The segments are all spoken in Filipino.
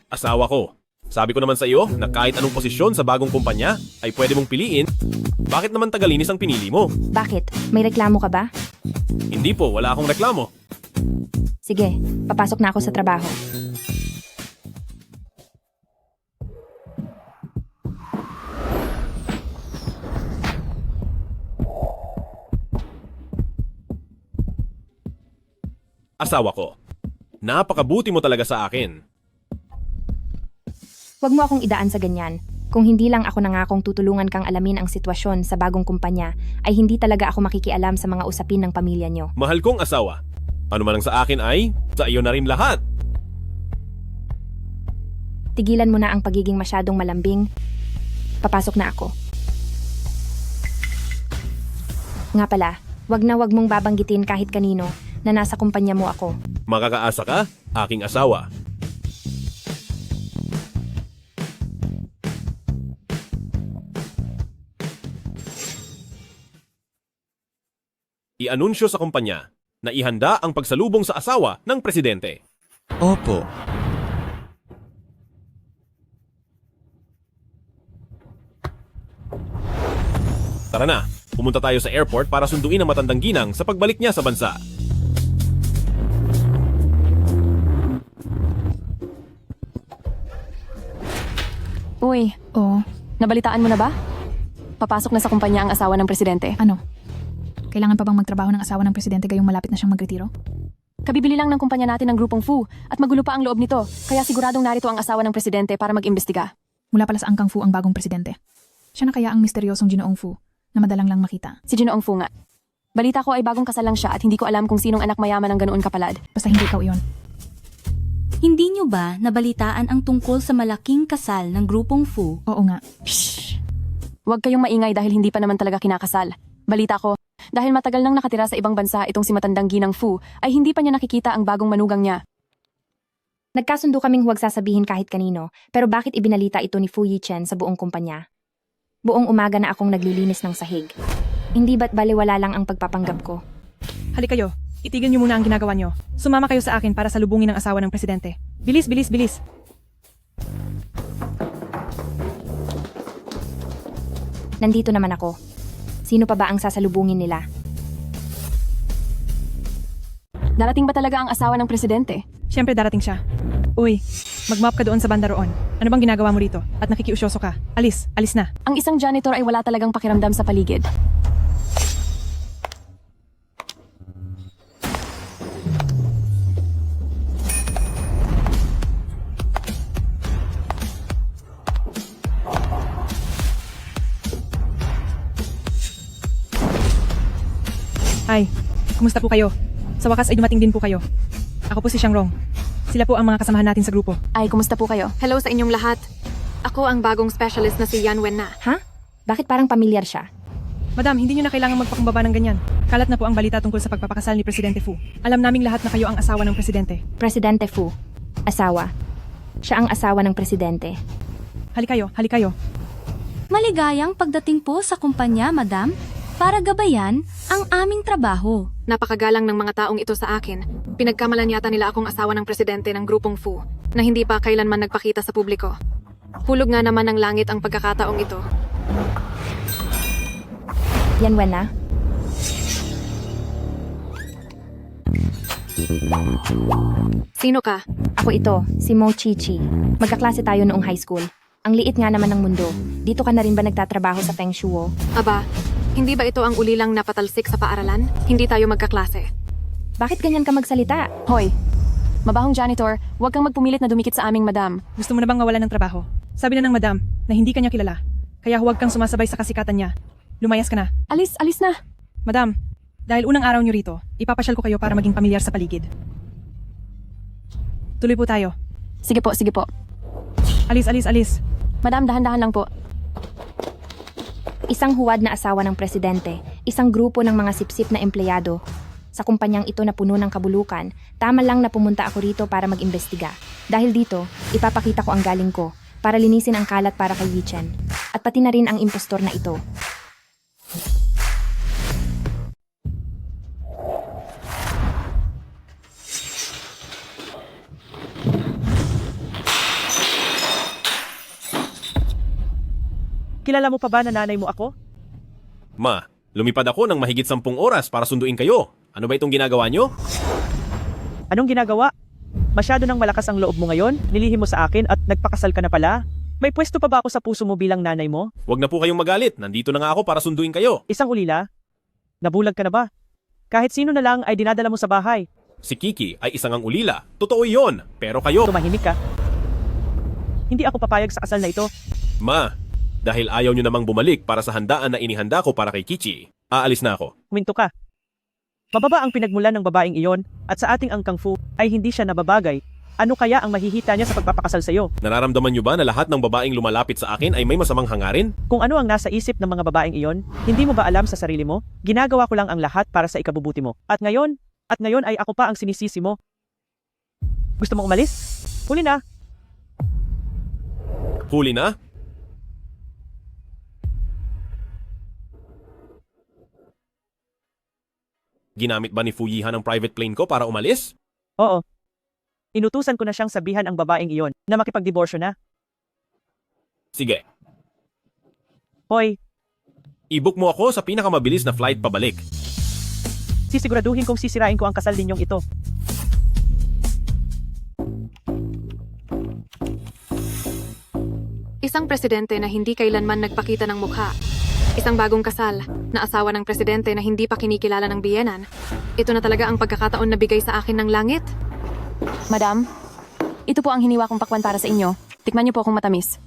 Asawa ko. Sabi ko naman sa iyo na kahit anong posisyon sa bagong kumpanya ay pwede mong piliin. Bakit naman Tagalinis ang pinili mo? Bakit? May reklamo ka ba? Hindi po, wala akong reklamo. Sige, papasok na ako sa trabaho. Asawa ko. Napakabuti mo talaga sa akin. Huwag mo akong idaan sa ganyan. Kung hindi lang ako nangakong tutulungan kang alamin ang sitwasyon sa bagong kumpanya, ay hindi talaga ako makikialam sa mga usapin ng pamilya nyo. Mahal kong asawa. Ano man ang sa akin ay, sa iyo na rin lahat. Tigilan mo na ang pagiging masyadong malambing. Papasok na ako. Nga pala, wag mong babanggitin kahit kanino na nasa kumpanya mo ako. Makakaasa ka, aking asawa. I-anunsyo sa kumpanya na ihanda ang pagsalubong sa asawa ng presidente. Opo. Tara na, pumunta tayo sa airport para sunduin ang matandang ginang sa pagbalik niya sa bansa. Uy, nabalitaan mo na ba? Papasok na sa kumpanya ang asawa ng presidente. Ano? Kailangan pa bang magtrabaho ng asawa ng presidente gayong malapit na siyang magretiro? Kabibili lang ng kumpanya natin ng grupong Fu at magulo pa ang loob nito, kaya siguradong narito ang asawa ng presidente para mag-imbestiga. Mula pala sa Angkang Fu ang bagong presidente. Siya na kaya ang misteryosong Ginoong Fu na madalang lang makita. Si Ginoong Fu nga. Balita ko ay bagong kasal lang siya at hindi ko alam kung sinong anak mayaman ng ganoon kapalad. Basta hindi ikaw iyon. Hindi nyo ba nabalitaan ang tungkol sa malaking kasal ng grupong Fu? Oo nga. Shh! Huwag kayong maingay dahil hindi pa naman talaga kinakasal. Balita ko, dahil matagal nang nakatira sa ibang bansa itong si matandang ginang Fu, ay hindi pa niya nakikita ang bagong manugang niya. Nagkasundo kaming huwag sasabihin kahit kanino, pero bakit ibinalita ito ni Fu Yichen sa buong kumpanya? Buong umaga na akong naglilinis ng sahig. Hindi ba't baliwala lang ang pagpapanggap ko? Hali kayo, itigil niyo muna ang ginagawa niyo. Sumama kayo sa akin para salubungin ang asawa ng presidente. Bilis, bilis, bilis! Nandito naman ako. Sino pa ba ang sasalubungin nila? Darating ba talaga ang asawa ng presidente? Siyempre darating siya. Uy, mag-mop ka doon sa banda roon. Ano bang ginagawa mo rito? At nakikiusyoso ka. Alis, alis na. Ang isang janitor ay wala talagang pakiramdam sa paligid. Ay, kumusta po kayo? Sa wakas ay dumating din po kayo. Ako po si Xiangrong. Sila po ang mga kasamahan natin sa grupo. Ay, kumusta po kayo? Hello sa inyong lahat. Ako ang bagong specialist na si Yan Wen na. Ha? Bakit parang pamilyar siya? Madam, hindi nyo na kailangan magpakumbaba ng ganyan. Kalat na po ang balita tungkol sa pagpapakasal ni Presidente Fu. Alam naming lahat na kayo ang asawa ng presidente. Presidente Fu. Asawa. Siya ang asawa ng presidente. Hali kayo, hali kayo. Maligayang pagdating po sa kumpanya, madam, para gabayan ang aming trabaho. Napakagalang ng mga taong ito sa akin. Pinagkamalan yata nila akong asawa ng presidente ng grupong Fu na hindi pa kailanman nagpakita sa publiko. Hulog nga naman ng langit ang pagkakataong ito. Yan Wen na? Sino ka? Ako ito, si Mo Chichi. Magkaklase tayo noong high school. Ang liit nga naman ng mundo. Dito ka na rin ba nagtatrabaho sa Feng Shuo? Aba, hindi ba ito ang ulilang napatalsik sa paaralan? Hindi tayo magkaklase. Bakit ganyan ka magsalita? Hoy, mabahong janitor, huwag kang magpumilit na dumikit sa aming madam. Gusto mo na bang mawalan ng trabaho? Sabi na ng madam na hindi kanya kilala. Kaya huwag kang sumasabay sa kasikatan niya. Lumayas ka na. Alis na. Madam, dahil unang araw niyo rito, ipapasyal ko kayo para maging pamilyar sa paligid. Tuloy po tayo. Sige po. Alis, alis, alis. Madam, dahan-dahan lang po. Isang huwad na asawa ng presidente, isang grupo ng mga sipsip na empleyado. Sa kumpanyang ito na puno ng kabulukan, tama lang na pumunta ako rito para mag-imbestiga. Dahil dito, ipapakita ko ang galing ko para linisin ang kalat para kay Yichen. At pati na rin ang impostor na ito. Kilala mo pa ba na nanay mo ako? Ma, lumipad ako ng mahigit 10 oras para sunduin kayo. Ano ba itong ginagawa nyo? Anong ginagawa? Masyado nang malakas ang loob mo ngayon, nilihim mo sa akin at nagpakasal ka na pala. May pwesto pa ba ako sa puso mo bilang nanay mo? Huwag na po kayong magalit. Nandito na nga ako para sunduin kayo. Isang ulila? Nabulag ka na ba? Kahit sino na lang ay dinadala mo sa bahay. Si Kiki ay isang ang ulila. Totoo yon. Pero kayo, Tumahimik ka. Hindi ako papayag sa kasal na ito. Ma, dahil ayaw nyo namang bumalik para sa handaan na inihanda ko para kay Kichi, aalis na ako. Huminto ka. Mababa ang pinagmulan ng babaeng iyon at sa ating angkang fu ay hindi siya nababagay. Ano kaya ang mahihita niya sa pagpapakasal sa iyo? Nararamdaman nyo ba na lahat ng babaeng lumalapit sa akin ay may masamang hangarin? Kung ano ang nasa isip ng mga babaeng iyon, hindi mo ba alam sa sarili mo? Ginagawa ko lang ang lahat para sa ikabubuti mo. At ngayon ay ako pa ang sinisisi mo. Gusto mo umalis? Huli na. Huli na? Ginamit ba ni Fuyihan ang private plane ko para umalis? Oo. Inutusan ko na siyang sabihan ang babaeng iyon na makipagdiborsyo na. Sige, Hoy, i-book mo ako sa pinakamabilis na flight pabalik. sisiguraduhin kong sisirain ko ang kasal ninyong ito. Isang presidente na hindi kailanman nagpakita ng mukha. Isang bagong kasal na asawa ng presidente na hindi pa kinikilala ng biyenan. Ito na talaga ang pagkakataon na bigay sa akin ng langit. Madam, ito po ang hiniwa kong pakwan para sa inyo. Tikman niyo po kung matamis.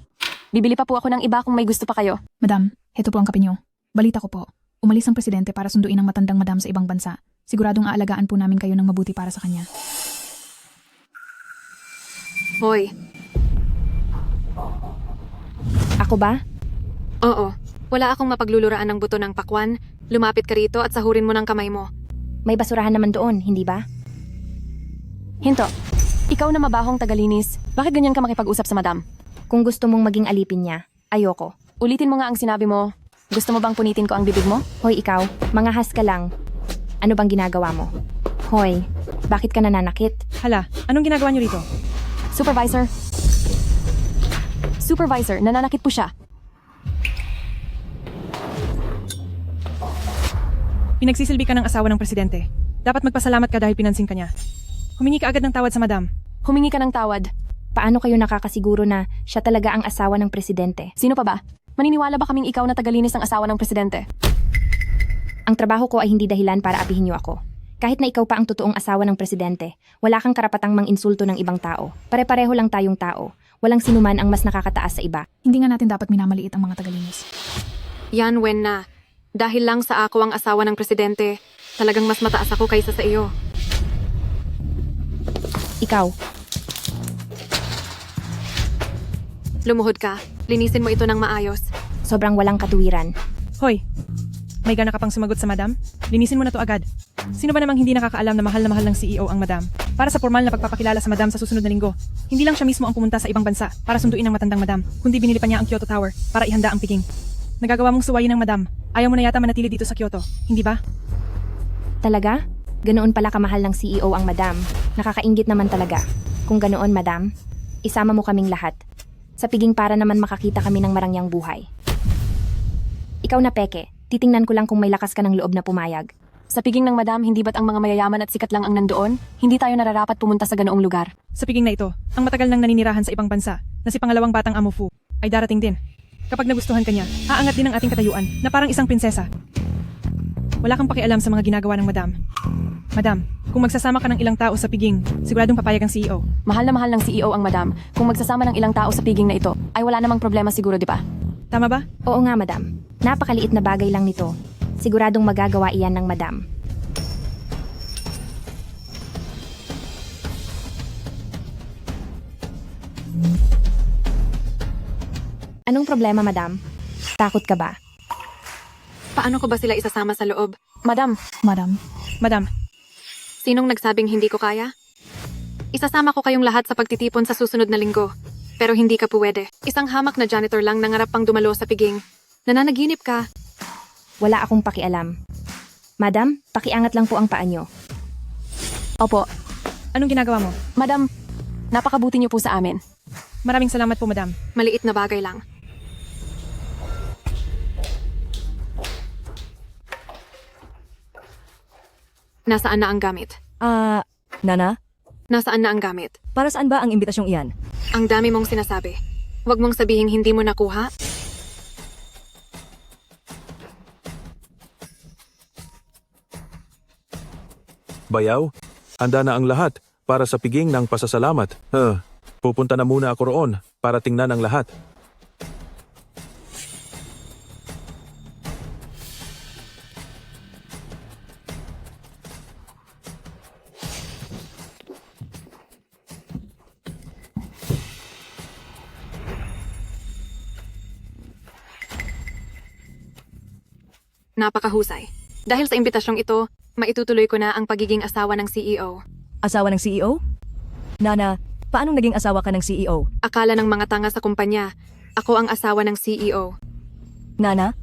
Bibili pa po ako ng iba kung may gusto pa kayo. Madam, heto po ang kape niyo. Balita ko po. Umalis ang presidente para sunduin ang matandang madam sa ibang bansa. Siguradong aalagaan po namin kayo ng mabuti para sa kanya. Hoy, Ako ba? oo. Wala akong mapagluluraan ng buto ng pakwan. Lumapit ka rito at sahurin mo ng kamay mo. May basurahan naman doon, hindi ba? Hinto, ikaw na mabahong tagalinis. Bakit ganyan ka makipag-usap sa madam? Kung gusto mong maging alipin niya, ayoko. Ulitin mo nga ang sinabi mo. Gusto mo bang punitin ko ang bibig mo? Hoy ikaw, mangahas ka lang. Ano bang ginagawa mo? Hoy, bakit ka nananakit? Hala, anong ginagawa niyo rito? Supervisor. Supervisor, nananakit po siya. Pinagsisilbi ka ng asawa ng presidente. Dapat magpasalamat ka dahil pinansin ka niya. Humingi ka agad ng tawad sa madam. Humingi ka ng tawad. Paano kayo nakakasiguro na siya talaga ang asawa ng presidente? Sino pa ba? Maniniwala ba kaming ikaw na tagalinis ng asawa ng presidente? Ang trabaho ko ay hindi dahilan para apihin niyo ako. Kahit na ikaw pa ang totoong asawa ng presidente, wala kang karapatang mang-insulto ng ibang tao. Pare-pareho lang tayong tao. Walang sinuman ang mas nakakataas sa iba. Hindi nga natin dapat minamaliit ang mga tagalinis. Yan, Wen na. Dahil lang sa ako ang asawa ng presidente, talagang mas mataas ako kaysa sa iyo. Ikaw, Lumuhod ka. Linisin mo ito ng maayos. sobrang walang katuwiran. Hoy, may gana ka pang sumagot sa madam? Linisin mo na to agad. Sino ba namang hindi nakakaalam na mahal ng CEO ang madam? Para sa formal na pagpapakilala sa madam sa susunod na linggo. Hindi lang siya mismo ang pumunta sa ibang bansa para sunduin ang matandang madam, kundi binili pa niya ang Kyoto Tower para ihanda ang piging. Nagagawa mong suwayin ng madam. Ayaw mo na yata manatili dito sa Kyoto, hindi ba? Talaga? Ganoon pala kamahal ng CEO ang madam. Nakakainggit naman talaga. Kung ganoon, madam, isama mo kaming lahat. Sa piging para naman makakita kami ng marangyang buhay. Ikaw na peke, titingnan ko lang kung may lakas ka ng loob na pumayag. Sa piging ng madam, hindi ba't ang mga mayayaman at sikat lang ang nandoon? Hindi tayo nararapat pumunta sa ganoong lugar. Sa piging na ito, ang matagal nang naninirahan sa ibang bansa na si pangalawang batang Amo Fu ay darating din. Kapag nagustuhan ka niya, aangat din ang ating katayuan na parang isang prinsesa. Wala kang pakialam sa mga ginagawa ng madam. Madam, kung magsasama ka ng ilang tao sa piging, siguradong papayag ang CEO. Mahal na mahal ng CEO ang madam. Kung magsasama ng ilang tao sa piging na ito, ay wala namang problema siguro, di ba? Tama ba? Oo nga, madam. Napakaliit na bagay lang nito. Siguradong magagawa iyan ng madam. Anong problema, madam? Takot ka ba? Paano ko ba sila isasama sa loob? Madam, Madam, Madam, Sinong nagsabing hindi ko kaya? Isasama ko kayong lahat sa pagtitipon sa susunod na linggo. Pero hindi ka pwede. Isang hamak na janitor lang nangarap pang dumalo sa piging. Nananaginip ka. Wala akong pakialam. Madam, pakiangat lang po ang paa nyo. opo. anong ginagawa mo? Madam, napakabuti niyo po sa amin. Maraming salamat po, madam. Maliit na bagay lang. Nasaan na ang gamit? Nana, Nasaan na ang gamit? para saan ba ang imbitasyong iyan? Ang dami mong sinasabi. Huwag mong sabihing hindi mo nakuha. Bayaw, handa na ang lahat para sa piging ng pasasalamat. Pupunta na muna ako roon para tingnan ang lahat. Napakahusay. Dahil sa imbitasyong ito, maitutuloy ko na ang pagiging asawa ng CEO. Asawa ng CEO? Nana, paanong naging asawa ka ng CEO? Akala ng mga tanga sa kumpanya, ako ang asawa ng CEO. Nana,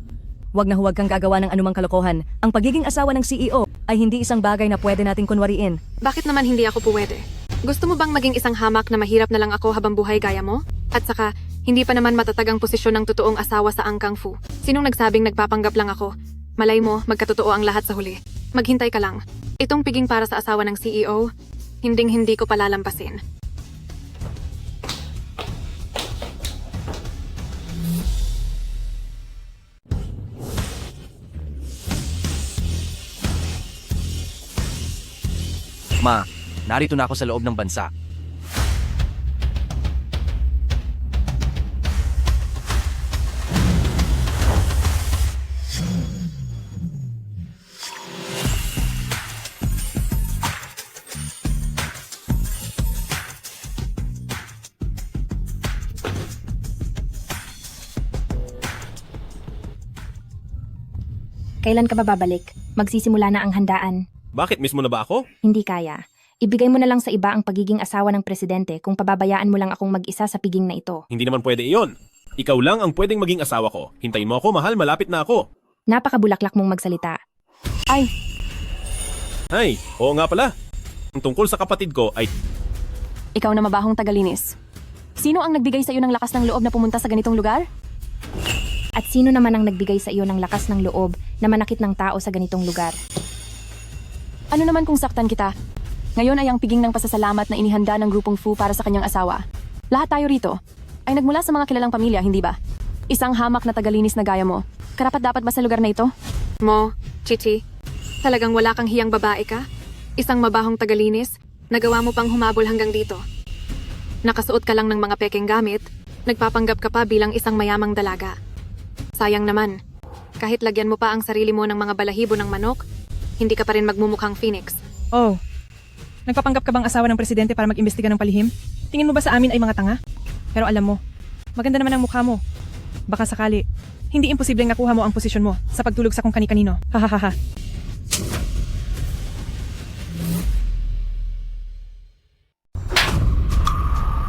huwag na huwag kang gagawa ng anumang kalokohan. Ang pagiging asawa ng CEO ay hindi isang bagay na pwede nating kunwariin. Bakit naman hindi ako puwede? Gusto mo bang maging isang hamak na mahirap na lang ako habang buhay gaya mo? At saka, hindi pa naman matatag ang posisyon ng totoong asawa sa Ang Kang Fu. Sinong nagsabing nagpapanggap lang ako? Malay mo, magkatotoo ang lahat sa huli. Maghintay ka lang. Itong piging para sa asawa ng CEO, hinding-hindi ko palalampasin. Ma, narito na ako sa loob ng bansa. Kailan ka ba babalik? Magsisimula na ang handaan. Bakit mismo na ba ako? Hindi kaya. Ibigay mo na lang sa iba ang pagiging asawa ng presidente kung pababayaan mo lang akong mag-isa sa piging na ito. Hindi naman pwede iyon. Ikaw lang ang pwedeng maging asawa ko. Hintayin mo ako, mahal, malapit na ako. Napakabulaklak mong magsalita. Ay, Ay, oo nga pala. Ang tungkol sa kapatid ko ay ikaw na mabahong tagalinis. Sino ang nagbigay sa iyo ng lakas ng loob na pumunta sa ganitong lugar? At sino naman ang nagbigay sa iyo ng lakas ng loob na manakit ng tao sa ganitong lugar? Ano naman kung saktan kita? Ngayon ay ang piging ng pasasalamat na inihanda ng grupong Fu para sa kanyang asawa. Lahat tayo rito ay nagmula sa mga kilalang pamilya, hindi ba? Isang hamak na tagalinis na gaya mo. Karapat dapat ba sa lugar na ito? Mo, Chichi, talagang wala kang hiyang babae ka? Isang mabahong tagalinis, nagawa mo pang humabol hanggang dito. Nakasuot ka lang ng mga pekeng gamit, nagpapanggap ka pa bilang isang mayamang dalaga. Sayang naman, kahit lagyan mo pa ang sarili mo ng mga balahibo ng manok, hindi ka pa rin magmumukhang phoenix. Oh, nagpapanggap ka bang asawa ng presidente para mag-imbestiga ng palihim? Tingin mo ba sa amin ay mga tanga? Pero alam mo, maganda naman ang mukha mo. Baka sakali, hindi imposibleng nakuha mo ang posisyon mo sa pagtulog sa kung kani-kanino. Hahaha.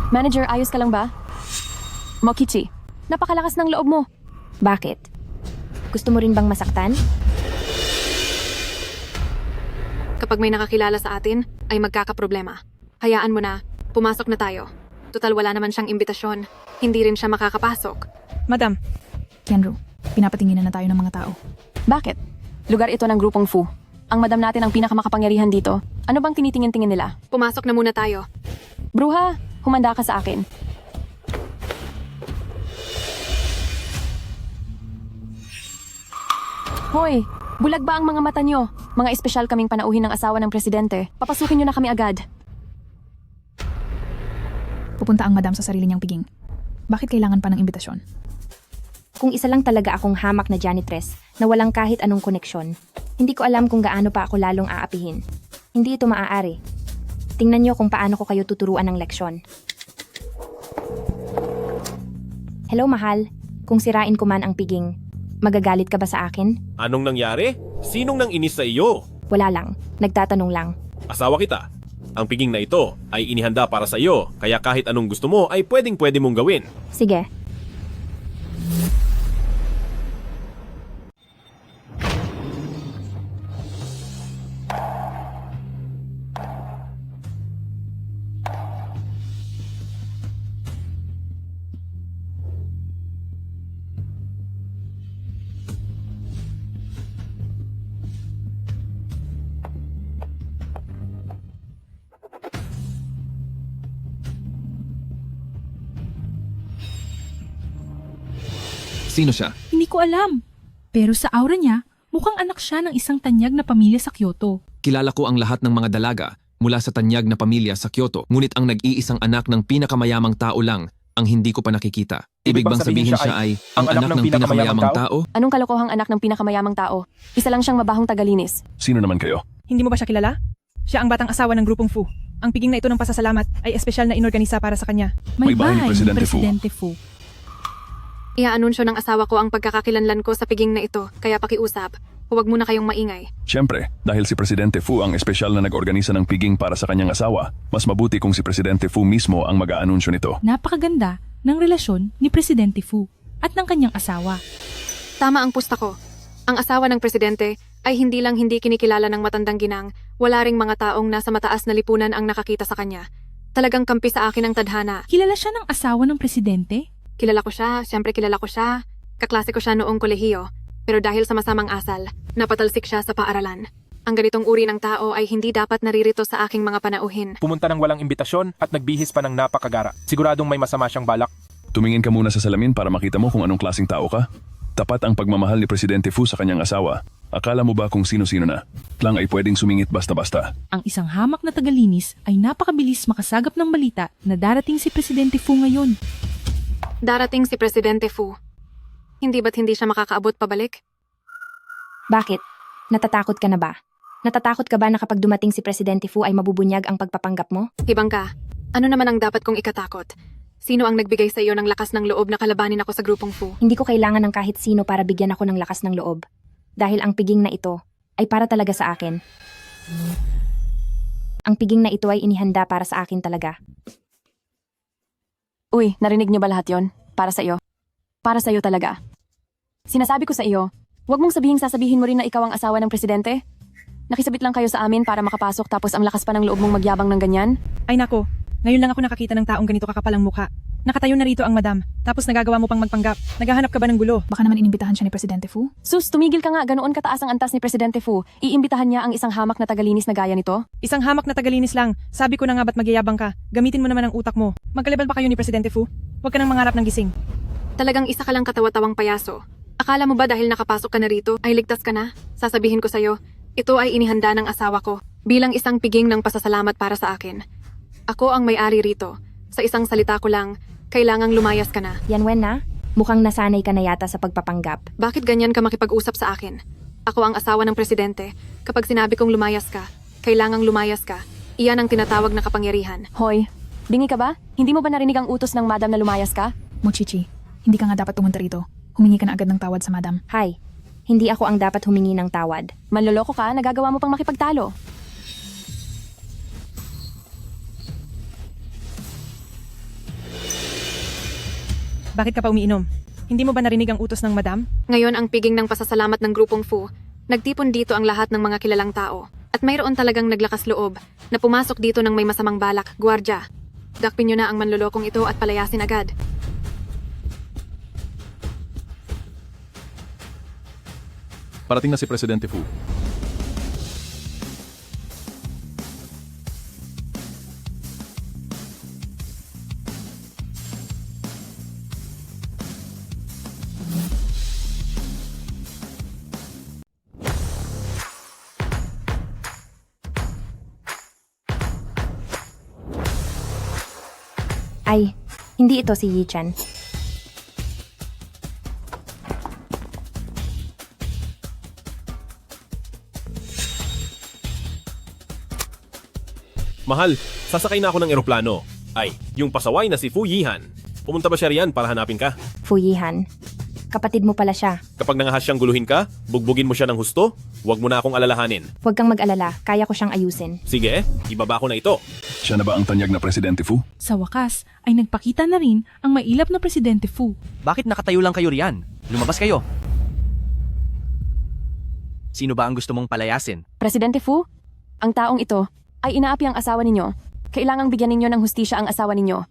Manager, ayos ka lang ba? Mokichi, napakalakas ng loob mo. Bakit? Gusto mo rin bang masaktan? Kapag may nakakilala sa atin, ay magkakaproblema. Hayaan mo na, pumasok na tayo. Total wala naman siyang imbitasyon, hindi rin siya makakapasok. Madam, Kenru, pinapatinginan na tayo ng mga tao. Bakit? Lugar ito ng grupong Fu. Ang madam natin ang pinakamakapangyarihan dito. Ano bang tinitingin-tingin nila? Pumasok na muna tayo. Bruha, humanda ka sa akin. Hoy, bulag ba ang mga mata nyo? Mga espesyal kaming panauhin ng asawa ng presidente. Papasukin nyo na kami agad. Pupunta ang madam sa sarili niyang piging. Bakit kailangan pa ng imbitasyon? Kung isa lang talaga akong hamak na janitress na walang kahit anong koneksyon, hindi ko alam kung gaano pa ako lalong aapihin. Hindi ito maaari. Tingnan niyo kung paano ko kayo tuturuan ng leksyon. Hello, mahal. Kung sirain ko man ang piging, magagalit ka ba sa akin? anong nangyari? Sinong nang inis sa iyo? Wala lang. Nagtatanong lang. Asawa kita. Ang piging na ito ay inihanda para sa iyo, kaya kahit anong gusto mo ay pwedeng-pwede mong gawin. Sige. Sino siya? Hindi ko alam. Pero sa aura niya, mukhang anak siya ng isang tanyag na pamilya sa Kyoto. Kilala ko ang lahat ng mga dalaga mula sa tanyag na pamilya sa Kyoto. Ngunit ang nag-iisang anak ng pinakamayamang tao lang ang hindi ko pa nakikita. Ibig bang sabihin siya ay ang anak ng pinakamayamang tao? Anong kalokohang anak ng pinakamayamang tao? Isa lang siyang mabahong tagalinis. Sino naman kayo? Hindi mo ba siya kilala? Siya ang batang asawa ng grupong Fu. Ang piging na ito ng pasasalamat ay espesyal na inorganisa para sa kanya. May bahay ni Presidente Fu. Iaanunsyo ng asawa ko ang pagkakakilanlan ko sa piging na ito, kaya pakiusap. Huwag muna kayong maingay. Siyempre, dahil si Presidente Fu ang espesyal na nag-organisa ng piging para sa kanyang asawa, mas mabuti kung si Presidente Fu mismo ang mag-aanunsyo nito. Napakaganda ng relasyon ni Presidente Fu at ng kanyang asawa. Tama ang pusta ko. Ang asawa ng presidente ay hindi lang hindi kinikilala ng matandang ginang, wala ring mga taong nasa mataas na lipunan ang nakakita sa kanya. Talagang kampi sa akin ang tadhana. Kilala siya ng asawa ng presidente? Kilala ko siya, siyempre kilala ko siya. Kaklase ko siya noong kolehiyo. Pero dahil sa masamang asal, napatalsik siya sa paaralan. Ang ganitong uri ng tao ay hindi dapat naririto sa aking mga panauhin. Pumunta ng walang imbitasyon at nagbihis pa ng napakagara. Siguradong may masama siyang balak. Tumingin ka muna sa salamin para makita mo kung anong klaseng tao ka. Tapat ang pagmamahal ni Presidente Fu sa kanyang asawa. Akala mo ba kung sino-sino na? Lang ay pwedeng sumingit basta-basta. Ang isang hamak na tagalinis ay napakabilis makasagap ng balita na darating si Presidente Fu ngayon. Darating si Presidente Fu. Hindi ba't hindi siya makakaabot pabalik? Bakit? Natatakot ka na ba? Natatakot ka ba na kapag dumating si Presidente Fu ay mabubunyag ang pagpapanggap mo? Hibang ka. Ano naman ang dapat kong ikatakot? Sino ang nagbigay sa iyo ng lakas ng loob na kalabanin ako sa grupong Fu? Hindi ko kailangan ng kahit sino para bigyan ako ng lakas ng loob. Dahil ang piging na ito ay para talaga sa akin. Ang piging na ito ay inihanda para sa akin talaga. Uy, narinig niyo ba lahat yon? Para sa iyo. Para sa iyo talaga. Sinasabi ko sa iyo, huwag mong sasabihin mo rin na ikaw ang asawa ng presidente. Nakisabit lang kayo sa amin para makapasok tapos ang lakas pa ng loob mong magyabang ng ganyan? Ay nako, ngayon lang ako nakakita ng taong ganito kakapalang mukha. Nakatayo na rito ang madam, tapos nagagawa mo pang magpanggap. Naghahanap ka ba ng gulo? Baka naman inimbitahan siya ni Presidente Fu? Sus, tumigil ka nga, ganoon kataas ang antas ni Presidente Fu. Iimbitahan niya ang isang hamak na tagalinis na gaya nito? Isang hamak na tagalinis lang. Sabi ko na nga ba't magyayabang ka? Gamitin mo naman ang utak mo. Magkalibal pa kayo ni Presidente Fu? Huwag ka nang mangarap ng gising. Talagang isa ka lang katawa-tawang payaso. Akala mo ba dahil nakapasok ka na rito ay ligtas ka na? Sasabihin ko sa'yo, ito ay inihanda ng asawa ko bilang isang piging ng pasasalamat para sa akin. Ako ang may-ari rito. Sa isang salita ko lang, kailangang lumayas ka na. Yanwen na? Mukhang nasanay ka na yata sa pagpapanggap. Bakit ganyan ka makipag-usap sa akin? Ako ang asawa ng presidente. Kapag sinabi kong lumayas ka, kailangang lumayas ka. Iyan ang tinatawag na kapangyarihan. Hoy, bingi ka ba? Hindi mo ba narinig ang utos ng madam na lumayas ka? Mochichi, hindi ka nga dapat pumunta rito. Humingi ka na agad ng tawad sa madam. Hay, hindi ako ang dapat humingi ng tawad. Manloloko ka, nagagawa mo pang makipagtalo. Bakit ka pa umiinom? Hindi mo ba narinig ang utos ng madam? Ngayon ang piging ng pasasalamat ng grupong Fu, nagtipon dito ang lahat ng mga kilalang tao. At mayroon talagang naglakas loob na pumasok dito ng may masamang balak, gwardya. Dakpin niyo na ang manlolokong ito at palayasin agad. Parating na si Presidente Fu. Ay, hindi ito si Yi-chan. Mahal, sasakay na ako ng eroplano. Ay, yung pasaway na si Fu Yihan. Pumunta ba siya riyan para hanapin ka? Fu Yihan. Kapatid mo pala siya. Kapag nangahas siyang guluhin ka, bugbugin mo siya ng husto, huwag mo na akong alalahanin. Huwag kang mag-alala, kaya ko siyang ayusin. Sige, ibaba ko na ito. Siya na ba ang tanyag na Presidente Fu? Sa wakas, ay nagpakita na rin ang mailap na Presidente Fu. Bakit nakatayo lang kayo riyan? Lumabas kayo. Sino ba ang gusto mong palayasin? Presidente Fu, ang taong ito ay inaapi ang asawa ninyo. Kailangang bigyan ninyo ng hustisya ang asawa ninyo.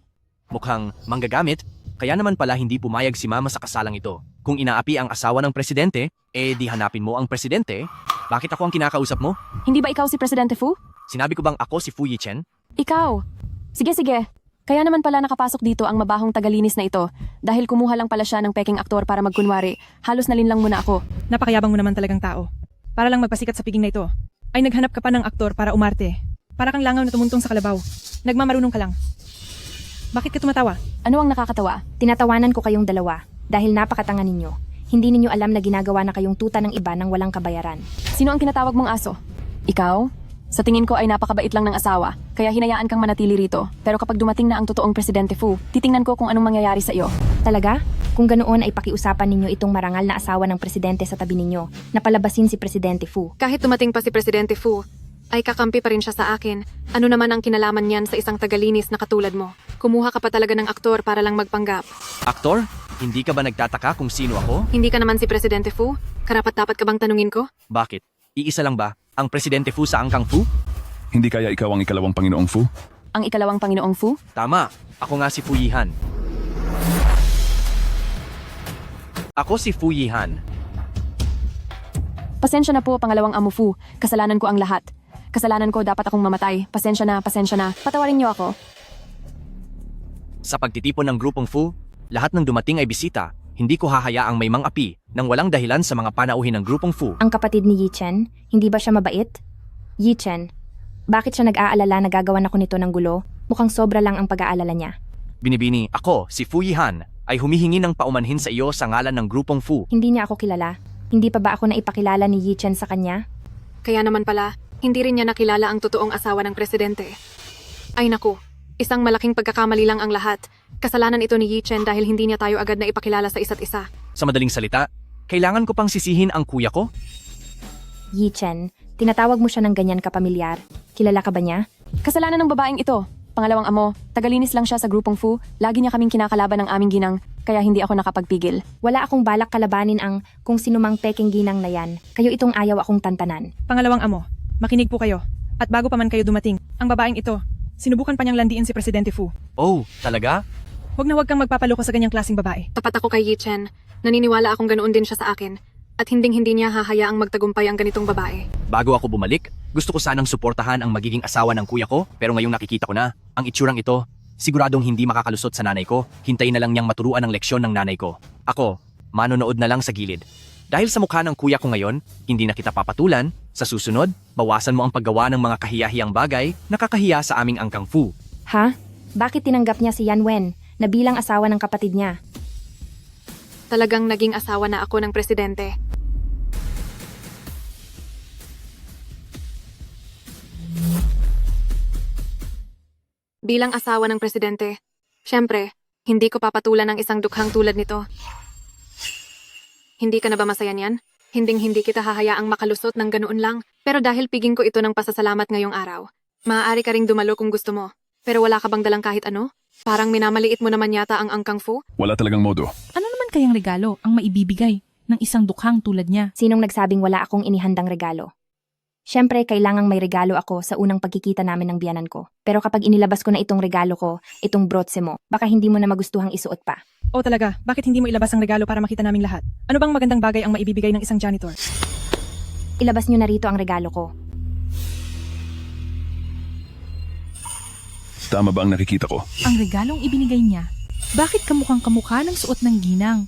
Mukhang manggagamit, kaya naman pala hindi pumayag si mama sa kasalang ito. Kung inaapi ang asawa ng presidente, di hanapin mo ang presidente. Bakit ako ang kinakausap mo? Hindi ba ikaw si Presidente Fu? Sinabi ko bang ako si Fu Yichen? Ikaw. Sige. Kaya naman pala nakapasok dito ang mabahong tagalinis na ito. Dahil kumuha lang pala siya ng peking aktor para magkunwari, halos nalinlang mo na ako. Napakayabang mo naman talagang tao. Para lang magpasikat sa piging na ito, ay naghanap ka pa ng aktor para umarte. Para kang langaw na tumuntong sa kalabaw. Nagmamarunong ka lang. Bakit ka tumatawa? Ano ang nakakatawa? Tinatawanan ko kayong dalawa dahil napakatanga ninyo. Hindi ninyo alam na ginagawa na kayong tuta ng iba nang walang kabayaran. Sino ang tinatawag mong aso? Ikaw? Sa tingin ko ay napakabait lang ng asawa, kaya hinayaan kang manatili rito. Pero kapag dumating na ang totoong Presidente Fu, titingnan ko kung anong mangyayari sa iyo. Talaga? Kung ganoon ay pakiusapan ninyo itong marangal na asawa ng presidente sa tabi ninyo na palabasin si Presidente Fu. Kahit dumating pa si Presidente Fu, ay kakampi pa rin siya sa akin. Ano naman ang kinalaman niyan sa isang tagalinis na katulad mo? Kumuha ka pa talaga ng aktor para lang magpanggap. Aktor? Hindi ka ba nagtataka kung sino ako? Hindi ka naman si Presidente Fu? Karapat-dapat ka bang tanungin ko? Bakit? Iisa lang ba? Ang Presidente Fu sa Angkang Fu? Hindi kaya ikaw ang ikalawang Panginoong Fu? Ang ikalawang Panginoong Fu? Tama. Ako nga si Fu Yihan. Ako si Fu Yihan. Pasensya na po, pangalawang amo Fu. Kasalanan ko ang lahat. Kasalanan ko, dapat akong mamatay. Pasensya na, pasensya na. Patawarin niyo ako. Sa pagtitipon ng grupong Fu, lahat ng dumating ay bisita. Hindi ko hahayaang may mang-api nang walang dahilan sa mga panauhin ng grupong Fu. Ang kapatid ni Yi Chen, hindi ba siya mabait? Yi Chen, bakit siya nag-aalala na gagawan ako nito ng gulo? Mukhang sobra lang ang pag-aalala niya. Binibini, ako, si Fu Yihan, ay humihingi ng paumanhin sa iyo sa ngalan ng grupong Fu. Hindi niya ako kilala. Hindi pa ba ako naipakilala ni Yi Chen sa kanya? Kaya naman pala, hindi rin niya nakilala ang totoong asawa ng presidente. Ay naku, isang malaking pagkakamali lang ang lahat. Kasalanan ito ni Yi Chen dahil hindi niya tayo agad na ipakilala sa isa't isa. Sa madaling salita, kailangan ko pang sisihin ang kuya ko? Yi Chen, tinatawag mo siya ng ganyan kapamilyar. Kilala ka ba niya? Kasalanan ng babaeng ito. Pangalawang amo, tagalinis lang siya sa grupong Fu. Lagi niya kaming kinakalaban ng aming ginang, kaya hindi ako nakapagpigil. Wala akong balak kalabanin ang kung sinumang peking ginang na yan. Kayo itong ayaw akong tantanan. Pangalawang amo, makinig po kayo. At bago pa man kayo dumating, ang babaeng ito, sinubukan pa niyang landiin si Presidente Fu. Oh, talaga? Huwag kang magpapaloko sa ganyang klaseng babae. Tapat ako kay Yi Chen. Naniniwala akong ganoon din siya sa akin. At hindi niya hahayaang magtagumpay ang ganitong babae. Bago ako bumalik, gusto ko sanang suportahan ang magiging asawa ng kuya ko, pero ngayong nakikita ko na, ang itsurang ito, siguradong hindi makakalusot sa nanay ko. Hintayin na lang niyang maturuan ang leksyon ng nanay ko. Ako, manonood na lang sa gilid. Dahil sa mukha ng kuya ko ngayon, hindi na kita papatulan. Sa susunod, bawasan mo ang paggawa ng mga kahiyahiyang bagay na kakahiya sa aming Angkang Fu. Ha? Bakit tinanggap niya si Yan Wen na bilang asawa ng kapatid niya? Talagang naging asawa na ako ng presidente. Bilang asawa ng presidente, syempre, hindi ko papatulan ng isang dukhang tulad nito. Hindi ka na ba masaya niyan? Hindi kita hahayaang makalusot ng ganoon lang. Pero dahil piging ko ito ng pasasalamat ngayong araw, maaari ka ring dumalo kung gusto mo. Pero wala ka bang dalang kahit ano? Parang minamaliit mo naman yata ang Angkang Fu? Wala talagang modo. Ano naman kayang regalo ang maibibigay ng isang dukhang tulad niya? Sinong nagsabing wala akong inihandang regalo? Siyempre, kailangang may regalo ako sa unang pagkikita namin ng biyanan ko. Pero kapag inilabas ko na itong regalo ko, itong brotse mo, baka hindi mo na magustuhang isuot pa. O talaga, bakit hindi mo ilabas ang regalo para makita naming lahat? Ano bang magandang bagay ang maibibigay ng isang janitor? Ilabas niyo na rito ang regalo ko. Tama ba ang nakikita ko? Ang regalong ibinigay niya, bakit kamukhang kamukha ng suot ng ginang?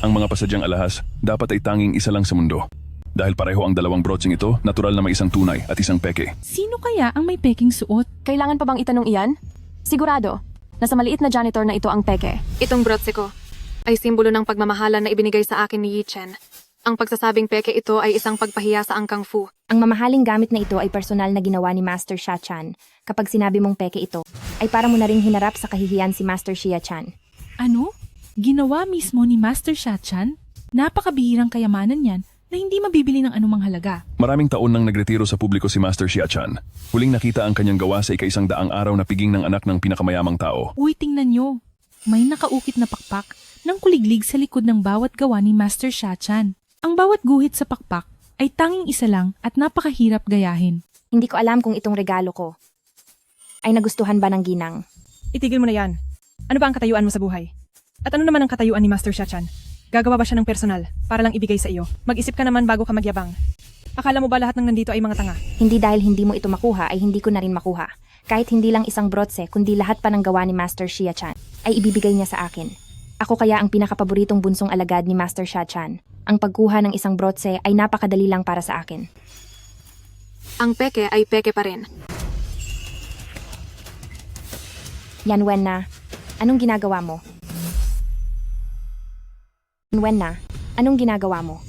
Ang mga pasadyang alahas, dapat ay tanging isa lang sa mundo. Dahil pareho ang dalawang broaching ito, natural na may isang tunay at isang peke. Sino kaya ang may peking suot? Kailangan pa bang itanong iyan? Sigurado, nasa maliit na janitor na ito ang peke. Itong brotse ko ay simbolo ng pagmamahalan na ibinigay sa akin ni Yi Chen. Ang pagsasabing peke ito ay isang pagpahiya sa Angkang Fu. Ang mamahaling gamit na ito ay personal na ginawa ni Master Xia Chan. Kapag sinabi mong peke ito, ay para mo na ring hinarap sa kahihiyan si Master Xia Chan. Ano? Ginawa mismo ni Master Xia Chan? Napakabihirang kayamanan yan na hindi mabibili ng anumang halaga. Maraming taon nang nagretiro sa publiko si Master Xia Chan. Huling nakita ang kanyang gawa sa ika-100 araw na piging ng anak ng pinakamayamang tao. Uy, tingnan nyo. May nakaukit na pakpak ng kuliglig sa likod ng bawat gawa ni Master Xia Chan. Ang bawat guhit sa pakpak ay tanging isa lang at napakahirap gayahin. Hindi ko alam kung itong regalo ko ay nagustuhan ba ng ginang. Itigil mo na yan. Ano ba ang katayuan mo sa buhay? At ano naman ang katayuan ni Master Xia Chan? Gagawa ba siya ng personal para lang ibigay sa iyo? Mag-isip ka naman bago ka magyabang. Akala mo ba lahat ng nandito ay mga tanga? Hindi dahil hindi mo ito makuha ay hindi ko na rin makuha. Kahit hindi lang isang brotse, kundi lahat pa ng gawa ni Master Xia-chan, ay ibibigay niya sa akin. Ako kaya ang pinakapaboritong bunsong alagad ni Master Xia-chan. Ang pagkuha ng isang brotse ay napakadali lang para sa akin. Ang peke ay peke pa rin. Yan, Wenna. Anong ginagawa mo? Wenna, anong ginagawa mo?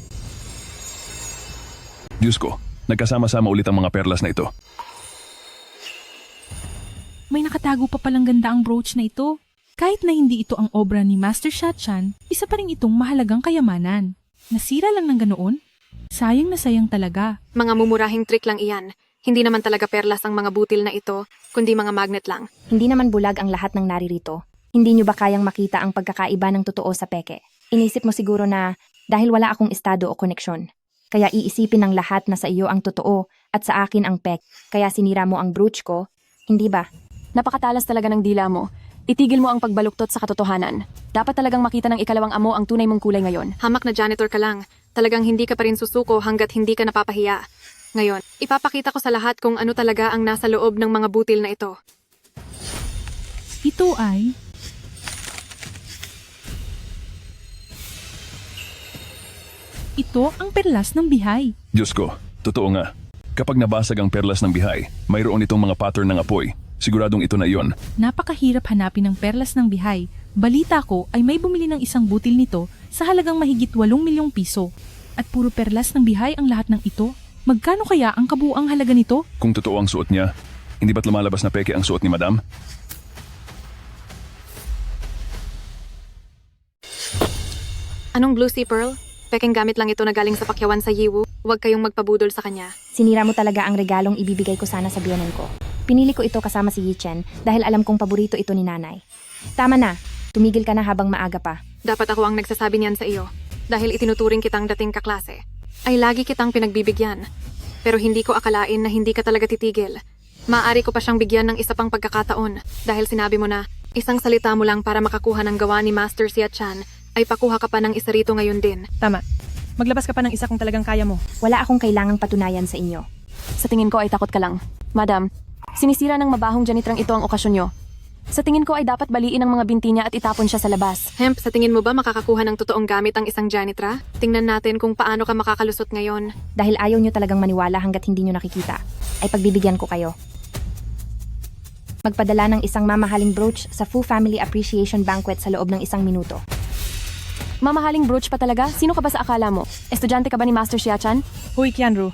Diyos ko, nagkasama-sama ulit ang mga perlas na ito. May nakatago pa palang ganda ang brooch na ito. Kahit na hindi ito ang obra ni Master Xia-chan, isa pa rin itong mahalagang kayamanan. Nasira lang ng ganoon? Sayang na sayang talaga. Mga mumurahing trick lang iyan. Hindi naman talaga perlas ang mga butil na ito, kundi mga magnet lang. Hindi naman bulag ang lahat ng naririto. Hindi nyo ba kayang makita ang pagkakaiba ng totoo sa peke? Inisip mo siguro na dahil wala akong estado o koneksyon. Kaya iisipin ng lahat na sa iyo ang totoo at sa akin ang pek. Kaya sinira mo ang brooch ko, hindi ba? Napakatalas talaga ng dila mo. Itigil mo ang pagbaluktot sa katotohanan. Dapat talagang makita ng ikalawang amo ang tunay mong kulay ngayon. Hamak na janitor ka lang. Talagang hindi ka pa rin susuko hanggat hindi ka napapahiya. Ngayon, ipapakita ko sa lahat kung ano talaga ang nasa loob ng mga butil na ito. Ito ay... Ito ang perlas ng bihay. Diyos ko, totoo nga. Kapag nabasag ang perlas ng bihay, mayroon itong mga pattern ng apoy. Siguradong ito na iyon. Napakahirap hanapin ng perlas ng bihay. Balita ko ay may bumili ng isang butil nito sa halagang mahigit 8 milyong piso. At puro perlas ng bihay ang lahat ng ito. Magkano kaya ang kabuuang halaga nito? Kung totoo ang suot niya, hindi ba't lumalabas na peke ang suot ni Madam? Anong Blue Sea Pearl? Peking gamit lang ito na galing sa pakyawan sa Yiwu. Huwag kayong magpabudol sa kanya. Sinira mo talaga ang regalong ibibigay ko sana sa biyanan ko. Pinili ko ito kasama si Yi-chen dahil alam kong paborito ito ni nanay. Tama na, tumigil ka na habang maaga pa. Dapat ako ang nagsasabi niyan sa iyo. Dahil itinuturing kitang dating kaklase. Ay lagi kitang pinagbibigyan. Pero hindi ko akalain na hindi ka talaga titigil. Maaari ko pa siyang bigyan ng isa pang pagkakataon dahil sinabi mo na isang salita mo lang para makakuha ng gawa ni Master Xia-chan ay pakuha ka pa ng isa rito ngayon din. Tama. Maglabas ka pa ng isa kung talagang kaya mo. Wala akong kailangang patunayan sa inyo. Sa tingin ko ay takot ka lang. Madam, sinisira ng mabahong janitrang ito ang okasyon nyo. Sa tingin ko ay dapat baliin ang mga binti niya at itapon siya sa labas. Hemp, sa tingin mo ba makakakuha ng totoong gamit ang isang janitra? Tingnan natin kung paano ka makakalusot ngayon. Dahil ayaw nyo talagang maniwala hanggat hindi nyo nakikita, ay pagbibigyan ko kayo. Magpadala ng isang mamahaling brooch sa Fu Family Appreciation Banquet sa loob ng 1 minuto. Mamahaling brooch pa talaga? Sino ka ba sa akala mo? Estudyante ka ba ni Master Xia-chan? Huy, Kianru.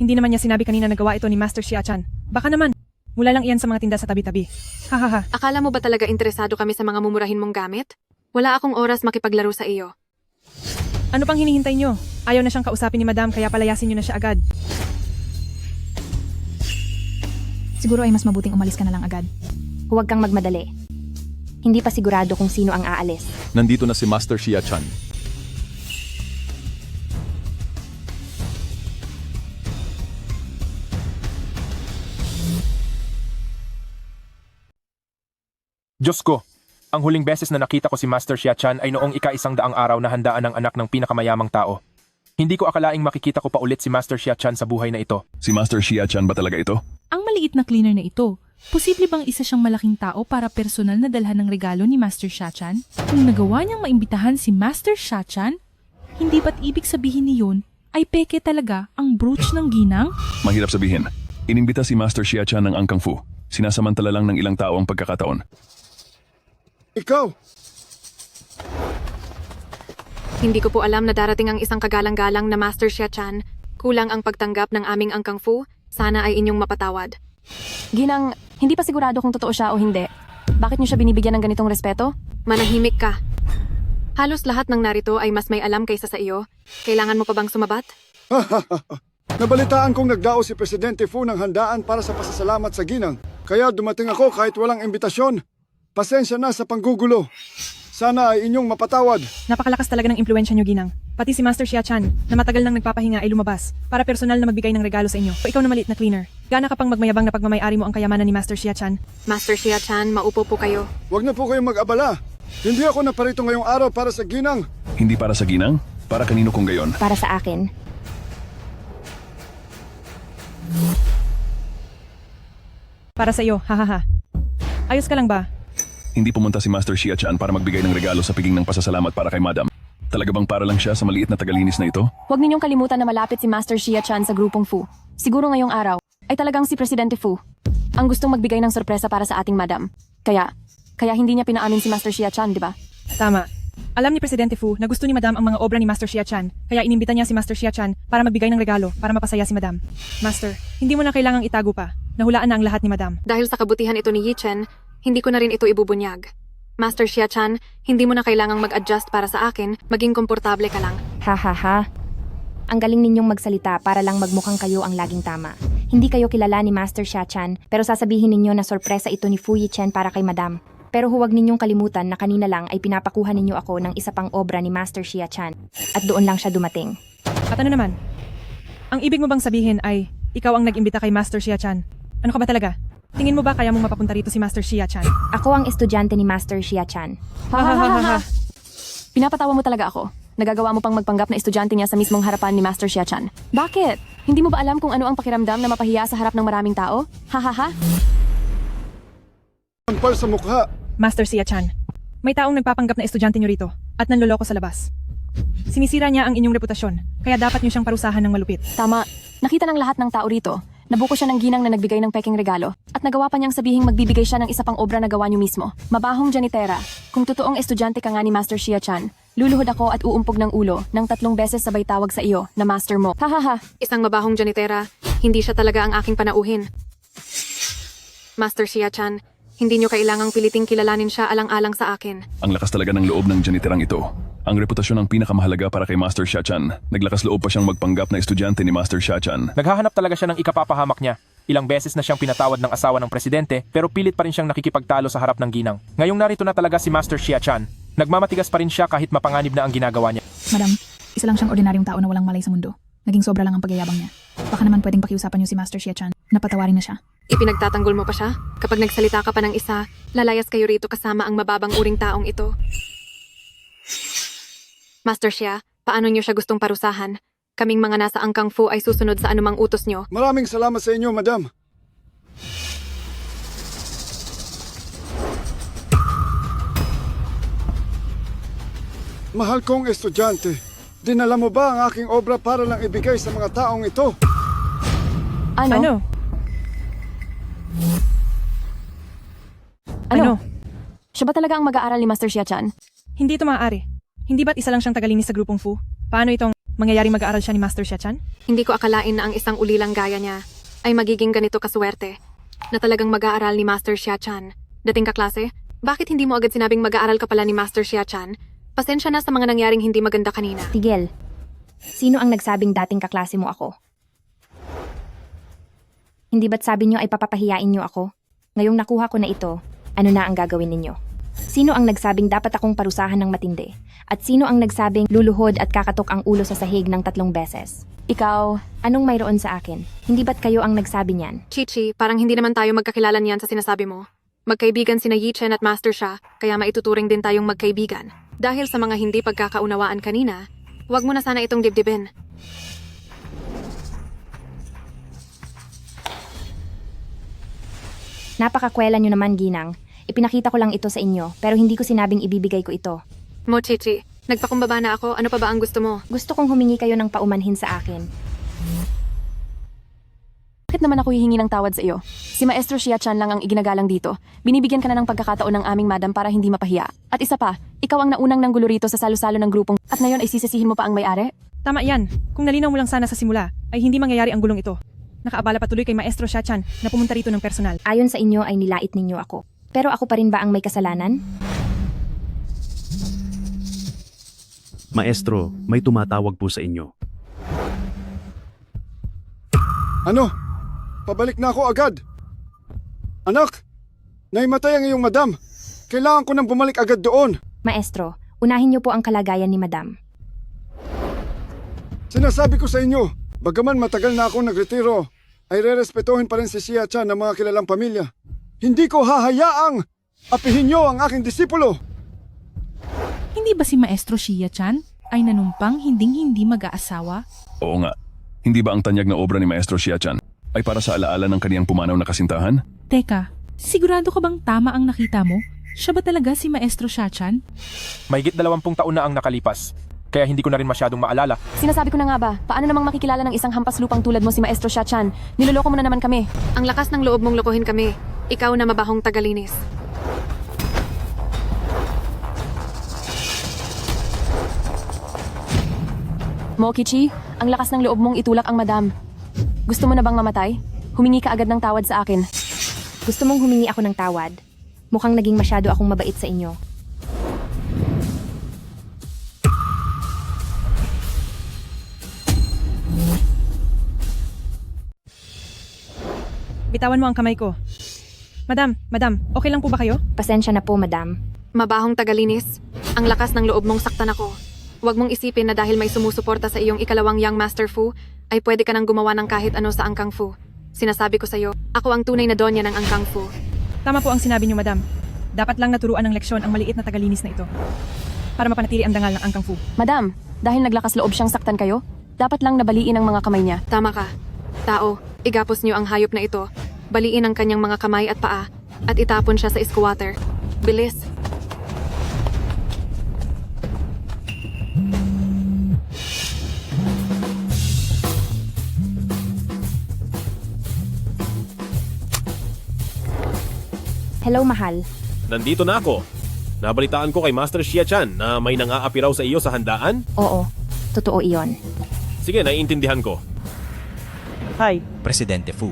Hindi naman niya sinabi kanina na gawa ito ni Master Xia-chan. Baka naman. Mula lang iyan sa mga tinda sa tabi-tabi. Hahaha. Akala mo ba talaga interesado kami sa mga mumurahin mong gamit? Wala akong oras makipaglaro sa iyo. Ano pang hinihintay nyo? Ayaw na siyang kausapin ni Madam kaya palayasin nyo na siya agad. Siguro ay mas mabuting umalis ka na lang agad. Huwag kang magmadali. Hindi pa sigurado kung sino ang aalis. Nandito na si Master Xia-chan. Diyos ko, ang huling beses na nakita ko si Master Xia-chan ay noong ika-100 araw na handaan ng anak ng pinakamayamang tao. Hindi ko akalaing makikita ko pa ulit si Master Xia-chan sa buhay na ito. Si Master Xia-chan ba talaga ito? Ang maliit na cleaner na ito. Posible bang isa siyang malaking tao para personal na dalhan ng regalo ni Master Xia-chan? Kung nagawa niyang maimbitahan si Master Xia-chan, hindi ba't ibig sabihin niyon ay peke talaga ang brooch ng ginang? Mahirap sabihin. Inimbita si Master Xia-chan ng Angkang Fu. Sinasamantala lang ng ilang tao ang pagkakataon. Ikaw! Hindi ko po alam na darating ang isang kagalang-galang na Master Xia-chan. Kulang ang pagtanggap ng aming Angkang Fu. Sana ay inyong mapatawad. Ginang, hindi pa sigurado kung totoo siya o hindi. Bakit niyo siya binibigyan ng ganitong respeto? Manahimik ka. Halos lahat ng narito ay mas may alam kaysa sa iyo. Kailangan mo pa bang sumabat? Nabalitaan kong nagdao si Presidente Fu ng handaan para sa pasasalamat sa ginang. Kaya dumating ako kahit walang imbitasyon. Pasensya na sa panggugulo. Sana ay inyong mapatawad. Napakalakas talaga ng impluensya nyo, Ginang. Pati si Master Xia-chan, na matagal nang nagpapahinga ay lumabas para personal na magbigay ng regalo sa inyo. O ikaw na maliit na cleaner. Gana ka pang magmayabang na pagmamayari mo ang kayamanan ni Master Xia-chan. Master Xia-chan, maupo po kayo. Huwag na po kayong mag-abala. Hindi ako naparito ngayong araw para sa ginang. Hindi para sa ginang? Para kanino kung gayon? Para sa akin. Para sa iyo, hahaha. Ayos ka lang ba? Hindi pumunta si Master Xia-chan para magbigay ng regalo sa piging ng pasasalamat para kay Madam. Talaga bang para lang siya sa maliit na tagalinis na ito? Huwag ninyong kalimutan na malapit si Master Xia-chan sa grupong Fu. Siguro ngayong araw ay talagang si Presidente Fu ang gustong magbigay ng sorpresa para sa ating madam. Kaya hindi niya pinaamin si Master Xia-chan, di ba? Tama. Alam ni Presidente Fu na gusto ni Madam ang mga obra ni Master Xia-chan, kaya inimbita niya si Master Xia-chan para magbigay ng regalo para mapasaya si Madam. Master, hindi mo na kailangang itago pa. Nahulaan na ang lahat ni Madam. Dahil sa kabutihan ito ni Yi-chen, hindi ko na rin ito ibubunyag. Master Xia-chan, hindi mo na kailangang mag-adjust para sa akin, maging komportable ka lang. Ha. Ang galing ninyong magsalita para lang magmukhang kayo ang laging tama. Hindi kayo kilala ni Master Xia-chan, pero sasabihin ninyo na sorpresa ito ni Fu Yi-chen para kay Madam. Pero huwag ninyong kalimutan na kanina lang ay pinapakuha ninyo ako ng isa pang obra ni Master Xia-chan. At doon lang siya dumating. At ano naman? Ang ibig mo bang sabihin ay ikaw ang nag-imbita kay Master Xia-chan? Ano ka ba talaga? Tingin mo ba kaya mong mapapunta rito si Master Xia-chan? Ako ang estudyante ni Master Xia-chan. Ha. Pinapatawa mo talaga ako. Nagagawa mo pang magpanggap na estudyante niya sa mismong harapan ni Master Xia-chan. Bakit? Hindi mo ba alam kung ano ang pakiramdam na mapahiya sa harap ng maraming tao? Ha. Sampal sa mukha. Master Xia-chan, may taong nagpapanggap na estudyante niyo rito at nanloloko sa labas. Sinisira niya ang inyong reputasyon, kaya dapat niyo siyang parusahan ng malupit. Tama. Nakita ng lahat ng tao rito. Nabuko siya ng ginang na nagbigay ng peking regalo at nagawa pa niyang sabihing magbibigay siya ng isa pang obra na gawa niyo mismo. Mabahong janitera. Kung totoong estudyante ka nga ni Master Xia-chan, luluhod ako at uumpog ng ulo ng 3 beses sabay tawag sa iyo na master mo. Ha. Isang mabahong janitera, hindi siya talaga ang aking panauhin. Master Xia-chan, hindi niyo kailangang piliting kilalanin siya alang-alang sa akin. Ang lakas talaga ng loob ng janiterang ito. Ang reputasyon ang pinakamahalaga para kay Master Xia-chan. Naglakas loob pa siyang magpanggap na estudyante ni Master Xia-chan. Naghahanap talaga siya ng ikapapahamak niya. Ilang beses na siyang pinatawad ng asawa ng presidente pero pilit pa rin siyang nakikipagtalo sa harap ng ginang. Ngayong narito na talaga si Master Xia-chan. Nagmamatigas pa rin siya kahit mapanganib na ang ginagawa niya. Madam, isa lang siyang ordinaryong tao na walang malay sa mundo. Naging sobra lang ang pagyayabang niya. Baka naman pwedeng pakiusapan niyo si Master Xia-chan. Napatawarin na siya. Ipinagtatanggol mo pa siya? Kapag nagsalita ka pa ng isa, lalayas kayo rito kasama ang mababang uring taong ito. Master Xia, paano niyo siya gustong parusahan? Kaming mga nasa angkang Fu ay susunod sa anumang utos niyo. Maraming salamat sa inyo, Madam. Mahal kong estudyante, dinala mo ba ang aking obra para lang ibigay sa mga taong ito? Ano? Siya ba talaga ang mag-aaral ni Master Xia-chan? Hindi ito maaari. Hindi ba't isa lang siyang tagalinis sa grupong Fu? Paano itong mangyayaring mag-aaral siya ni Master Xia-chan? Hindi ko akalain na ang isang ulilang gaya niya ay magiging ganito kaswerte na talagang mag-aaral ni Master Xia-chan. Dating kaklase, bakit hindi mo agad sinabing mag-aaral ka pala ni Master Xia-chan? Pasensya na sa mga nangyaring hindi maganda kanina. Tigil. Sino ang nagsabing dating kaklase mo ako? Hindi ba't sabi niyo ay papapahiyain niyo ako? Ngayong nakuha ko na ito, ano na ang gagawin ninyo? Sino ang nagsabing dapat akong parusahan ng matindi? At sino ang nagsabing luluhod at kakatok ang ulo sa sahig ng 3 beses? Ikaw, anong mayroon sa akin? Hindi ba't kayo ang nagsabi niyan? Chichi, parang hindi naman tayo magkakilala niyan sa sinasabi mo. Magkaibigan sina Yi-chen at Master Xia, kaya maituturing din tayong magkaibigan. Dahil sa mga hindi pagkakaunawaan kanina, huwag mo na sana itong dibdibin. Napakakwela niyo naman, Ginang. Ipinakita ko lang ito sa inyo, pero hindi ko sinabing ibibigay ko ito. Mo, Chichi, nagpakumbaba na ako. Ano pa ba ang gusto mo? Gusto kong humingi kayo ng paumanhin sa akin. Bakit naman ako hihingi ng tawad sa iyo? Si Maestro Xia-chan lang ang iginagalang dito. Binibigyan ka na ng pagkakataon ng aming madam para hindi mapahiya. At isa pa, ikaw ang naunang nanggulo rito sa salo-salo ng grupong at ngayon ay sisisihin mo pa ang may-ari? Tama yan. Kung nalinaw mo lang sana sa simula, ay hindi mangyayari ang gulong ito. Nakaabala patuloy kay Maestro Xia-chan na pumunta rito ng personal. Ayon sa inyo ay nilait ninyo ako. Pero ako pa rin ba ang may kasalanan? Maestro, may tumatawag po sa inyo. Ano? Pabalik na ako agad. Anak, naimatay ang iyong madam. Kailangan ko nang bumalik agad doon. Maestro, unahin niyo po ang kalagayan ni Madam. Sinasabi ko sa inyo, bagaman matagal na akong nagretiro, ay rerespetuhin pa rin si Xia-chan ng mga kilalang pamilya. Hindi ko hahayaang apihin niyo ang aking disipulo. Hindi ba si Maestro Xia-chan ay nanumpang hinding-hindi mag-aasawa? Oo nga. Hindi ba ang tanyag na obra ni Maestro Xia-chan ay para sa alaala ng kaniyang pumanaw na kasintahan? Teka, sigurado ka bang tama ang nakita mo? Siya ba talaga si Maestro Shachan? Mahigit 20 taon na ang nakalipas. Kaya hindi ko na rin masyadong maalala. Sinasabi ko na nga ba, paano namang makikilala ng isang hampas lupang tulad mo si Maestro Shachan? Niloloko mo na naman kami. Ang lakas ng loob mong lokohin kami. Ikaw na mabahong tagalinis. Mokichi, ang lakas ng loob mong itulak ang madam. Gusto mo na bang mamatay? Humingi ka agad ng tawad sa akin. Gusto mong humingi ako ng tawad? Mukhang naging masyado akong mabait sa inyo. Bitawan mo ang kamay ko. Madam, okay lang po ba kayo? Pasensya na po, madam. Mabahong tagalinis. Ang lakas ng loob mong saktan ako. Huwag mong isipin na dahil may sumusuporta sa iyong ikalawang Young Master Fu, ay pwede ka nang gumawa ng kahit ano sa Angkang Fu. Sinasabi ko sa'yo, ako ang tunay na donya ng Angkang Fu. Tama po ang sinabi niyo, madam. Dapat lang naturuan ng leksyon ang maliit na tagalinis na ito. Para mapanatili ang dangal ng Angkang Fu. Madam, dahil naglakas loob siyang saktan kayo, dapat lang nabaliin ang mga kamay niya. Tama ka. Tao, igapos niyo ang hayop na ito. Baliin ang kanyang mga kamay at paa at itapon siya sa squatter. Bilis! Hello, mahal. Nandito na ako. Nabalitaan ko kay Master Xia-chan na may nang-aapi raw sa iyo sa handaan. Oo, totoo iyon. Sige, naiintindihan ko. Hi. Presidente Fu.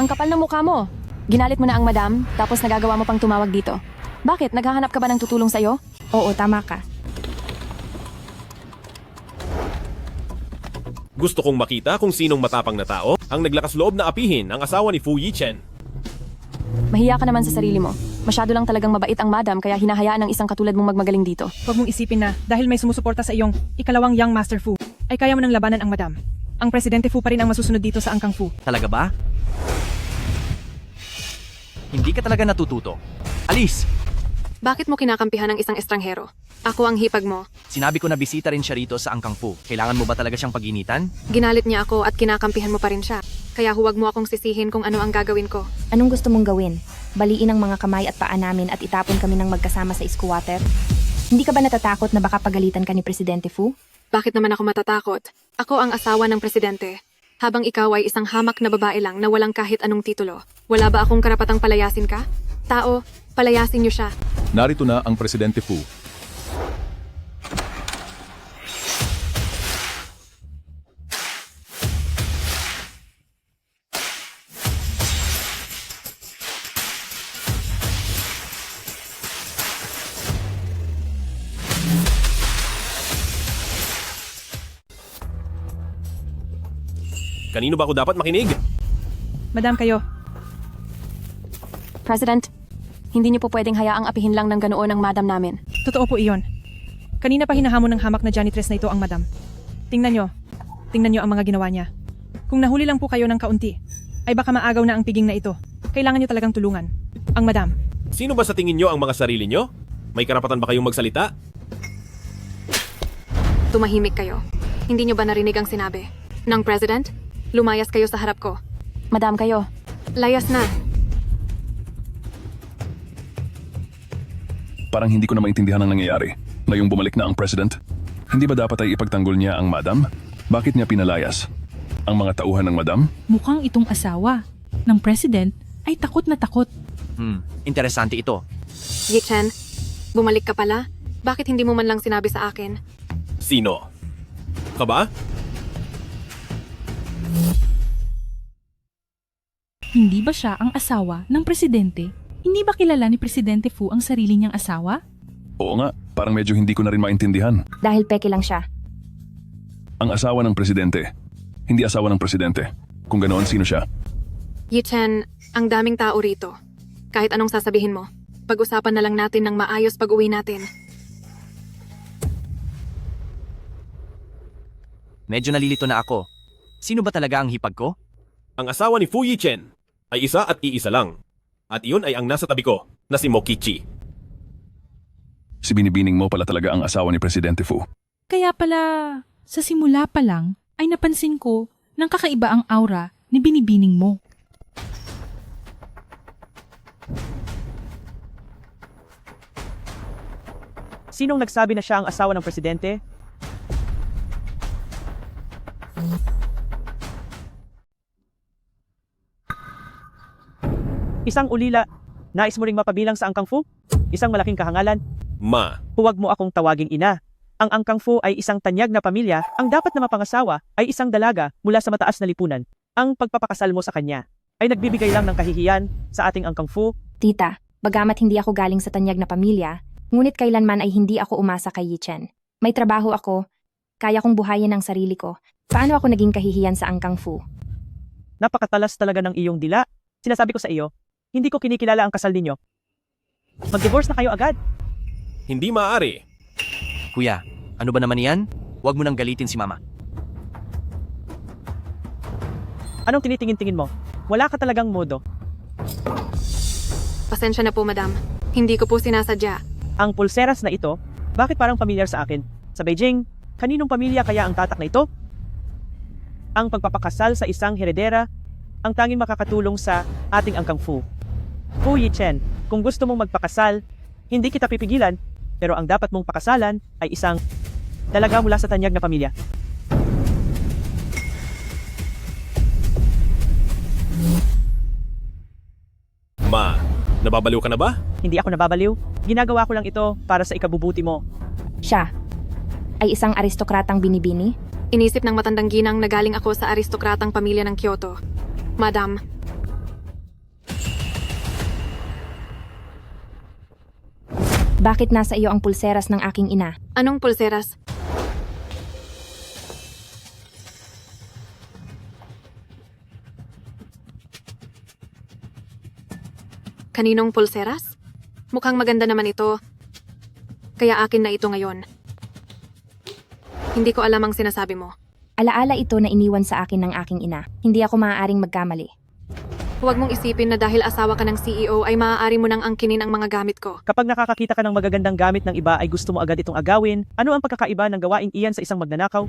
Ang kapal ng mukha mo. Ginalit mo na ang madam, tapos nagagawa mo pang tumawag dito. Bakit? Naghahanap ka ba ng tutulong sa'yo? Oo, tama ka. Gusto kong makita kung sinong matapang na tao ang naglakas loob na apihin ang asawa ni Fu Yichen. Mahiya ka naman sa sarili mo. Masyado lang talagang mabait ang madam kaya hinahayaan ng isang katulad mong magmagaling dito. Huwag mong isipin na dahil may sumusuporta sa iyong ikalawang Young Master Fu, ay kaya mo nang labanan ang madam. Ang Presidente Fu pa rin ang masusunod dito sa Angkang Fu. Talaga ba? Hindi ka talaga natututo. Alis! Bakit mo kinakampihan ng isang estranghero? Ako ang hipag mo. Sinabi ko na bisita rin siya rito sa Angkang Fu. Kailangan mo ba talaga siyang pag-initan? Ginalit niya ako at kinakampihan mo pa rin siya. Kaya huwag mo akong sisihin kung ano ang gagawin ko. Anong gusto mong gawin? Baliin ang mga kamay at paa namin at itapon kami ng magkasama sa squatter? Hindi ka ba natatakot na baka pagalitan ka ni Presidente Fu? Bakit naman ako matatakot? Ako ang asawa ng presidente. Habang ikaw ay isang hamak na babae lang na walang kahit anong titulo. Wala ba akong karapatang palayasin ka? Tao, palayasin niyo siya. Narito na ang Presidente Fu. Kanino ba ako dapat makinig? Madam, kayo. President, hindi niyo po pwedeng hayaang apihin lang ng ganoon ang madam namin. Totoo po iyon. Kanina pa hinahamon ng hamak na janitress na ito ang madam. Tingnan nyo ang mga ginawa niya. Kung nahuli lang po kayo ng kaunti, ay baka maagaw na ang piging na ito. Kailangan nyo talagang tulungan. Ang madam. Sino ba sa tingin nyo ang mga sarili nyo? May karapatan ba kayong magsalita? Tumahimik kayo. Hindi niyo ba narinig ang sinabi ng president? Lumayas kayo sa harap ko. Madam, kayo. Layas na. Parang hindi ko na maintindihan ang nangyayari. Ngayong bumalik na ang president, hindi ba dapat ay ipagtanggol niya ang madam? Bakit niya pinalayas ang mga tauhan ng madam? Mukhang itong asawa ng president ay takot na takot. Interesante ito. Yichen, bumalik ka pala? Bakit hindi mo man lang sinabi sa akin? Sino? Ka ba? Hindi ba siya ang asawa ng presidente? Hindi ba kilala ni Presidente Fu ang sarili niyang asawa? Oo nga, parang medyo hindi ko na rin maintindihan. Dahil peke lang siya. Ang asawa ng presidente, hindi asawa ng presidente. Kung ganoon, sino siya? Yichen, ang daming tao rito. Kahit anong sasabihin mo, pag-usapan na lang natin ng maayos pag-uwi natin. Medyo nalilito na ako. Sino ba talaga ang hipag ko? Ang asawa ni Fu Yichen ay isa at iisa lang. At iyon ay ang nasa tabi ko, na si Mokichi. Si binibining mo pala talaga ang asawa ni Presidente Fu. Kaya pala, sa simula pa lang, ay napansin ko ng kakaiba ang aura ni binibining mo. Sinong nagsabi na siya ang asawa ng presidente? Isang ulila. Nais mo ring mapabilang sa Angkang Fu? Isang malaking kahangalan. Ma, Huwag mo akong tawaging ina. Ang Angkang Fu ay isang tanyag na pamilya, ang dapat na mapangasawa ay isang dalaga mula sa mataas na lipunan. Ang pagpapakasal mo sa kanya ay nagbibigay lang ng kahihiyan sa ating Angkang Fu. Tita, bagamat hindi ako galing sa tanyag na pamilya, ngunit kailanman ay hindi ako umasa kay Yi Chen. May trabaho ako, kaya kong buhayin ang sarili ko. Paano ako naging kahihiyan sa Angkang Fu? Napakatalas talaga ng iyong dila. Sinasabi ko sa iyo, hindi ko kinikilala ang kasal ninyo. Mag-divorce na kayo agad. hindi maaari. Kuya, ano ba naman yan? Huwag mo nang galitin si mama. Anong tinitingin-tingin mo? Wala ka talagang modo. Pasensya na po, madam. Hindi ko po sinasadya. Ang pulseras na ito, bakit parang familiar sa akin? Sa Beijing, kaninong pamilya kaya ang tatak na ito? Ang pagpapakasal sa isang heredera, ang tanging makakatulong sa ating Angkang Fu. Fu Yi Chen, kung gusto mong magpakasal, hindi kita pipigilan, pero ang dapat mong pakasalan ay isang dalaga mula sa tanyag na pamilya. Ma, nababaliw ka na ba? Hindi ako nababaliw. Ginagawa ko lang ito para sa ikabubuti mo. Siya ay isang aristokratang binibini? Inisip ng matandang ginang na galing ako sa aristokratang pamilya ng Kyoto. Madam, Bakit nasa iyo ang pulseras ng aking ina? anong pulseras? Kaninong pulseras? Mukhang maganda naman ito. Kaya akin na ito ngayon. Hindi ko alam ang sinasabi mo. Alaala ito na iniwan sa akin ng aking ina. Hindi ako maaaring magkamali. Huwag mong isipin na dahil asawa ka ng CEO ay maaari mo nang angkinin ang mga gamit ko. Kapag nakakakita ka ng magagandang gamit ng iba ay gusto mo agad itong agawin, ano ang pagkakaiba ng gawaing iyan sa isang magnanakaw?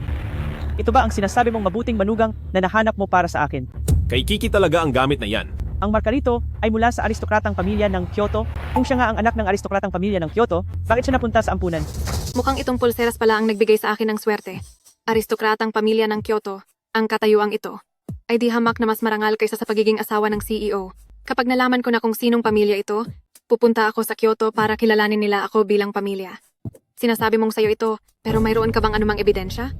Ito ba ang sinasabi mong mabuting manugang na nahanap mo para sa akin? Kay Kiki talaga ang gamit na yan. Ang marka rito ay mula sa aristokratang pamilya ng Kyoto. Kung siya nga ang anak ng aristokratang pamilya ng Kyoto, bakit siya napunta sa ampunan? Mukhang itong pulseras pala ang nagbigay sa akin ng swerte. Aristokratang pamilya ng Kyoto, ang katayuang ito, ay di hamak na mas marangal kaysa sa pagiging asawa ng CEO. Kapag nalaman ko na kung sinong pamilya ito, pupunta ako sa Kyoto para kilalanin nila ako bilang pamilya. Sinasabi mong sayo ito, pero mayroon ka bang anumang ebidensya?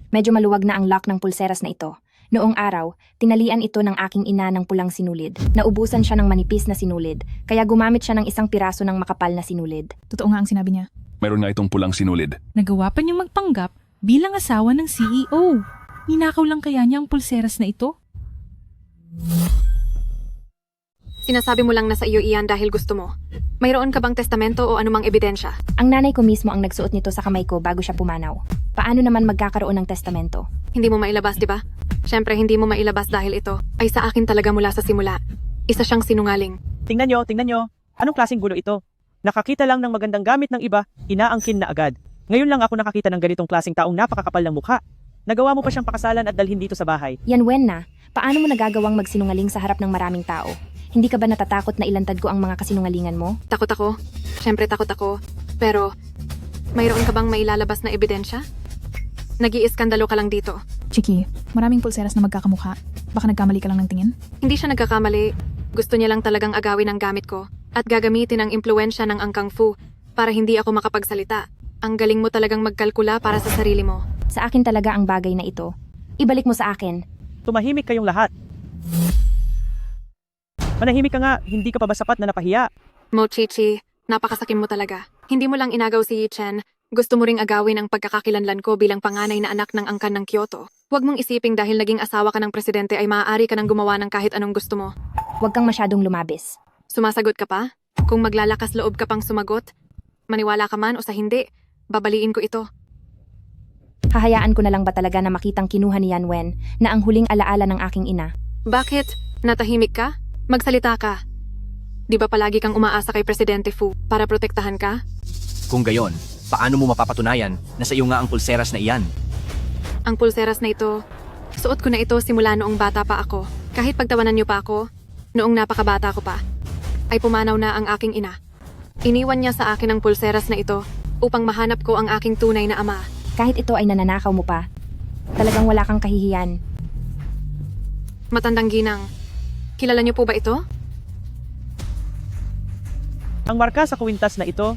Medyo maluwag na ang lock ng pulseras na ito. Noong araw, tinalian ito ng aking ina ng pulang sinulid. Naubusan siya ng manipis na sinulid, kaya gumamit siya ng isang piraso ng makapal na sinulid. Totoo nga ang sinabi niya. Mayroon nga itong pulang sinulid. Nagawa pa niyang magpanggap bilang asawa ng CEO. Ninakaw lang kaya niya ang pulseras na ito? Sinasabi mo lang na sa iyo iyan dahil gusto mo. Mayroon ka bang testamento o anumang ebidensya? Ang nanay ko mismo ang nagsuot nito sa kamay ko bago siya pumanaw. Paano naman magkakaroon ng testamento? Hindi mo mailabas, di ba? Siyempre, hindi mo mailabas dahil ito ay sa akin talaga mula sa simula. Isa siyang sinungaling. Tingnan nyo. Anong klaseng gulo ito? Nakakita lang ng magandang gamit ng iba, inaangkin na agad. Ngayon lang ako nakakita ng ganitong klaseng taong napakakapal ng mukha. Nagawa mo pa siyang pakasalan at dalhin dito sa bahay. Yan Wen na, paano mo nagagawang magsinungaling sa harap ng maraming tao? Hindi ka ba natatakot na ilantad ko ang mga kasinungalingan mo? Takot ako. Siyempre takot ako. Pero, mayroon ka bang mailalabas na ebidensya? Nag-iiskandalo ka lang dito. Chiki, maraming pulseras na magkakamukha. Baka nagkamali ka lang ng tingin? Hindi siya nagkakamali. Gusto niya lang talagang agawin ang gamit ko at gagamitin ang impluensya ng Angkang Fu para hindi ako makapagsalita. Ang galing mo talagang magkalkula para sa sarili mo. Sa akin talaga ang bagay na ito. Ibalik mo sa akin. Tumahimik kayong lahat. Manahimik ka nga, hindi ka pa ba sapat na napahiya? Mochichi, napakasakim mo talaga. Hindi mo lang inagaw si Yi Chen. Gusto mo ring agawin ang pagkakakilanlan ko bilang panganay na anak ng angkan ng Kyoto. Huwag mong isiping dahil naging asawa ka ng presidente ay maaari ka nang gumawa ng kahit anong gusto mo. Huwag kang masyadong lumabis. Sumasagot ka pa? Kung maglalakas loob ka pang sumagot, maniwala ka man o sa hindi, babaliin ko ito. Hahayaan ko na lang ba talaga na makitang kinuha ni Yan Wen na ang huling alaala ng aking ina? Bakit? Natahimik ka? Magsalita ka. Di ba palagi kang umaasa kay Presidente Fu para protektahan ka? Kung gayon, paano mo mapapatunayan na sa iyo nga ang pulseras na iyan? Ang pulseras na ito, suot ko na ito simula noong bata pa ako. Kahit pagtawanan niyo pa ako, noong napakabata ko pa, ay pumanaw na ang aking ina. Iniwan niya sa akin ang pulseras na ito upang mahanap ko ang aking tunay na ama. Kahit ito ay nananakaw mo pa, talagang wala kang kahihiyan. Matandang ginang, kilala niyo po ba ito? Ang marka sa kwintas na ito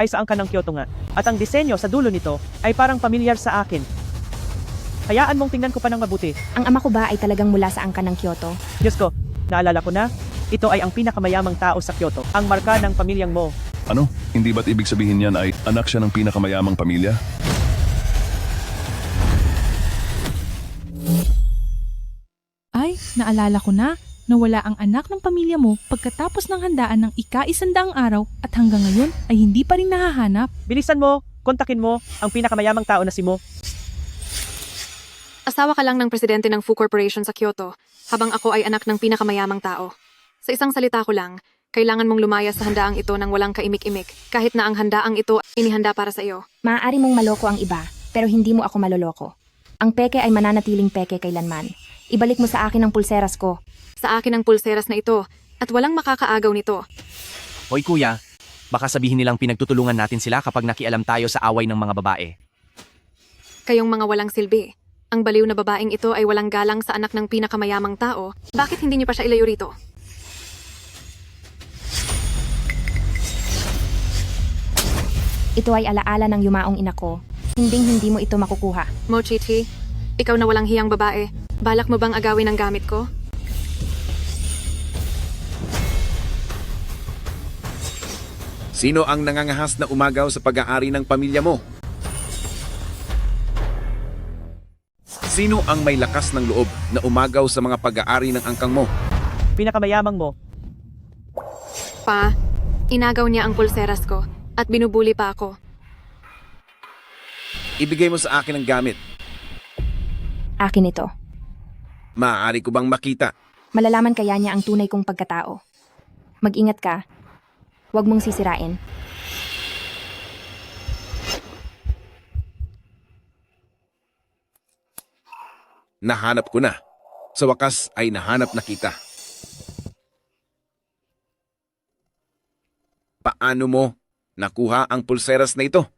ay sa angkan ng Kyoto nga. At ang disenyo sa dulo nito ay parang pamilyar sa akin. Hayaan mong tingnan ko pa ng mabuti. Ang ama ko ba ay talagang mula sa angkan ng Kyoto? Diyos ko, naalala ko na, ito ay ang pinakamayamang tao sa Kyoto. Ang marka ng pamilyang mo. Ano? Hindi ba't ibig sabihin niyan ay anak siya ng pinakamayamang pamilya? Ay, naalala ko na, nawala ang anak ng pamilya mo pagkatapos ng handaan ng ika-100 araw at hanggang ngayon ay hindi pa rin nahahanap. Bilisan mo, kontakin mo ang pinakamayamang tao na si Mo. Asawa ka lang ng presidente ng Fu Corporation sa Kyoto, habang ako ay anak ng pinakamayamang tao. Sa isang salita ko lang, kailangan mong lumaya sa handaang ito nang walang kaimik-imik, kahit na ang handaang ito inihanda para sa iyo. Maaari mong maloko ang iba, pero hindi mo ako maloloko. Ang peke ay mananatiling peke kailanman. Ibalik mo sa akin ang pulseras ko. Sa akin ang pulseras na ito, at walang makakaagaw nito. Hoy kuya, baka sabihin nilang pinagtutulungan natin sila kapag nakialam tayo sa away ng mga babae. Kayong mga walang silbi. Ang baliw na babaeng ito ay walang galang sa anak ng pinakamayamang tao. Bakit hindi niyo pa siya ilayo rito? Ito ay alaala ng yumaong ina ko. Hindi mo ito makukuha. Mochichi, ikaw na walang hiyang babae. Balak mo bang agawin ang gamit ko? Sino ang nangangahas na umagaw sa pag-aari ng pamilya mo? Sino ang may lakas ng loob na umagaw sa mga pag-aari ng angkang mo? Pinakamayamang mo. Pa, inagaw niya ang pulseras ko at binubuli pa ako. Ibigay mo sa akin ang gamit. Akin ito. Maaari ko bang makita? Malalaman kaya niya ang tunay kong pagkatao. Mag-ingat ka. Huwag mong sisirain. Nahanap ko na. Sa wakas ay nahanap na kita. Paano mo nakuha ang pulseras na ito?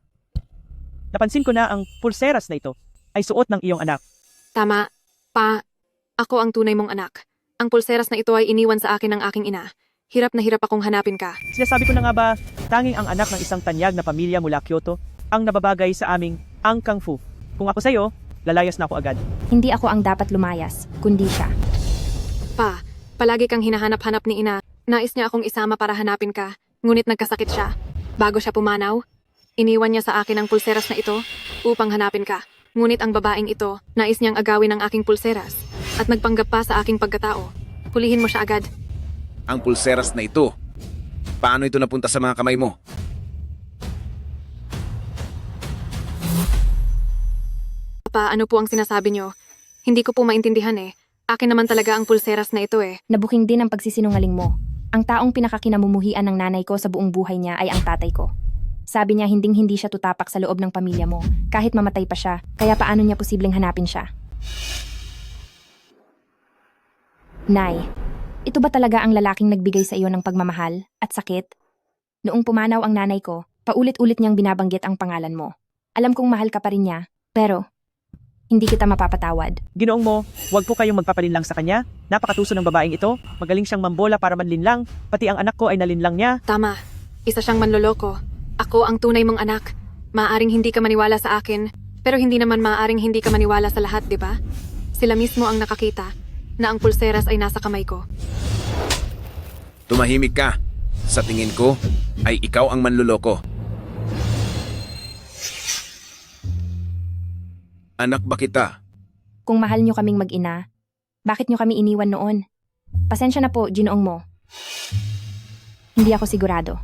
Napansin ko na ang pulseras na ito ay suot ng iyong anak. Tama, pa. Ako ang tunay mong anak. Ang pulseras na ito ay iniwan sa akin ng aking ina. Hirap na hirap akong hanapin ka. Sinasabi ko na nga ba, tanging ang anak ng isang tanyag na pamilya mula Kyoto ang nababagay sa aming angkang Fu. Kung ako sa'yo, lalayas na ako agad. Hindi ako ang dapat lumayas, kundi siya. Pa, palagi kang hinahanap-hanap ni ina. Nais niya akong isama para hanapin ka, ngunit nagkasakit siya. Bago siya pumanaw, iniwan niya sa akin ang pulseras na ito upang hanapin ka. Ngunit ang babaeng ito, nais niyang agawin ang aking pulseras at nagpanggap pa sa aking pagkatao. Hulihin mo siya agad. Ang pulseras na ito. Paano ito napunta sa mga kamay mo? Pa, ano po ang sinasabi niyo? Hindi ko po maintindihan eh. Akin naman talaga ang pulseras na ito eh. Nabuking din ang pagsisinungaling mo. Ang taong pinakakinamumuhian ng nanay ko sa buong buhay niya ay ang tatay ko. Sabi niya hindi siya tutapak sa loob ng pamilya mo, kahit mamatay pa siya, kaya paano niya posibleng hanapin siya? Nay, ito ba talaga ang lalaking nagbigay sa iyo ng pagmamahal at sakit? Noong pumanaw ang nanay ko, paulit-ulit niyang binabanggit ang pangalan mo. Alam kong mahal ka pa rin niya, pero hindi kita mapapatawad. Ginoong mo, huwag po kayong magpapalinlang sa kanya. Napakatuso ng babaeng ito. Magaling siyang mambola para manlinlang. Pati ang anak ko ay nalinlang niya. Tama. Isa siyang manloloko. Ako ang tunay mong anak. Maaring hindi ka maniwala sa akin, pero hindi naman maaring hindi ka maniwala sa lahat, di ba? Sila mismo ang nakakita na ang pulseras ay nasa kamay ko. Tumahimik ka. Sa tingin ko, ay ikaw ang manluloko. Anak ba kita? Kung mahal niyo kaming mag-ina, bakit niyo kami iniwan noon? Pasensya na po, ginoong mo. Hindi ako sigurado.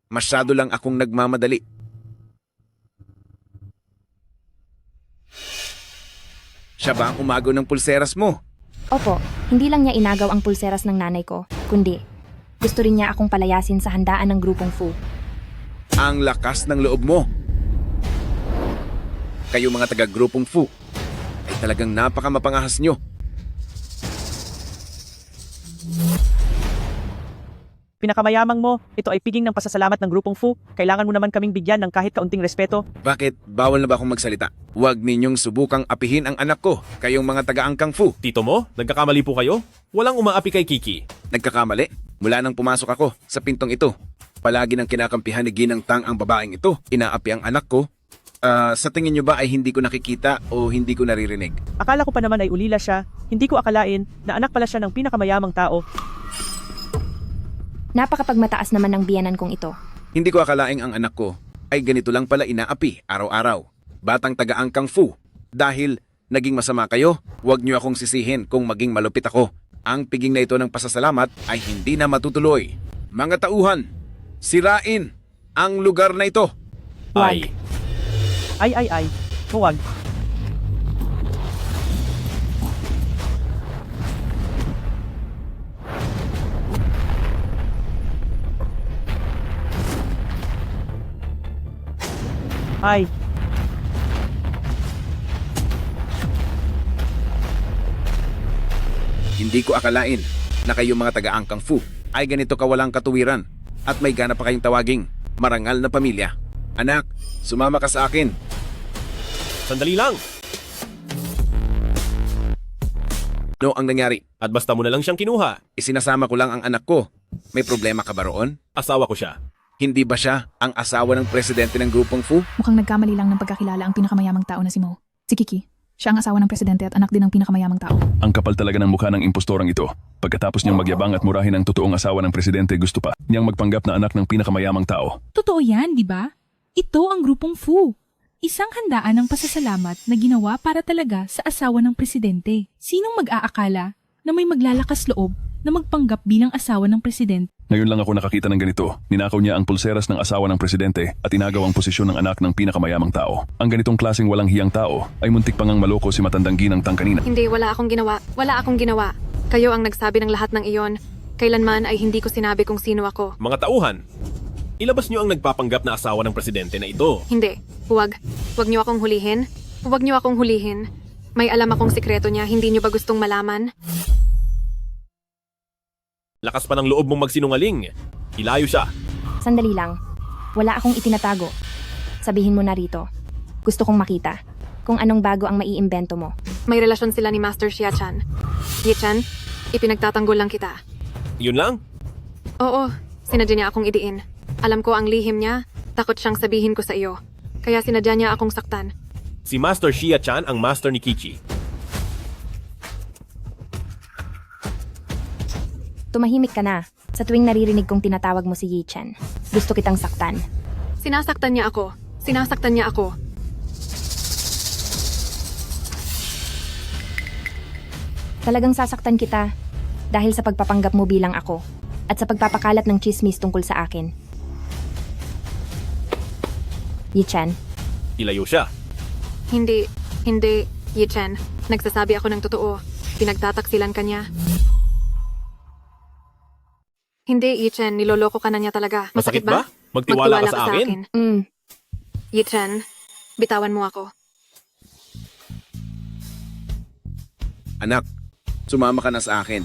Masyado lang akong nagmamadali. Siya ba ang umagaw ng pulseras mo? Opo, hindi lang niya inagaw ang pulseras ng nanay ko, kundi gusto rin niya akong palayasin sa handaan ng grupong Fu. Ang lakas ng loob mo. Kayo mga taga-grupong Fu ay talagang napakamapangahas nyo. Pinakamayamang mo, ito ay piging ng pasasalamat ng grupong Fu. Kailangan mo naman kaming bigyan ng kahit kaunting respeto. Bakit? Bawal na ba akong magsalita? Huwag ninyong subukang apihin ang anak ko, kayong mga taga-angkang Fu. Tito mo, nagkakamali po kayo? Walang umaapi kay Kiki. Nagkakamali? Mula nang pumasok ako sa pintong ito, palagi nang kinakampihan ni Ginang Tang ang babaeng ito. Inaapi ang anak ko. Sa tingin nyo ba ay hindi ko nakikita o hindi ko naririnig? Akala ko pa naman ay ulila siya. Hindi ko akalain na anak pala siya ng pinakamayamang tao. Napakapagmataas naman ng biyanan kong ito. Hindi ko akalaing ang anak ko ay ganito lang pala inaapi araw-araw. Batang taga-angkang Fu. Dahil naging masama kayo, huwag nyo akong sisihin kung maging malupit ako. Ang piging na ito ng pasasalamat ay hindi na matutuloy. Mga tauhan, sirain ang lugar na ito. Ay. Ay. Huwag. Ay. Hindi ko akalain na kayong mga taga-angkang Fu ay ganito kawalang katuwiran at may gana pa kayong tawaging marangal na pamilya. Anak, sumama ka sa akin. Sandali lang. No ang nangyari? At basta mo na lang siyang kinuha. Isinasama ko lang ang anak ko. May problema ka ba roon? Asawa ko siya. Hindi ba siya ang asawa ng presidente ng grupong Fu? Mukhang nagkamali lang ng pagkakilala ang pinakamayamang tao na si Mo. Si Kiki. Siya ang asawa ng presidente at anak din ng pinakamayamang tao. Ang kapal talaga ng mukha ng impostorang ito. Pagkatapos niyang magyabang at murahin ang totoong asawa ng presidente, gusto pa niyang magpanggap na anak ng pinakamayamang tao. Totoo yan, di ba? Ito ang grupong Fu. Isang handaan ng pasasalamat na ginawa para talaga sa asawa ng presidente. Sinong mag-aakala na may maglalakas loob na magpanggap bilang asawa ng presidente? Ngayon lang ako nakakita ng ganito. Ninakaw niya ang pulseras ng asawa ng presidente at inagaw ang posisyon ng anak ng pinakamayamang tao. Ang ganitong klaseng walang hiyang tao ay muntik pang maloko si matandang Ginang Tang kanina. Hindi, wala akong ginawa. Wala akong ginawa. Kayo ang nagsabi ng lahat ng iyon. Kailanman ay hindi ko sinabi kung sino ako. Mga tauhan, ilabas niyo ang nagpapanggap na asawa ng presidente na ito. Hindi. Huwag. Huwag niyo akong hulihin. Huwag niyo akong hulihin. May alam akong sikreto niya, hindi niyo ba gustong malaman? Lakas pa ng loob mong magsinungaling. Ilayo siya. Sandali lang. Wala akong itinatago. Sabihin mo na rito. Gusto kong makita kung anong bago ang maiimbento mo. May relasyon sila ni Master Xia-chan. Ye-chan, ipinagtatanggol lang kita. Yun lang? Oo, sinadya niya akong idiin. Alam ko ang lihim niya, takot siyang sabihin ko sa iyo. Kaya sinadya niya akong saktan. Si Master Xia-chan ang master ni Kichi. Tumahimik ka na sa tuwing naririnig kong tinatawag mo si Yi-chan. Gusto kitang saktan. Sinasaktan niya ako. Sinasaktan niya ako. Talagang sasaktan kita dahil sa pagpapanggap mo bilang ako at sa pagpapakalat ng chismis tungkol sa akin. Yi-chan. Ilayo siya. Hindi, Yi-chan. Nagsasabi ako ng totoo. Pinagtataksilan ka niya. Hindi, Yi-chan. Niloloko ka na niya talaga. Masakit ba? Magtiwala ka sa akin? Yi-chan, bitawan mo ako. Anak, sumama ka na sa akin.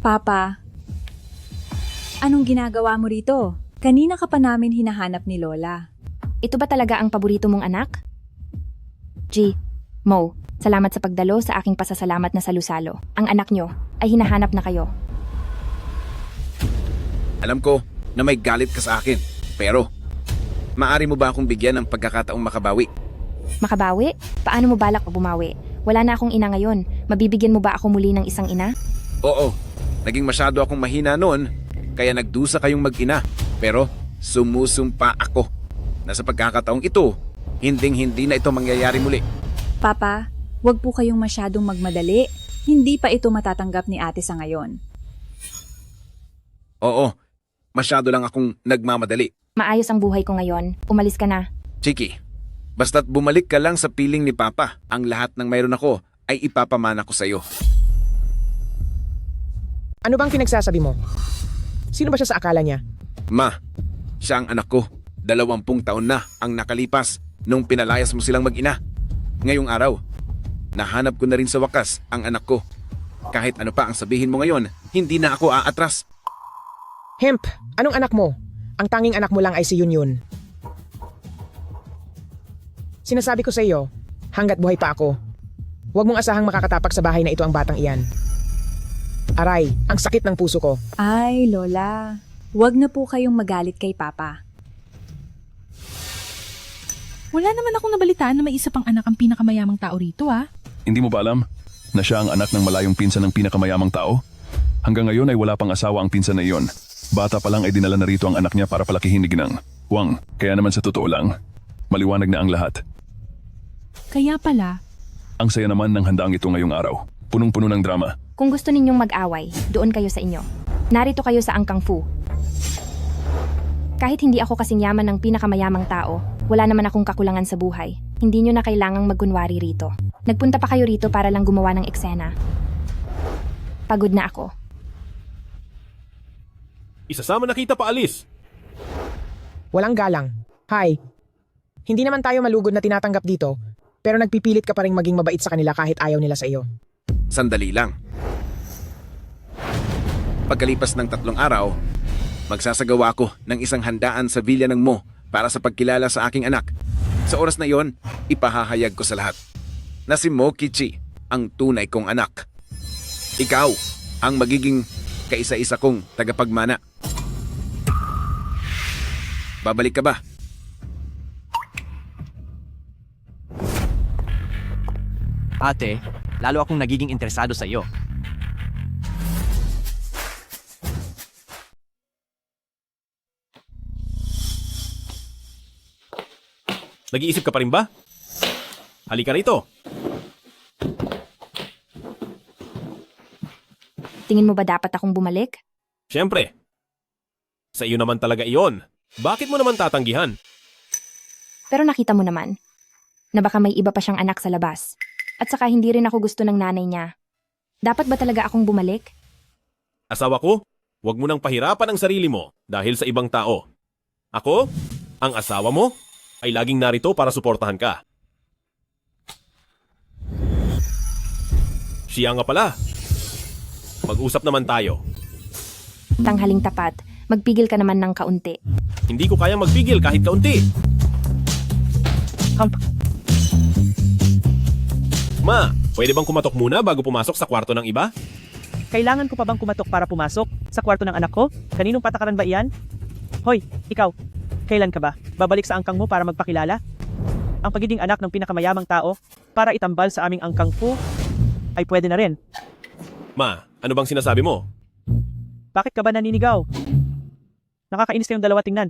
Papa, anong ginagawa mo rito? Kanina ka pa namin hinahanap ni Lola. Ito ba talaga ang paborito mong anak? G, Mo, salamat sa pagdalo sa aking pasasalamat na salusalo. Ang anak nyo ay hinahanap na kayo. Alam ko na may galit ka sa akin, pero maari mo ba akong bigyan ng pagkakataong makabawi? Makabawi? Paano mo balak bumawi? Wala na akong ina ngayon. Mabibigyan mo ba ako muli ng isang ina? Oo, naging masyado akong mahina noon, kaya nagdusa kayong mag-ina. Pero sumusumpa ako na sa pagkakataong ito, hinding-hindi na ito mangyayari muli. Papa, wag po kayong masyadong magmadali. Hindi pa ito matatanggap ni ate sa ngayon. Oo, masyado lang akong nagmamadali. Maayos ang buhay ko ngayon. Umalis ka na. Chiki, basta't bumalik ka lang sa piling ni Papa, ang lahat ng mayroon ako ay ipapamana ko sa iyo. Ano bang pinagsasabi mo? Sino ba siya sa akala niya? Ma, siya ang anak ko. 20 taon na ang nakalipas nung pinalayas mo silang mag-ina. Ngayong araw, nahanap ko na rin sa wakas ang anak ko. Kahit ano pa ang sabihin mo ngayon, hindi na ako aatras. Hemp, anong anak mo? Ang tanging anak mo lang ay si Yunyun. Sinasabi ko sa iyo, hanggat buhay pa ako, huwag mong asahang makakatapak sa bahay na ito ang batang iyan. Aray, ang sakit ng puso ko. Ay, Lola. Huwag na po kayong magalit kay Papa. Wala naman akong nabalitaan na may isa pang anak ang pinakamayamang tao rito ah. Hindi mo ba alam na siya ang anak ng malayong pinsan ng pinakamayamang tao? Hanggang ngayon ay wala pang asawa ang pinsan na iyon. Bata pa lang ay dinala na rito ang anak niya para palakihin ni Ginang. Wang, kaya naman sa totoo lang, maliwanag na ang lahat. Kaya pala, Ang saya naman ng handaang ito ngayong araw. Punong-puno ng drama. Kung gusto ninyong mag-away, doon kayo sa inyo. Narito kayo sa Angkang Fu. Kahit hindi ako kasing yaman ng pinakamayamang tao, wala naman akong kakulangan sa buhay. Hindi nyo na kailangang magkunwari rito. Nagpunta pa kayo rito para lang gumawa ng eksena. Pagod na ako. Isasama na kita paalis. Walang galang. Hi. Hindi naman tayo malugod na tinatanggap dito, pero nagpipilit ka pa rin maging mabait sa kanila kahit ayaw nila sa iyo. Sandali lang. Pagkalipas ng 3 araw, magsasagawa ako ng isang handaan sa Villa ng Mo para sa pagkilala sa aking anak. Sa oras na yon, ipahahayag ko sa lahat na si Mo Kichi ang tunay kong anak. Ikaw ang magiging kaisa-isa kong tagapagmana. Babalik ka ba? Ate, lalo akong nagiging interesado sa iyo. Nag-iisip ka pa rin ba? Halika rito. Tingin mo ba dapat akong bumalik? Siyempre. Sa iyo naman talaga iyon. Bakit mo naman tatanggihan? Pero nakita mo naman, na baka may iba pa siyang anak sa labas. At saka hindi rin ako gusto ng nanay niya. Dapat ba talaga akong bumalik? Asawa ko, huwag mo nang pahirapan ang sarili mo dahil sa ibang tao. Ako, ang asawa mo, ay laging narito para suportahan ka. Siya nga pala. Mag-usap naman tayo. Tanghaling tapat, magpigil ka naman ng kaunti. Hindi ko kayang magpigil kahit kaunti. Ma, pwede bang kumatok muna bago pumasok sa kwarto ng iba? Kailangan ko pa bang kumatok para pumasok sa kwarto ng anak ko? Kaninong patakaran ba iyan? Hoy, ikaw, kailan ka ba? Babalik sa angkang mo para magpakilala? Ang pagiging anak ng pinakamayamang tao para itambal sa aming angkang fu ay pwede na rin. Ma, ano bang sinasabi mo? Bakit ka ba naninigaw? Nakakainis kayong dalawa tingnan.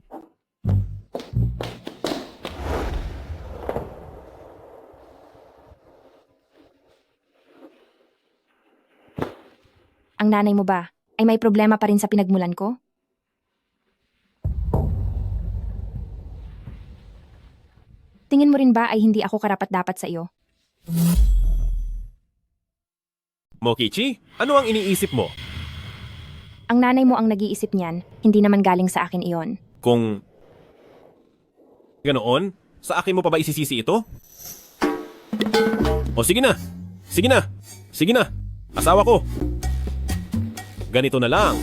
Ang nanay mo ba ay may problema pa rin sa pinagmulan ko? Tingin mo rin ba ay hindi ako karapat-dapat sa iyo? Mokichi, ano ang iniisip mo? Ang nanay mo ang nag-iisip niyan, hindi naman galing sa akin iyon. Kung ganoon, sa akin mo pa ba isisisi ito? O sige na, sige na, sige na, asawa ko. Ganito na lang.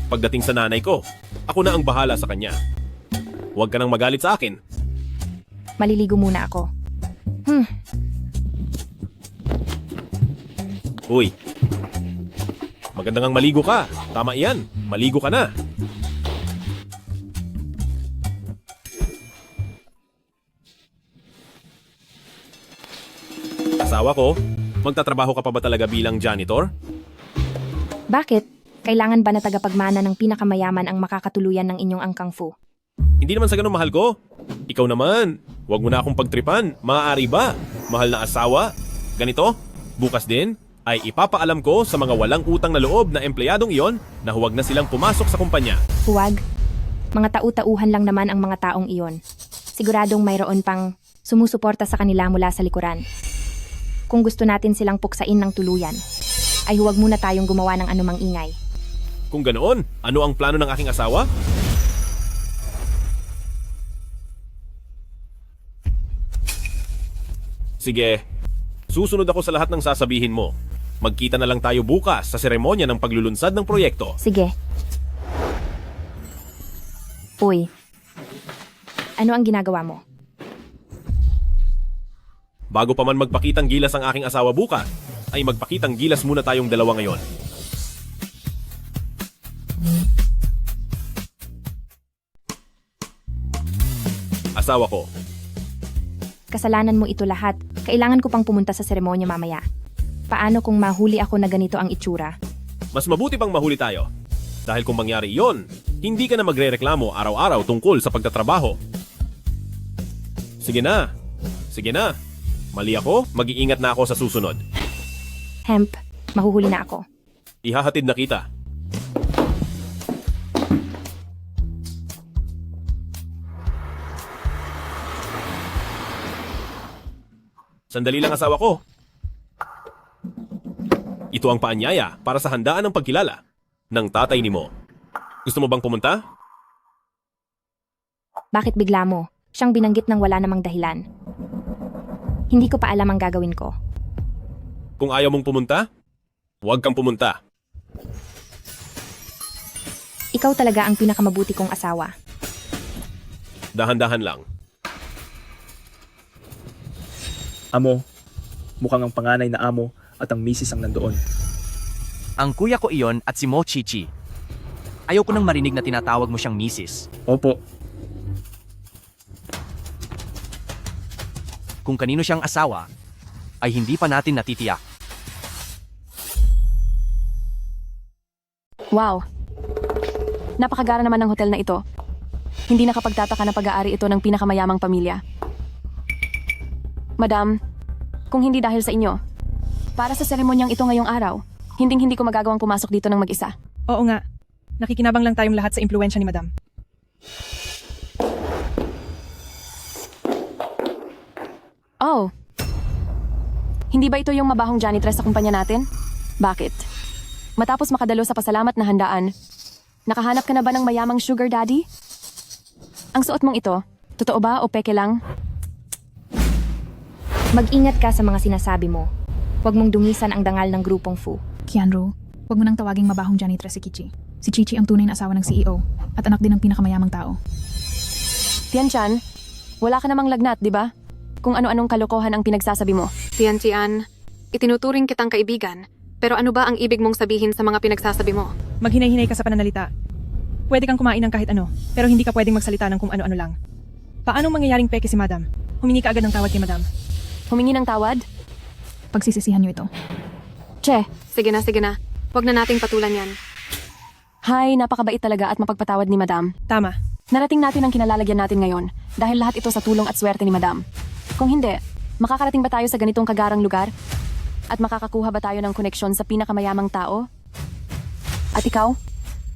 Pagdating sa nanay ko, ako na ang bahala sa kanya. Huwag ka nang magalit sa akin. Maliligo muna ako. Uy, maganda ngang maligo ka. Tama iyan, maligo ka na. Asawa ko, magtatrabaho ka pa ba talaga bilang janitor? Bakit? Kailangan ba na tagapagmana ng pinakamayaman ang makakatuluyan ng inyong angkang fu? Hindi naman sa ganun, mahal ko. Ikaw naman, huwag mo na akong pagtripan. Maaari ba? Mahal na asawa? Ganito, bukas din, ay ipapaalam ko sa mga walang utang na loob na empleyadong iyon na huwag na silang pumasok sa kumpanya. Huwag. Mga tau-tauhan lang naman ang mga taong iyon. Siguradong mayroon pang sumusuporta sa kanila mula sa likuran. Kung gusto natin silang puksain ng tuluyan, ay huwag muna tayong gumawa ng anumang ingay. Kung ganoon, ano ang plano ng aking asawa? Sige, susunod ako sa lahat ng sasabihin mo. Magkita na lang tayo bukas sa seremonya ng paglulunsad ng proyekto. Sige. Uy, ano ang ginagawa mo? Bago pa man magpakitang gilas ang aking asawa bukas, ay magpakitang gilas muna tayong dalawa ngayon. Asawa ko, Kasalanan mo ito lahat. Kailangan ko pang pumunta sa seremonya mamaya. Paano kung mahuli ako na ganito ang itsura? mas mabuti pang mahuli tayo. Dahil kung mangyari iyon, hindi ka na magrereklamo araw-araw tungkol sa pagtatrabaho. Sige na. Sige na. Mali ako, mag-iingat na ako sa susunod. Hemp, mahuhuli na ako. Ihahatid na kita. Sandali lang asawa ko. Ito ang paanyaya para sa handaan ng pagkilala ng tatay ni mo. Gusto mo bang pumunta? Bakit bigla mo? Siyang binanggit ng wala namang dahilan. Hindi ko pa alam ang gagawin ko. Kung ayaw mong pumunta, huwag kang pumunta. Ikaw talaga ang pinakamabuti kong asawa. Dahan-dahan lang. Amo, mukhang ang panganay na amo at ang misis ang nandoon. Ang kuya ko iyon at si Mo Chichi. Ayaw ko nang marinig na tinatawag mo siyang misis. Opo. Kung kanino siyang asawa, ay hindi pa natin natitiyak. Wow. Napakagara naman ng hotel na ito. Hindi nakapagtataka na pag-aari ito ng pinakamayamang pamilya. Madam, kung hindi dahil sa inyo, para sa seremonyang ito ngayong araw, hindi ko magagawang pumasok dito ng mag-isa. Oo nga. Nakikinabang lang tayong lahat sa impluwensya ni Madam. Oh. Hindi ba ito yung mabahong janitress sa kumpanya natin? Bakit? Matapos makadalo sa pasalamat na handaan, nakahanap ka na ba ng mayamang sugar daddy? Ang suot mong ito, totoo ba o peke lang? Mag-ingat ka sa mga sinasabi mo. Huwag mong dungisan ang dangal ng grupong Fu. Kianru, huwag mo nang tawaging mabahong janitress si Kichi. Si Chichi ang tunay na asawa ng CEO at anak din ng pinakamayamang tao. Tian-chan, wala ka namang lagnat, di ba? Kung ano-anong kalokohan ang pinagsasabi mo. Tian, itinuturing kitang kaibigan, pero ano ba ang ibig mong sabihin sa mga pinagsasabi mo? Maghinay-hinay ka sa pananalita. Pwede kang kumain ng kahit ano, pero hindi ka pwedeng magsalita ng kung ano-ano lang. Paano mangyayaring peke si Madam? Humingi ka agad ng tawad kay Madam. Humingi ng tawad? Pagsisisihan niyo ito. Che. Sige na. Huwag na nating patulan yan. Hay, napakabait talaga at mapagpatawad ni Madam. Tama. Narating natin ang kinalalagyan natin ngayon dahil lahat ito sa tulong at swerte ni Madam. Kung hindi, makakarating ba tayo sa ganitong kagarang lugar? At makakakuha ba tayo ng koneksyon sa pinakamayamang tao? At ikaw?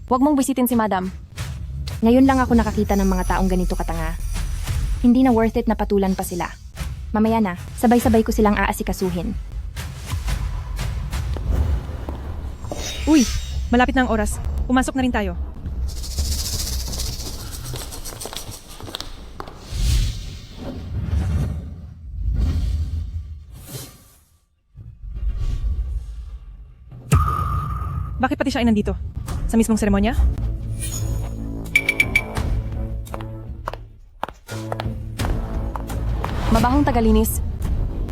Huwag mong bisitin si Madam. Ngayon lang ako nakakita ng mga taong ganito katanga. Hindi na worth it na patulan pa sila. Mamaya na, sabay-sabay ko silang aasikasuhin. Uy, malapit na ang oras. Pumasok na rin tayo. Bakit pati siya ay nandito? Sa mismong seremonya? Mabahong tagalinis.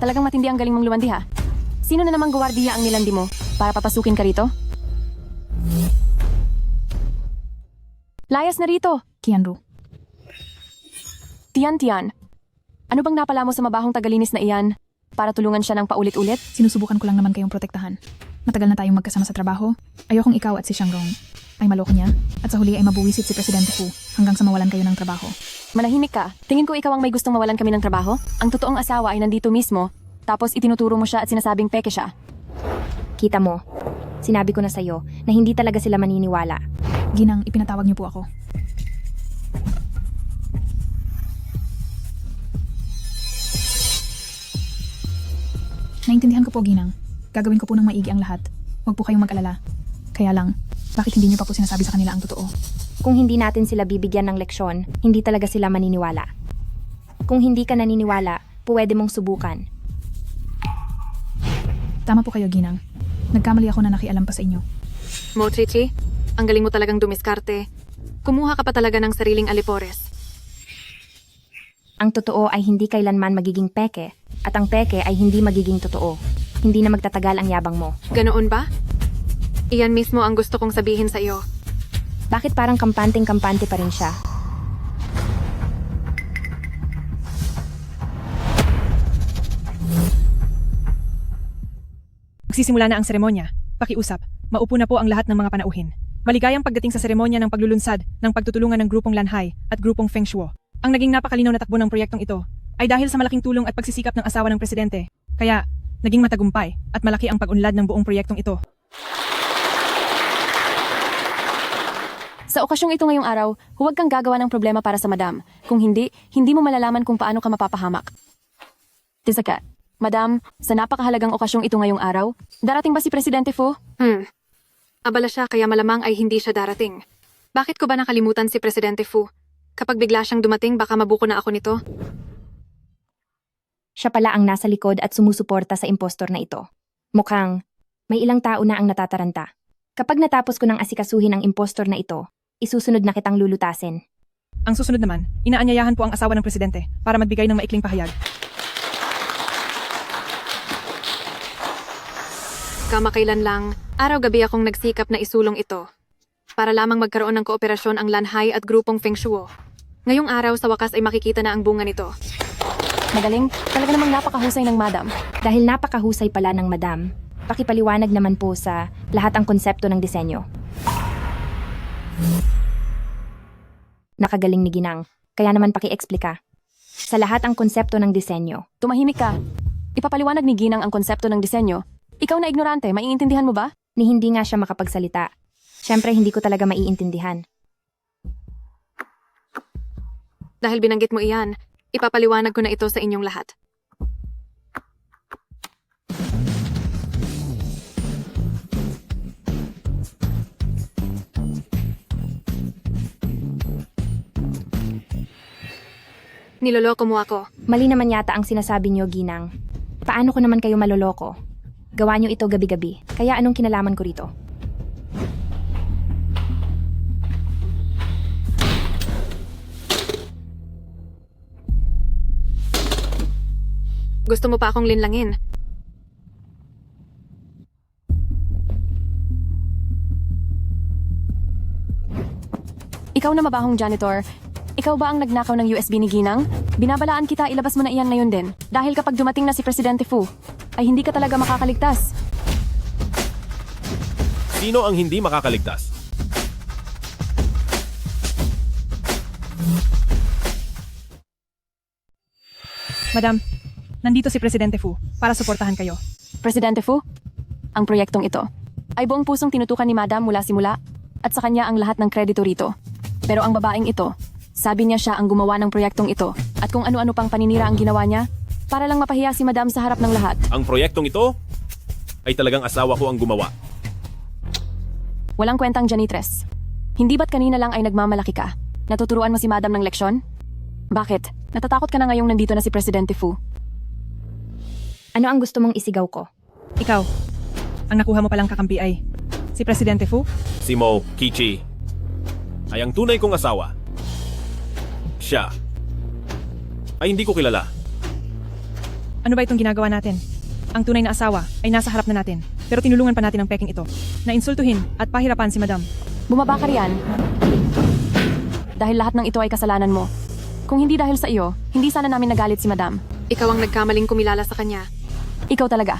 Talagang matindi ang galing mong lumandi ha. Sino na namang guwardiya ang nilandi mo para papasukin ka rito? Layas na rito! Kianru. Tian. Ano bang napala mo sa mabahong tagalinis na iyan para tulungan siya ng paulit-ulit? Sinusubukan ko lang naman kayong protektahan. Matagal na tayong magkasama sa trabaho. Ayokong ikaw at si Shangrong ay maloko niya at sa huli ay mabuwisit si Presidente Fu hanggang sa mawalan kayo ng trabaho. Manahimik ka. Tingin ko ikaw ang may gustong mawalan kami ng trabaho. Ang totoong asawa ay nandito mismo, tapos itinuturo mo siya at sinasabing peke siya. Kita mo, sinabi ko na sa'yo na hindi talaga sila maniniwala. Ginang, ipinatawag niyo po ako. Naintindihan ko po, Ginang. Gagawin ko po ng maigi ang lahat. Huwag po kayong mag-alala. Kaya lang, bakit hindi niyo pa po sinasabi sa kanila ang totoo? Kung hindi natin sila bibigyan ng leksyon, hindi talaga sila maniniwala. Kung hindi ka naniniwala, pwede mong subukan. Tama po kayo, Ginang. Nagkamali ako na nakialam pa sa inyo. Mo, Chichi, ang galing mo talagang dumiskarte. Kumuha ka pa talaga ng sariling alipores. Ang totoo ay hindi kailanman magiging peke, at ang peke ay hindi magiging totoo. Hindi na magtatagal ang yabang mo. Ganoon ba? Iyan mismo ang gusto kong sabihin sa iyo. Bakit parang kampanteng-kampante pa rin siya? Magsisimula na ang seremonya. Pakiusap, maupo na po ang lahat ng mga panauhin. Maligayang pagdating sa seremonya ng paglulunsad ng pagtutulungan ng grupong Lanhai at grupong Feng Shuo. Ang naging napakalinaw na takbo ng proyektong ito ay dahil sa malaking tulong at pagsisikap ng asawa ng presidente. Kaya, naging matagumpay at malaki ang pag-unlad ng buong proyektong ito. Sa okasyong ito ngayong araw, huwag kang gagawa ng problema para sa madam. Kung hindi, hindi mo malalaman kung paano ka mapapahamak. Tisaka, madam, sa napakahalagang okasyong ito ngayong araw, darating ba si Presidente Fu? Abala siya kaya malamang ay hindi siya darating. Bakit ko ba nakalimutan si Presidente Fu? Kapag bigla siyang dumating, baka mabuko na ako nito. Siya pala ang nasa likod at sumusuporta sa impostor na ito. Mukhang may ilang tao na ang natataranta. Kapag natapos ko ng asikasuhin ang impostor na ito, isusunod na kitang lulutasin. Ang susunod naman, inaanyayahan po ang asawa ng presidente para magbigay ng maikling pahayag. Kamakailan lang, araw-gabi akong nagsikap na isulong ito. Para lamang magkaroon ng kooperasyon ang Lanhai at grupong Feng Shuo. Ngayong araw sa wakas ay makikita na ang bunga nito. Magaling, talaga namang napakahusay ng madam. Dahil napakahusay pala ng madam, pakipaliwanag naman po sa lahat ang konsepto ng disenyo. Nakagaling ni Ginang, kaya naman paki-eksplika. Sa lahat ang konsepto ng disenyo. Tumahimik ka. Ipapaliwanag ni Ginang ang konsepto ng disenyo. Ikaw na ignorante, maiintindihan mo ba? Ni hindi nga siya makapagsalita. Siyempre hindi ko talaga maiintindihan. Dahil binanggit mo iyan, ipapaliwanag ko na ito sa inyong lahat. Niloloko mo ako. Mali naman yata ang sinasabi niyo, Ginang. Paano ko naman kayo maloloko? Gawa niyo ito gabi-gabi. Kaya anong kinalaman ko rito? Gusto mo pa akong linlangin? Ikaw na mabahong janitor. Ikaw ba ang nagnakaw ng USB ni Ginang? Binabalaan kita, ilabas mo na iyan ngayon din. Dahil kapag dumating na si Presidente Fu, ay hindi ka talaga makakaligtas. Sino ang hindi makakaligtas? Madam, nandito si Presidente Fu para suportahan kayo. Presidente Fu, ang proyektong ito ay buong pusong tinutukan ni Madam mula simula at sa kanya ang lahat ng kredito rito. Pero ang babaeng ito, sabi niya siya ang gumawa ng proyektong ito at kung ano-ano pang paninira ang ginawa niya para lang mapahiya si Madam sa harap ng lahat. Ang proyektong ito ay talagang asawa ko ang gumawa. Walang kwentang janitress. Hindi ba't kanina lang ay nagmamalaki ka? Natuturuan mo si Madam ng leksyon? Bakit? Natatakot ka na ngayong nandito na si Presidente Fu? Ano ang gusto mong isigaw ko? Ikaw, ang nakuha mo palang kakampi ay si Presidente Fu? Si Mo Kichi ay ang tunay kong asawa. Siya ay hindi ko kilala. Ano ba itong ginagawa natin? Ang tunay na asawa ay nasa harap na natin. Pero tinulungan pa natin ang peking ito na insultuhin at pahirapan si Madam. Bumaba ka riyan. Dahil lahat ng ito ay kasalanan mo. Kung hindi dahil sa iyo, hindi sana namin nagalit si Madam. Ikaw ang nagkamaling kumilala sa kanya. Ikaw talaga.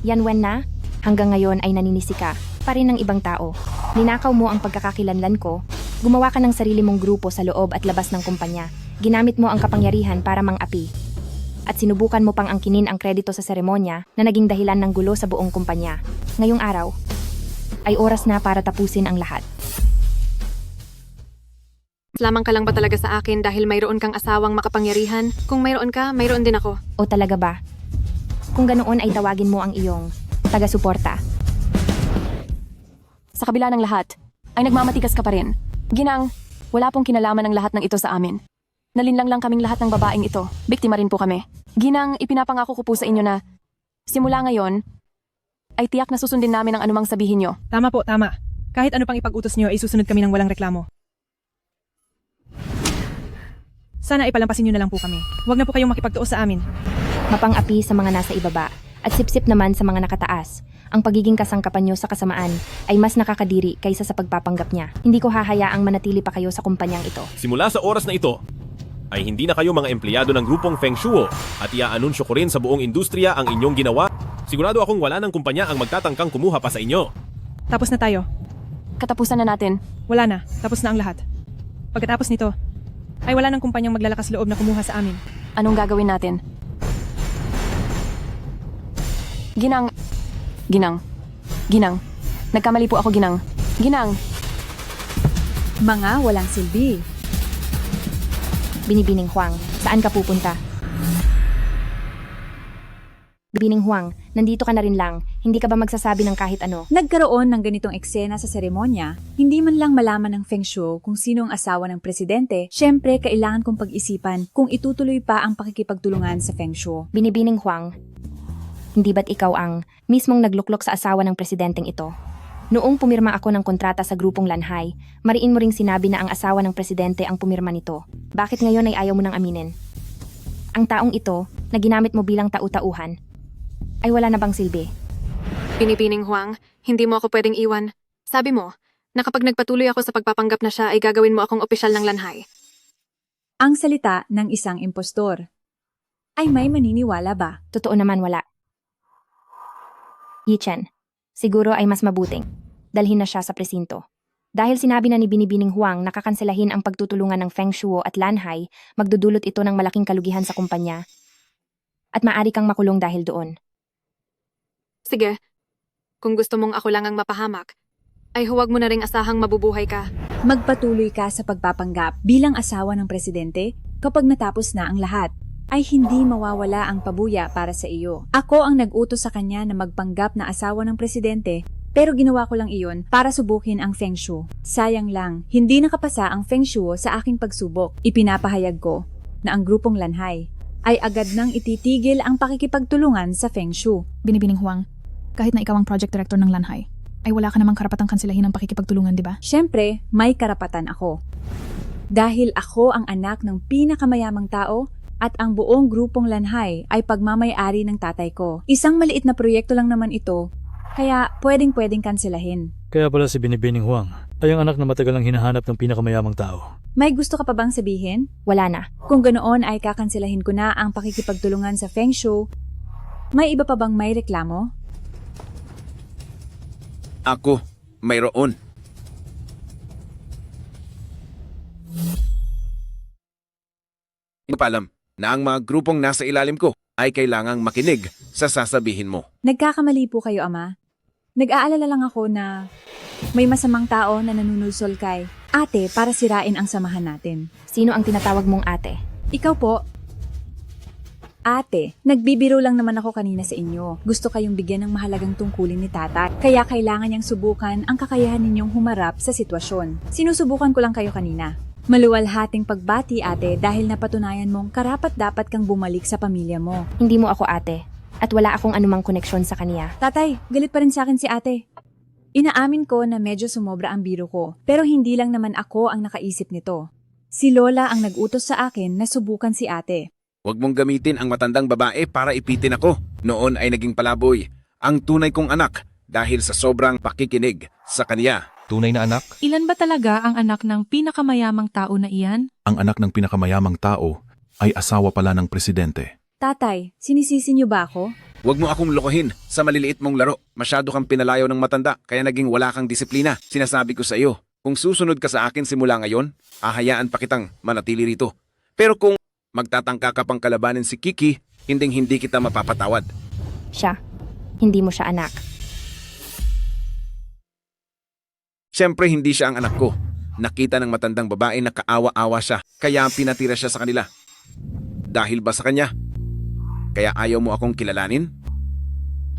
Yan Wen na, hanggang ngayon ay naninisi ka pa rin ng ibang tao. Ninakaw mo ang pagkakakilanlan ko. Gumawa ka ng sarili mong grupo sa loob at labas ng kumpanya. Ginamit mo ang kapangyarihan para mang-api. At sinubukan mo pang angkinin ang kredito sa seremonya na naging dahilan ng gulo sa buong kumpanya. Ngayong araw, ay oras na para tapusin ang lahat. Lamang ka lang ba talaga sa akin dahil mayroon kang asawang makapangyarihan? Kung mayroon ka, mayroon din ako. O talaga ba? Kung ganoon ay tawagin mo ang iyong taga-suporta. Sa kabila ng lahat, ay nagmamatigas ka pa rin. Ginang, wala pong kinalaman ang lahat ng ito sa amin. Nalinlang lang kaming lahat ng babaeng ito. Biktima rin po kami. Ginang, ipinapangako ko po sa inyo na simula ngayon, ay tiyak na susundin namin ang anumang sabihin nyo. Tama po, tama. Kahit ano pang ipag-utos niyo ay susunod kami ng walang reklamo. Sana ipalampasin niyo na lang po kami. Huwag na po kayong makipagtuos sa amin. Mapang-api sa mga nasa ibaba at sipsip naman sa mga nakataas. Ang pagiging kasangkapan niyo sa kasamaan ay mas nakakadiri kaysa sa pagpapanggap niya. Hindi ko hahayaang manatili pa kayo sa kumpanyang ito. Simula sa oras na ito, ay hindi na kayo mga empleyado ng grupong Feng Shuo at iaanunsyo ko rin sa buong industriya ang inyong ginawa. Sigurado akong wala ng kumpanya ang magtatangkang kumuha pa sa inyo. Tapos na tayo. Katapusan na natin. Wala na. Tapos na ang lahat. Pagkatapos nito, ay wala ng kumpanyang maglalakas loob na kumuha sa amin. Anong gagawin natin? Ginang. Nagkamali po ako, Ginang. Mga walang silbi. Binibining Huang, saan ka pupunta? Binibining Huang, nandito ka na rin lang. Hindi ka ba magsasabi ng kahit ano? Nagkaroon ng ganitong eksena sa seremonya, hindi man lang malaman ng Feng Shuo kung sino ang asawa ng presidente, syempre kailangan kong pag-isipan kung itutuloy pa ang pakikipagtulungan sa Feng Shuo. Binibining Huang, hindi ba't ikaw ang mismong nagluklok sa asawa ng presidenteng ito? Noong pumirma ako ng kontrata sa grupong Lanhai, mariin mo ring sinabi na ang asawa ng presidente ang pumirma nito. Bakit ngayon ay ayaw mo nang aminin? Ang taong ito, na ginamit mo bilang tau-tauhan, ay wala na bang silbi? Binibining Huang, hindi mo ako pwedeng iwan. Sabi mo, na kapag nagpatuloy ako sa pagpapanggap na siya ay gagawin mo akong opisyal ng Lanhai. Ang salita ng isang impostor. Ay may maniniwala ba? Totoo naman wala. Yichen, siguro ay mas mabuting dalhin na siya sa presinto. Dahil sinabi na ni Binibining Huang na kakanselahin ang pagtutulungan ng Feng Shuo at Lanhai, magdudulot ito ng malaking kalugihan sa kumpanya. At maaari kang makulong dahil doon. Sige, kung gusto mong ako lang ang mapahamak, ay huwag mo na ring asahang mabubuhay ka. Magpatuloy ka sa pagpapanggap bilang asawa ng presidente kapag natapos na ang lahat. Ay hindi mawawala ang pabuya para sa iyo. Ako ang nag-utos sa kanya na magpanggap na asawa ng presidente, pero ginawa ko lang iyon para subukin ang Feng Shuo. Sayang lang, hindi nakapasa ang Feng Shuo sa aking pagsubok. Ipinapahayag ko na ang grupong Lanhai ay agad nang ititigil ang pakikipagtulungan sa Feng Shuo. Binibining Huang, kahit na ikaw ang project director ng Lanhai, ay wala ka namang karapatang kansilahin ang pakikipagtulungan, di ba? Siyempre, may karapatan ako. Dahil ako ang anak ng pinakamayamang tao, at ang buong grupong Lanhai ay pagmamay-ari ng tatay ko. Isang maliit na proyekto lang naman ito, kaya pwedeng kanselahin. Kaya pala si Binibining Huang ay ang anak na matagal ang hinahanap ng pinakamayamang tao. May gusto ka pa bang sabihin? Wala na. Kung ganoon ay kakanselahin ko na ang pakikipagtulungan sa Feng Shuo. May iba pa bang may reklamo? Ako, mayroon. Hindi pa alam na ang mga grupong nasa ilalim ko ay kailangang makinig sa sasabihin mo. Nagkakamali po kayo, Ama. Nag-aalala lang ako na may masamang tao na nanunulsol kay ate para sirain ang samahan natin. Sino ang tinatawag mong ate? Ikaw po. Ate, nagbibiro lang naman ako kanina sa inyo. Gusto kayong bigyan ng mahalagang tungkulin ni tatay. Kaya kailangan niyang subukan ang kakayahan ninyong humarap sa sitwasyon. Sinusubukan ko lang kayo kanina. Maluwalhating pagbati, ate, dahil napatunayan mong karapat-dapat kang bumalik sa pamilya mo. Hindi mo ako ate, at wala akong anumang koneksyon sa kaniya. Tatay, galit pa rin sa akin si ate. Inaamin ko na medyo sumobra ang biro ko, pero hindi lang naman ako ang nakaisip nito. Si Lola ang nag-utos sa akin na subukan si ate. Huwag mong gamitin ang matandang babae para ipitin ako. Noon ay naging palaboy ang tunay kong anak dahil sa sobrang pakikinig sa kaniya. Tunay na anak? Ilan ba talaga ang anak ng pinakamayamang tao na iyan? Ang anak ng pinakamayamang tao ay asawa pala ng presidente. Tatay, sinisisi niyo ba ako? Huwag mo akong lokohin sa maliliit mong laro. Masyado kang pinalayaw ng matanda kaya naging wala kang disiplina. Sinasabi ko sa iyo, kung susunod ka sa akin simula ngayon, ahayaan pa kitang manatili rito. Pero kung magtatangka ka pang kalabanin si Kiki, hindi kita mapapatawad. Siya, hindi mo siya anak. Siyempre hindi siya ang anak ko. Nakita ng matandang babae na kaawa-awa siya, kaya pinatira siya sa kanila. Dahil ba sa kanya? Kaya ayaw mo akong kilalanin?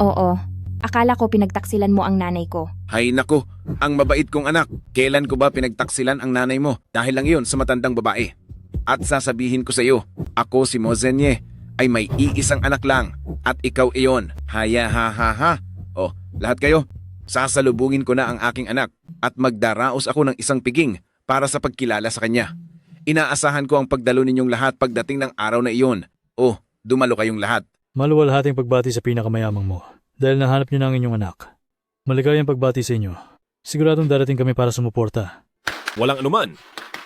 Oo, akala ko pinagtaksilan mo ang nanay ko. Hay nako, ang mabait kong anak. Kailan ko ba pinagtaksilan ang nanay mo? Dahil lang iyon sa matandang babae. At sasabihin ko sa iyo, ako si Mozenye ay may iisang anak lang at ikaw iyon. Haya ha ha ha. Oh, Lahat kayo, sasalubungin ko na ang aking anak at magdaraos ako ng isang piging para sa pagkilala sa kanya. Inaasahan ko ang pagdalo ninyong lahat pagdating ng araw na iyon. Oh, dumalo kayong lahat. Maluwalhating pagbati sa pinakamayamang mo dahil nahanap niyo na ang inyong anak. Maligayang pagbati sa inyo. Siguradong darating kami para sumuporta. Walang anuman.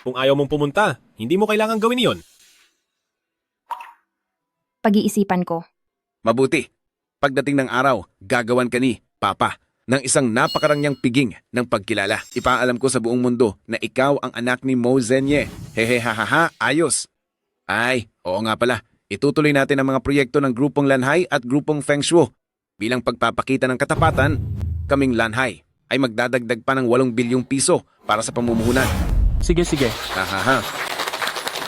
Kung ayaw mong pumunta, hindi mo kailangang gawin iyon. Pag-iisipan ko. Mabuti. Pagdating ng araw, gagawan ka ni Papa ng isang napakarangyang piging ng pagkilala. Ipaalam ko sa buong mundo na ikaw ang anak ni Mo Zenye. Hehehahaha, ayos. Ay, oo nga pala. Itutuloy natin ang mga proyekto ng grupong Lanhai at grupong Feng Shuo. Bilang pagpapakita ng katapatan, kaming Lanhai ay magdadagdag pa ng 8 bilyong piso para sa pamumuhunan. Sige. Hahaha.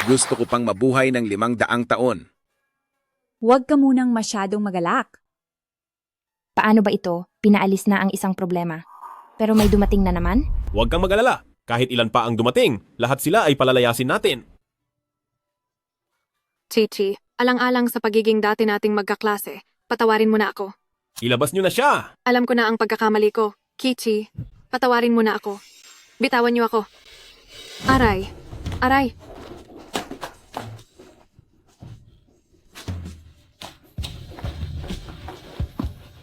Gusto ko pang mabuhay ng 500 taon. Huwag ka munang masyadong magalak. Paano ba ito? Pinaalis na ang isang problema. Pero may dumating na naman? Huwag kang mag-alala. Kahit ilan pa ang dumating, lahat sila ay palalayasin natin. Chichi, alang-alang sa pagiging dati nating magkaklase, patawarin mo na ako. Ilabas nyo na siya! Alam ko na ang pagkakamali ko. Kichi, patawarin mo na ako. Bitawan niyo ako. Aray. Aray.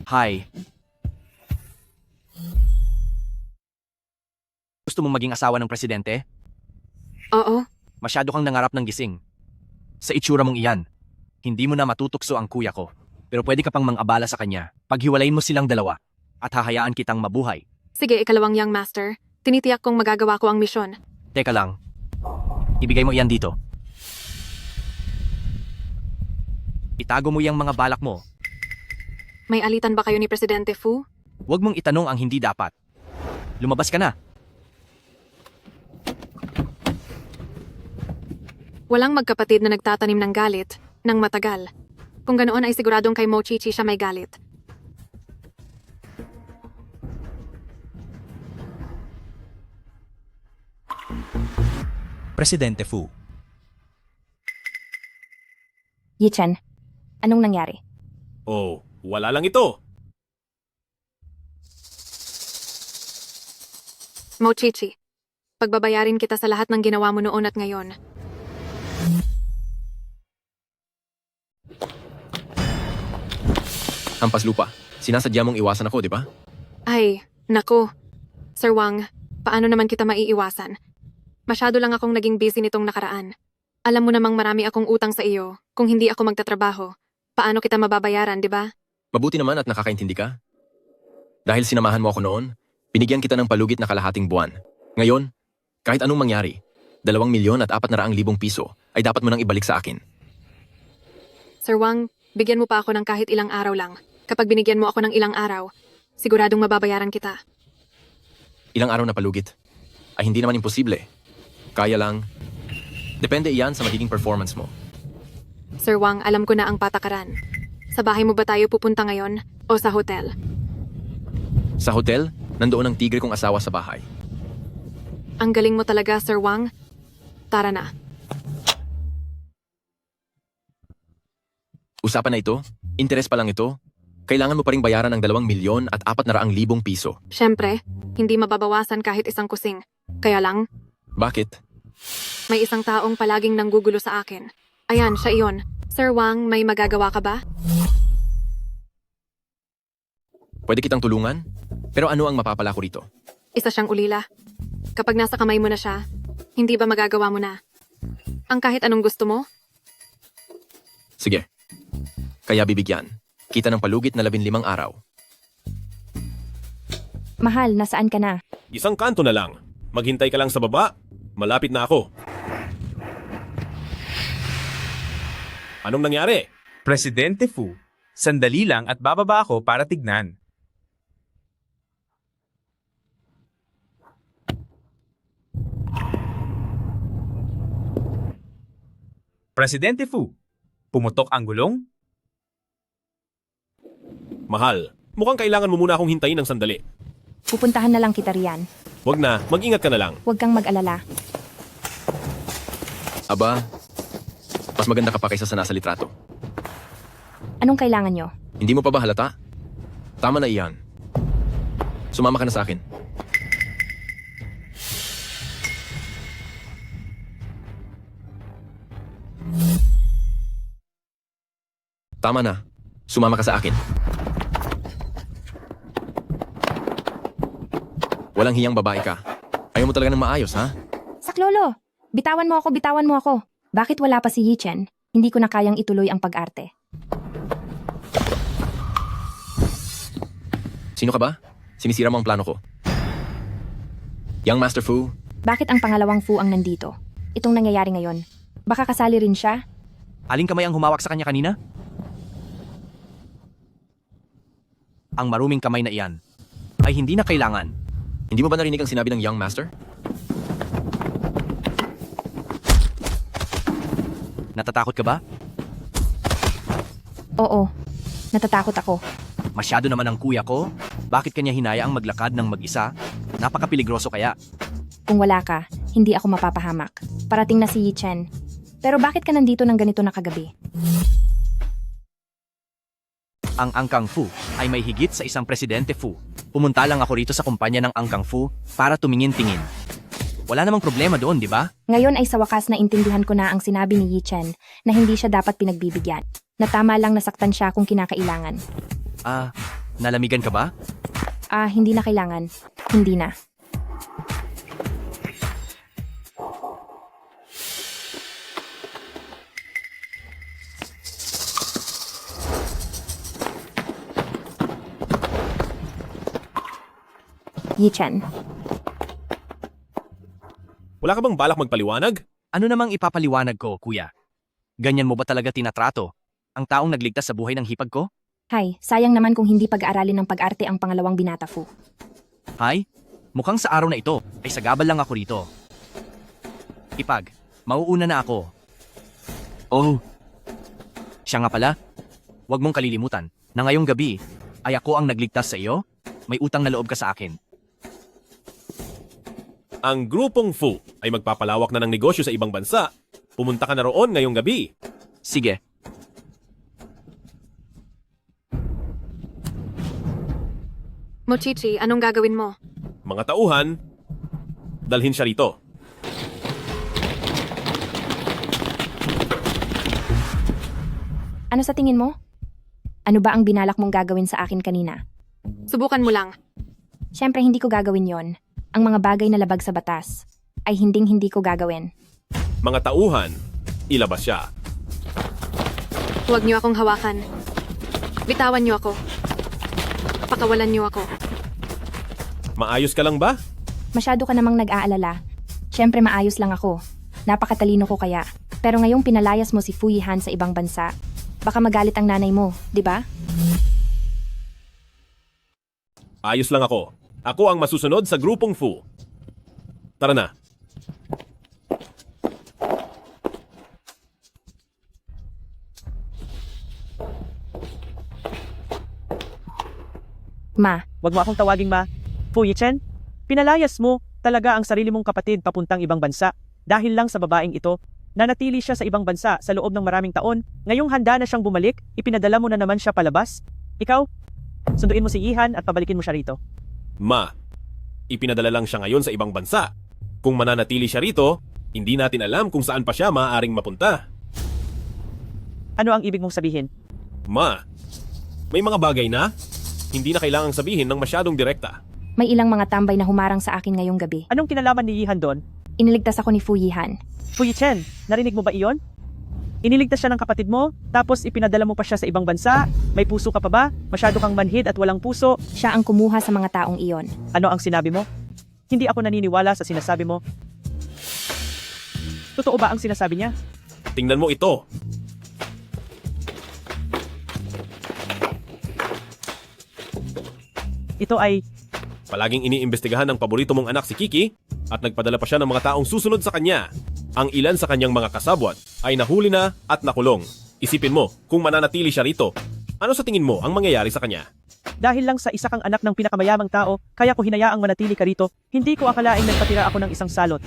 Hi. Gusto mong maging asawa ng presidente? Oo. Masyado kang nangarap ng gising. Sa itsura mong iyan, hindi mo na matutukso ang kuya ko. Pero pwede ka pang mang-abala sa kanya. Paghiwalayin mo silang dalawa at hahayaan kitang mabuhay. Sige, ikalawang young master. Tinitiyak kong magagawa ko ang misyon. Teka lang. Ibigay mo iyan dito. Itago mo yang mga balak mo. May alitan ba kayo ni Presidente Fu? Huwag mong itanong ang hindi dapat. Lumabas ka na. Walang magkapatid na nagtatanim ng galit ng matagal. Kung ganoon ay siguradong kay Mo Chichi siya may galit. Presidente Fu. Yichen, anong nangyari? Oh, wala lang ito. Mo Chichi, pagbabayarin kita sa lahat ng ginawa mo noon at ngayon. Hampas lupa. Sinasadya mong iwasan ako, di ba? Ay, naku. Sir Wang, paano naman kita maiiwasan? Masyado lang akong naging busy nitong nakaraan. Alam mo namang marami akong utang sa iyo. Kung hindi ako magtatrabaho, paano kita mababayaran, di ba? Mabuti naman at nakakaintindi ka. Dahil sinamahan mo ako noon, binigyan kita ng palugit na kalahating buwan. Ngayon, kahit anong mangyari, 2,400,000 piso ay dapat mo nang ibalik sa akin. Sir Wang, bigyan mo pa ako ng kahit ilang araw lang. Kapag binigyan mo ako ng ilang araw, siguradong mababayaran kita. Ilang araw na palugit? Ay hindi naman imposible. Kaya lang, depende iyan sa magiging performance mo. Sir Wang, alam ko na ang patakaran. Sa bahay mo ba tayo pupunta ngayon o sa hotel? Sa hotel, nandoon ang tigre kong asawa sa bahay. Ang galing mo talaga, Sir Wang. Tara na. Usapan na ito, interes pa lang ito, kailangan mo pa ring bayaran ng 2,400,000 piso. Siyempre, hindi mababawasan kahit isang kusing. Kaya lang, Bakit? may isang taong palaging nanggugulo sa akin. Ayan, siya iyon. Sir Wang, may magagawa ka ba? Pwede kitang tulungan? Pero ano ang mapapala ko rito? Isa siyang ulila. Kapag nasa kamay mo na siya, hindi ba magagawa mo na? Ang kahit anong gusto mo? Sige. Kaya bibigyan. Kita ng palugit na 15 araw. Mahal, nasaan ka na? Isang kanto na lang. Maghintay ka lang sa baba. Malapit na ako. Anong nangyari? Presidente Fu, sandali lang at bababa ako para tignan. Presidente Fu, pumutok ang gulong? Mahal, mukhang kailangan mo muna akong hintayin ng sandali. Pupuntahan na lang kita riyan. Wag na, mag-ingat ka na lang. Huwag kang mag-alala. Aba, mas maganda ka pa kaysa sa nasa litrato. Anong kailangan nyo? Hindi mo pa ba halata? Tama na iyan. Sumama ka na sa akin. Tama na. Sumama ka sa akin. Walang hiyang babae ka. Ayaw mo talaga ng maayos, ha? Saklolo! Bitawan mo ako, bitawan mo ako. Bakit wala pa si Yi Chen? Hindi ko na kayang ituloy ang pag-arte. Sino ka ba? Sinisira mo ang plano ko. Young Master Fu, Bakit ang pangalawang Fu ang nandito? Itong nangyayari ngayon. Baka kasali rin siya? Aling kamay ang humawak sa kanya kanina? Ang maruming kamay na iyan ay hindi na kailangan. hindi mo ba narinig ang sinabi ng Young Master? Natatakot ka ba? Oo. Natatakot ako. Masyado naman ang kuya ko. Bakit kanya hinaya ang maglakad ng mag-isa? Napakapiligroso kaya. Kung wala ka, hindi ako mapapahamak. Parating na si Yi Chen. Pero bakit ka nandito ng ganito na kagabi? Ang Angkang Fu ay may higit sa isang presidente Fu. Pumunta lang ako rito sa kumpanya ng Angkang Fu para tumingin-tingin. Wala namang problema doon, di ba? Ngayon ay sa wakas na intindihan ko na ang sinabi ni Yi Chen na hindi siya dapat pinagbibigyan. Na tama lang nasaktan siya kung kinakailangan. Nalamigan ka ba? Hindi na kailangan. Hindi na. Yi Chen. Wala ka bang balak magpaliwanag? Ano namang ipapaliwanag ko, kuya? Ganyan mo ba talaga tinatrato ang taong nagligtas sa buhay ng hipag ko? Hay, sayang naman kung hindi pag-aaralin ng pag-arte ang pangalawang binata Fu. Hay, mukhang sa araw na ito ay sagabal lang ako rito. Hipag, mauuna na ako. Oh, siya nga pala. Huwag mong kalilimutan na ngayong gabi ay ako ang nagligtas sa iyo. May utang na loob ka sa akin. Ang grupong Fu ay magpapalawak na ng negosyo sa ibang bansa. Pumunta ka na roon ngayong gabi. Sige. Mochichi, anong gagawin mo? Mga tauhan, dalhin siya rito. Ano sa tingin mo? Ano ba ang binalak mong gagawin sa akin kanina? Subukan mo lang. Siyempre hindi ko gagawin yon. Ang mga bagay na labag sa batas ay hinding-hindi ko gagawin. Mga tauhan, ilabas siya. Huwag niyo akong hawakan. Bitawan niyo ako. Pakawalan niyo ako. Maayos ka lang ba? Masyado ka namang nag-aalala. Siyempre maayos lang ako. Napakatalino ko kaya. Pero ngayong pinalayas mo si Fu Yihan sa ibang bansa, baka magalit ang nanay mo, di ba? Ayos lang ako. Ako ang masusunod sa grupong Fu. Tara na. Ma. Huwag mo akong tawaging ma. Fu Yichen, pinalayas mo talaga ang sarili mong kapatid papuntang ibang bansa dahil lang sa babaeng ito. Nanatili siya sa ibang bansa sa loob ng maraming taon. Ngayong handa na siyang bumalik, ipinadala mo na naman siya palabas. Ikaw, sunduin mo si Yihan at pabalikin mo siya rito. Ma, ipinadala lang siya ngayon sa ibang bansa. Kung mananatili siya rito, hindi natin alam kung saan pa siya maaaring mapunta. Ano ang ibig mong sabihin? Ma, may mga bagay na hindi na kailangang sabihin ng masyadong direkta. May ilang mga tambay na humarang sa akin ngayong gabi. Anong kinalaman ni Yihan doon? Iniligtas ako ni Fu Yihan. Fu Yichen, narinig mo ba iyon? Iniligtas siya ng kapatid mo, tapos ipinadala mo pa siya sa ibang bansa. May puso ka pa ba? Masyado kang manhid at walang puso. Siya ang kumuha sa mga taong iyon. Ano ang sinabi mo? Hindi ako naniniwala sa sinasabi mo. Totoo ba ang sinasabi niya? Tingnan mo ito. Ito ay... Palaging iniimbestigahan ng paborito mong anak si Kiki at nagpadala pa siya ng mga taong susunod sa kanya. Ang ilan sa kanyang mga kasabwat ay nahuli na at nakulong. Isipin mo, kung mananatili siya rito, ano sa tingin mo ang mangyayari sa kanya? Dahil lang sa isa kang anak ng pinakamayamang tao, kaya ko hinayaang manatili ka rito. Hindi ko akalaing nagpatira ako ng isang salot.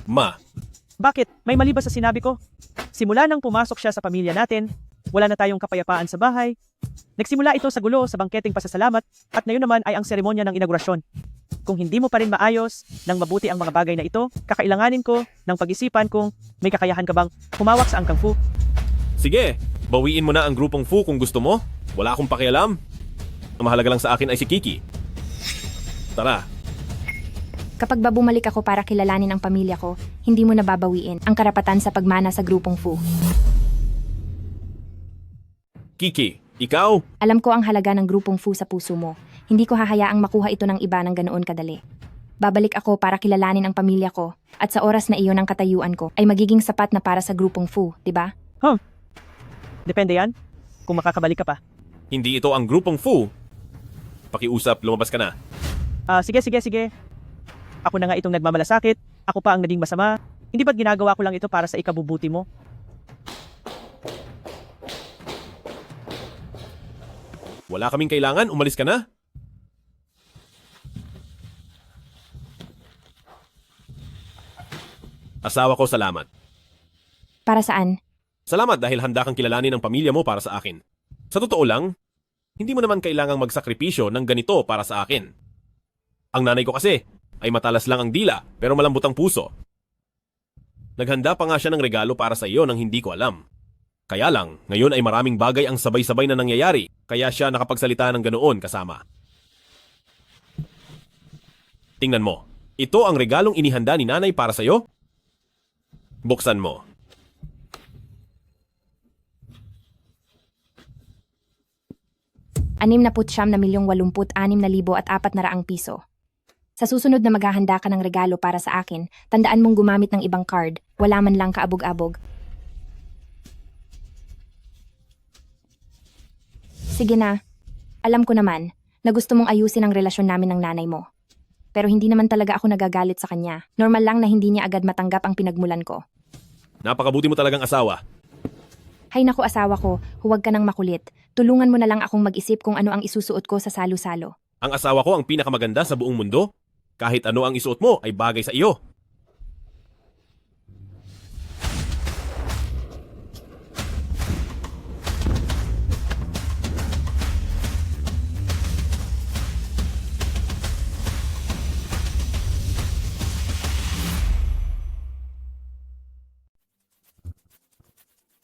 Ma. Bakit? May mali ba sa sinabi ko? Simula nang pumasok siya sa pamilya natin, wala na tayong kapayapaan sa bahay. Nagsimula ito sa gulo sa bangketeng pasasalamat at ngayon naman ay ang seremonya ng inaugurasyon. Kung hindi mo pa rin maayos ng mabuti ang mga bagay na ito, kakailanganin ko ng pag-isipan kung may kakayahan ka bang humawak sa angkang Fu. Sige, bawiin mo na ang grupong Fu kung gusto mo. Wala akong pakialam. Ang mahalaga lang sa akin ay si Kiki. Tara. Kapag ba bumalik ako para kilalanin ang pamilya ko, hindi mo nababawiin ang karapatan sa pagmana sa grupong Fu. Kiki, ikaw? Alam ko ang halaga ng grupong Fu sa puso mo. Hindi ko hahayaang makuha ito ng iba ng ganoon kadali. Babalik ako para kilalanin ang pamilya ko at sa oras na iyon ang katayuan ko ay magiging sapat na para sa grupong Fu, di ba? Depende yan, kung makakabalik ka pa. Hindi ito ang grupong Fu. Pakiusap, lumabas ka na. Sige. Ako na nga itong nagmamalasakit, ako pa ang naging masama. Hindi ba't ginagawa ko lang ito para sa ikabubuti mo? Wala kaming kailangan, umalis ka na. Asawa ko, salamat. Para saan? Salamat dahil handa kang kilalanin ang pamilya mo para sa akin. Sa totoo lang, hindi mo naman kailangang magsakripisyo ng ganito para sa akin. Ang nanay ko kasi ay matalas lang ang dila pero malambot ang puso. Naghanda pa nga siya ng regalo para sa iyo nang hindi ko alam. Kaya lang, ngayon ay maraming bagay ang sabay-sabay na nangyayari kaya siya nakapagsalita ng ganoon kasama. Tingnan mo, ito ang regalong inihanda ni nanay para sa iyo. Buksan mo. $6,86,400 Sa susunod na maghahanda ka ng regalo para sa akin, tandaan mong gumamit ng ibang card, wala man lang kaabog-abog. Sige na. Alam ko naman na gusto mong ayusin ang relasyon namin ng nanay mo. Pero hindi naman talaga ako nagagalit sa kanya. Normal lang na hindi niya agad matanggap ang pinagmulan ko. Napakabuti mo talagang asawa. Hay naku asawa ko, huwag ka nang makulit. Tulungan mo na lang akong mag-isip kung ano ang isusuot ko sa salo-salo. Ang asawa ko ang pinakamaganda sa buong mundo. Kahit ano ang isuot mo ay bagay sa iyo.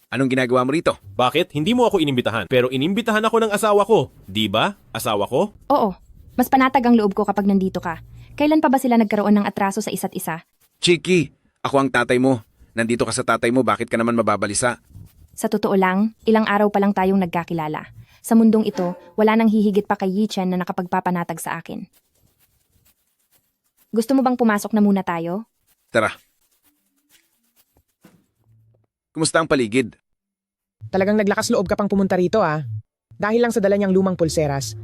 Anong ginagawa mo rito? Bakit? Hindi mo ako inimbitahan. Pero inimbitahan ako ng asawa ko. Di ba? Asawa ko? Oo, mas panatag ang loob ko kapag nandito ka. Kailan pa ba sila nagkaroon ng atraso sa isa't isa? Chiki, ako ang tatay mo. Nandito ka sa tatay mo, bakit ka naman mababalisa? Sa totoo lang, ilang araw pa lang tayong nagkakilala. Sa mundong ito, wala nang hihigit pa kay Yi Chen na nakapagpapanatag sa akin. Gusto mo bang pumasok na muna tayo? Tara. Kumusta ang paligid? Talagang naglakas loob ka pang pumunta rito Dahil lang sa dala niyang lumang pulseras.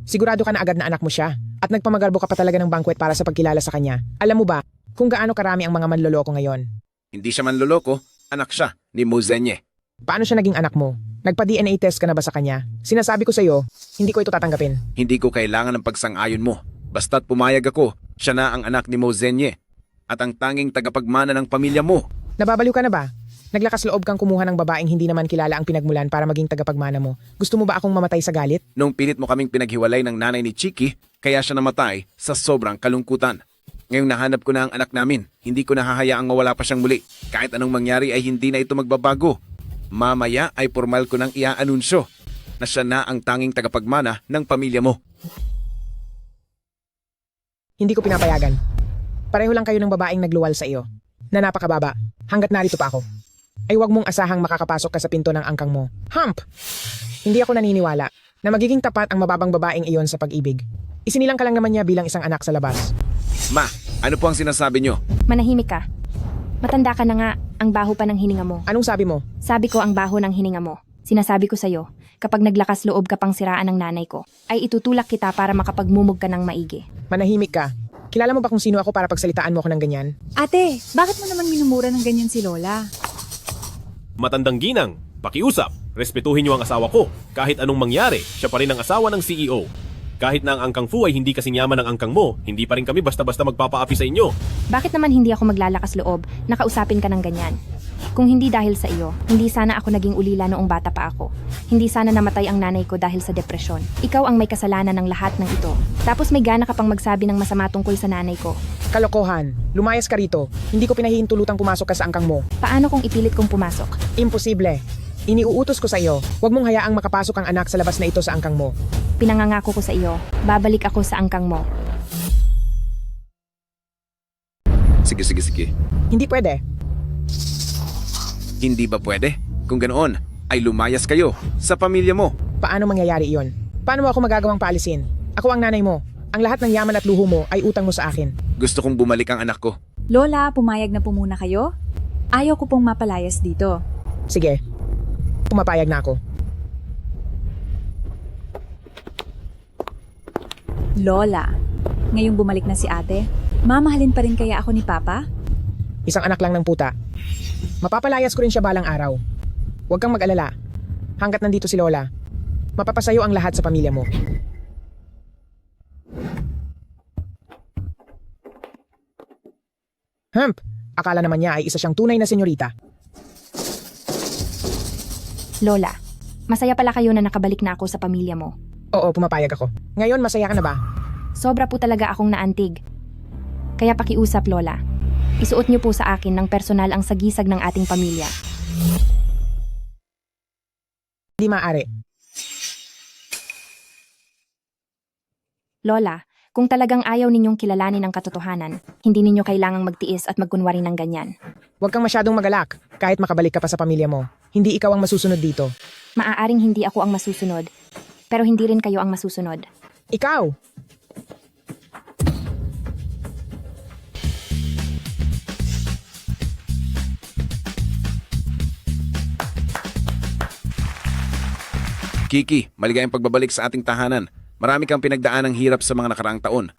Sigurado ka na agad na anak mo siya at nagpamagarbo ka pa talaga ng banquet para sa pagkilala sa kanya. Alam mo ba kung gaano karami ang mga manloloko ngayon? Hindi siya manloloko, anak siya ni Mo Zenye. Paano siya naging anak mo? Nagpa-DNA test ka na ba sa kanya? Sinasabi ko sa iyo, hindi ko ito tatanggapin. Hindi ko kailangan ng pagsang-ayon mo. Basta't pumayag ako, siya na ang anak ni Mo Zenye at ang tanging tagapagmana ng pamilya mo. Nababaliw ka na ba? Naglakas loob kang kumuha ng babaeng hindi naman kilala ang pinagmulan para maging tagapagmana mo. Gusto mo ba akong mamatay sa galit? Nung pilit mo kaming pinaghiwalay ng nanay ni Chiki, kaya siya namatay sa sobrang kalungkutan. Ngayong nahanap ko na ang anak namin, hindi ko nahahayaang mawala pa siyang muli. Kahit anong mangyari ay hindi na ito magbabago. Mamaya ay formal ko nang iaanunsyo na siya na ang tanging tagapagmana ng pamilya mo. Hindi ko pinapayagan. Pareho lang kayo ng babaeng nagluwal sa iyo. Na napakababa, hanggat narito pa ako. Ay wag mong asahang makakapasok ka sa pinto ng angkang mo. Hump! Hindi ako naniniwala na magiging tapat ang mababang babaeng iyon sa pag-ibig. Isinilang ka lang naman niya bilang isang anak sa labas. Ma, ano po ang sinasabi niyo? Manahimik ka. Matanda ka na nga, ang baho pa ng hininga mo. Anong sabi mo? Sabi ko ang baho ng hininga mo. Sinasabi ko sa'yo, kapag naglakas loob ka pang siraan ng nanay ko, ay itutulak kita para makapagmumog ka ng maigi. Manahimik ka. Kilala mo ba kung sino ako para pagsalitaan mo ako ng ganyan? Ate, bakit mo naman minumura ng ganyan si Lola? Matandang ginang, pakiusap. Respetuhin niyo ang asawa ko. Kahit anong mangyari, siya pa rin ang asawa ng CEO. Kahit na ang Angkang Fu ay hindi kasing yaman ng angkang mo, hindi pa rin kami basta-basta magpapaapi sa inyo. Bakit naman hindi ako maglalakas loob na kausapin ka ng ganyan? Kung hindi dahil sa iyo, hindi sana ako naging ulila noong bata pa ako. Hindi sana namatay ang nanay ko dahil sa depresyon. Ikaw ang may kasalanan ng lahat ng ito. Tapos may gana ka pang magsabi ng masama tungkol sa nanay ko. Kalokohan. Lumayas ka rito. Hindi ko pinahihintulutang pumasok ka sa angkang mo. Paano kung ipilit kong pumasok? Imposible. Iniuutos ko sa iyo, huwag mong hayaang makapasok ang anak sa labas na ito sa angkang mo. Pinangangako ko sa iyo, babalik ako sa angkang mo. Sige. Hindi pwede. Hindi ba pwede? Kung ganoon, ay lumayas kayo sa pamilya mo. Paano mangyayari iyon? Paano mo ako magagawang paalisin? Ako ang nanay mo. Ang lahat ng yaman at luho mo ay utang mo sa akin. Gusto kong bumalik ang anak ko. Lola, pumayag na po muna kayo? Ayaw ko pong mapalayas dito. Sige. Pumapayag na ako. Lola, ngayong bumalik na si ate, mamahalin pa rin kaya ako ni Papa? Isang anak lang ng puta. Mapapalayas ko rin siya balang araw. Huwag kang mag-alala. Hanggat nandito si Lola, mapapasayo ang lahat sa pamilya mo. Akala naman niya ay isa siyang tunay na senyorita. Lola, masaya pala kayo na nakabalik na ako sa pamilya mo. Oo, pumapayag ako. Ngayon, masaya ka na ba? Sobra po talaga akong naantig. Kaya pakiusap, Lola. Isuot niyo po sa akin ng personal ang sagisag ng ating pamilya. Hindi maaari. Lola, kung talagang ayaw ninyong kilalanin ang katotohanan, hindi ninyo kailangang magtiis at magkunwari ng ganyan. Huwag kang masyadong magalak kahit makabalik ka pa sa pamilya mo. Hindi ikaw ang masusunod dito. Maaaring hindi ako ang masusunod, pero hindi rin kayo ang masusunod. Ikaw! Kiki, maligayang pagbabalik sa ating tahanan. Marami kang pinagdaan ng hirap sa mga nakaraang taon.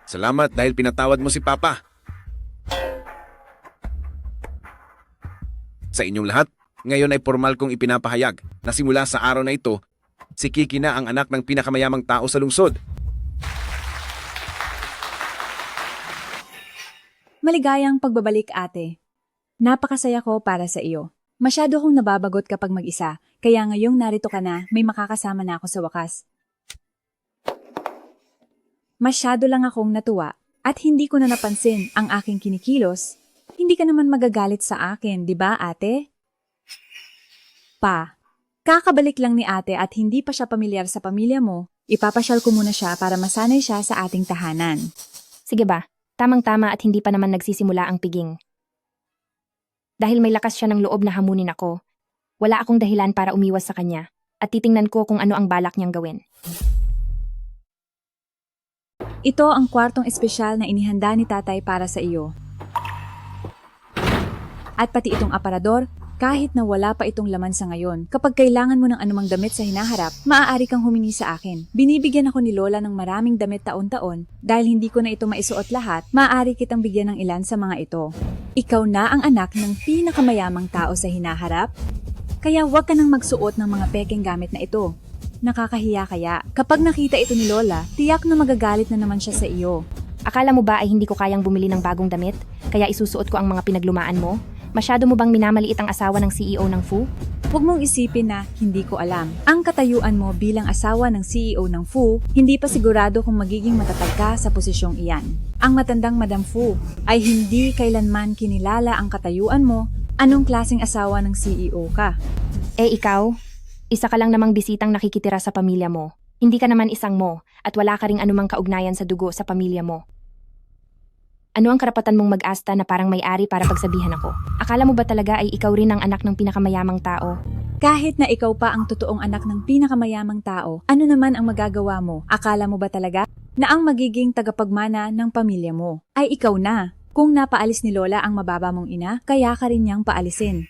Salamat dahil pinatawad mo si Papa. Sa inyong lahat, ngayon ay formal kong ipinapahayag na simula sa araw na ito, si Kiki na ang anak ng pinakamayamang tao sa lungsod. Maligayang pagbabalik, ate. Napakasaya ko para sa iyo. Masyado akong nababagot kapag mag-isa, kaya ngayong narito ka na, may makakasama na ako sa wakas. Masyado lang akong natuwa at hindi ko na napansin ang aking kinikilos. Hindi ka naman magagalit sa akin, di ba, ate? Pa, kakabalik lang ni ate at hindi pa siya pamilyar sa pamilya mo, ipapasyal ko muna siya para masanay siya sa ating tahanan. Sige ba, tamang-tama at hindi pa naman nagsisimula ang piging. Dahil may lakas siya ng loob na hamunin ako, wala akong dahilan para umiwas sa kanya at titingnan ko kung ano ang balak niyang gawin. Ito ang kwartong espesyal na inihanda ni tatay para sa iyo. At pati itong aparador, kahit na wala pa itong laman sa ngayon, kapag kailangan mo ng anumang damit sa hinaharap, maaari kang humingi sa akin. Binibigyan ako ni Lola ng maraming damit taon-taon, dahil hindi ko na ito maisuot lahat, maaari kitang bigyan ng ilan sa mga ito. Ikaw na ang anak ng pinakamayamang tao sa hinaharap? Kaya huwag ka nang magsuot ng mga pekeng gamit na ito. Nakakahiya kaya, kapag nakita ito ni Lola, tiyak na magagalit na naman siya sa iyo. Akala mo ba ay hindi ko kayang bumili ng bagong damit, kaya isusuot ko ang mga pinaglumaan mo? Masyado mo bang minamaliit ang asawa ng CEO ng Fu? Huwag mong isipin na hindi ko alam. Ang katayuan mo bilang asawa ng CEO ng Fu, hindi pa sigurado kung magiging matatag ka sa posisyong iyan. Ang matandang Madam Fu ay hindi kailanman kinilala ang katayuan mo. Anong klaseng asawa ng CEO ka? Ikaw? Isa ka lang namang bisitang nakikitira sa pamilya mo. Hindi ka naman isang mo at wala ka ring anumang kaugnayan sa dugo sa pamilya mo. Ano ang karapatan mong mag-asta na parang may-ari para pagsabihan ako? Akala mo ba talaga ay ikaw rin ang anak ng pinakamayamang tao? Kahit na ikaw pa ang totoong anak ng pinakamayamang tao, ano naman ang magagawa mo? Akala mo ba talaga na ang magiging tagapagmana ng pamilya mo ay ikaw na? Kung napaalis ni Lola ang mababa mong ina, kaya ka rin niyang paalisin.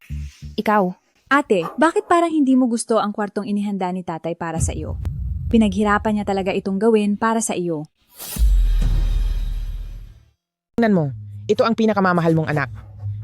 Ikaw? Ate, bakit parang hindi mo gusto ang kwartong inihanda ni tatay para sa iyo? Pinaghirapan niya talaga itong gawin para sa iyo. Tingnan mo, ito ang pinakamamahal mong anak.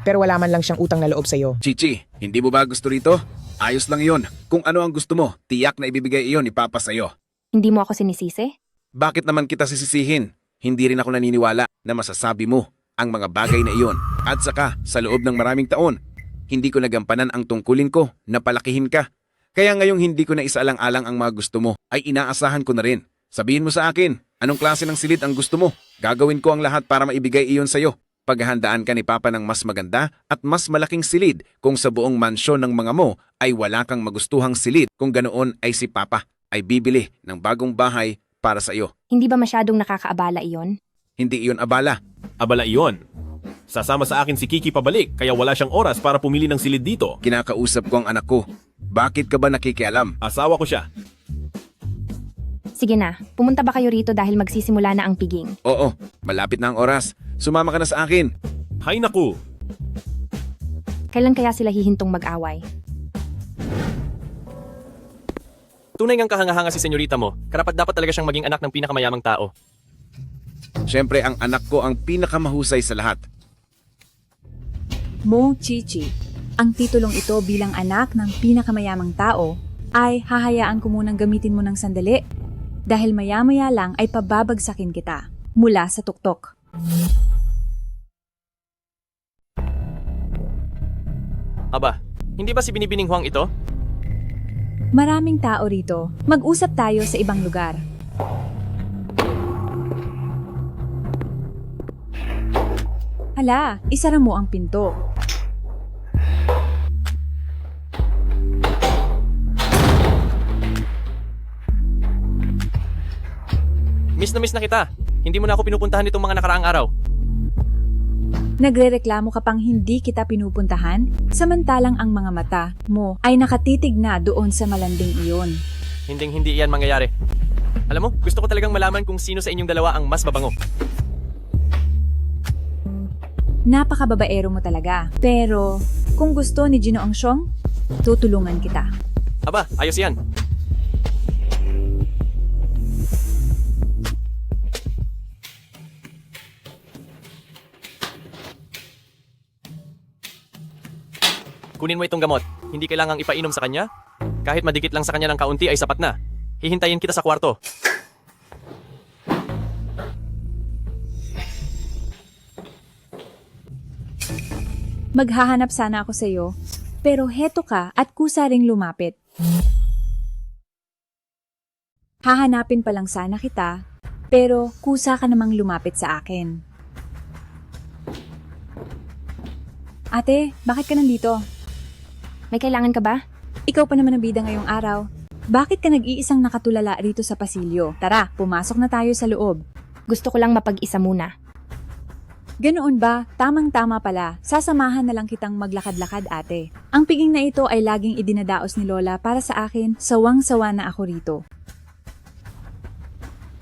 Pero wala man lang siyang utang na loob sa iyo. Chichi, hindi mo ba gusto rito? Ayos lang iyon. Kung ano ang gusto mo, tiyak na ibibigay iyon ni Papa sa'yo. Hindi mo ako sinisisi? Bakit naman kita sisisihin? Hindi rin ako naniniwala na masasabi mo ang mga bagay na iyon. At saka, sa loob ng maraming taon, hindi ko nagampanan ang tungkulin ko na palakihin ka. Kaya ngayong hindi ko na isaalang-alang ang mga gusto mo, ay inaasahan ko na rin. Sabihin mo sa akin, anong klase ng silid ang gusto mo? Gagawin ko ang lahat para maibigay iyon sa'yo. Paghahandaan ka ni Papa ng mas maganda at mas malaking silid kung sa buong mansyon ng mga mo ay wala kang magustuhang silid. Kung ganoon ay si Papa ay bibili ng bagong bahay para sa iyo. Hindi ba masyadong nakakaabala iyon? Hindi iyon abala. Abala iyon. Sasama sa akin si Kiki pabalik kaya wala siyang oras para pumili ng silid dito. Kinakausap ko ang anak ko. Bakit ka ba nakikialam? Asawa ko siya. Sige na, pumunta ba kayo rito dahil magsisimula na ang piging? Oo, malapit na ang oras. Sumama ka na sa akin. Hay naku! Kailan kaya sila hihintong mag-away? Tunay ngang kahanga-hanga si senyorita mo. Karapat dapat talaga siyang maging anak ng pinakamayamang tao. Siyempre, ang anak ko ang pinakamahusay sa lahat. Mo Chichi, ang titulong ito bilang anak ng pinakamayamang tao ay hahayaan ko munang gamitin mo ng sandali dahil maya-maya lang ay pababagsakin kita mula sa tuktok. Aba, hindi ba si Binibining Huang ito? Maraming tao rito. Mag-usap tayo sa ibang lugar. Hala, isara mo ang pinto. Miss na kita. Hindi mo na ako pinupuntahan nitong mga nakaraang araw. Nagrereklamo ka pang hindi kita pinupuntahan, samantalang ang mga mata mo ay nakatitig na doon sa malanding iyon. Hindi iyan mangyayari. Alam mo, gusto ko talagang malaman kung sino sa inyong dalawa ang mas mabango. Napakababaero mo talaga. Pero, kung gusto ni Gino Angsyong, tutulungan kita. Aba, ayos yan. Kunin mo itong gamot. Hindi kailangang ipainom sa kanya. Kahit madikit lang sa kanya ng kaunti ay sapat na. Hihintayin kita sa kwarto. Maghahanap sana ako sa iyo, pero heto ka at kusa ring lumapit. Hahanapin pa lang sana kita, pero kusa ka namang lumapit sa akin. Ate, bakit ka nandito? May kailangan ka ba? Ikaw pa naman ang bida ngayong araw. Bakit ka nag-iisang nakatulala rito sa pasilyo? Tara, pumasok na tayo sa loob. Gusto ko lang mapag-isa muna. Ganoon ba? Tamang-tama pala. Sasamahan na lang kitang maglakad-lakad, ate. Ang piging na ito ay laging idinadaos ni Lola para sa akin. Sawang-sawa na ako rito.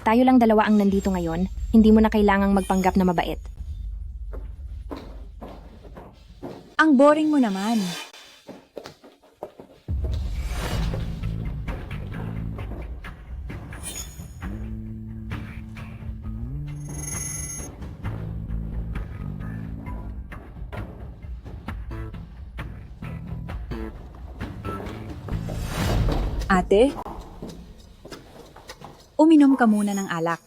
Tayo lang dalawa ang nandito ngayon. Hindi mo na kailangang magpanggap na mabait. Ang boring mo naman. Ate, uminom ka muna ng alak.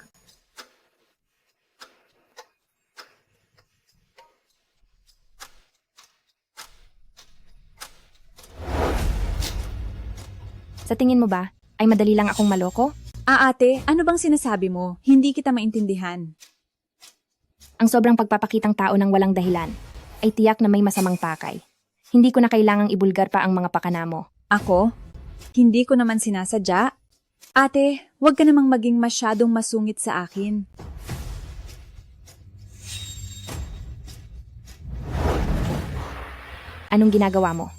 Sa tingin mo ba, ay madali lang akong maloko? Ate, ano bang sinasabi mo? Hindi kita maintindihan. Ang sobrang pagpapakitang tao ng walang dahilan ay tiyak na may masamang pakay. Hindi ko na kailangang ibulgar pa ang mga pakana mo. Ako? Hindi ko naman sinasadya. Ate, huwag ka namang maging masyadong masungit sa akin. Anong ginagawa mo?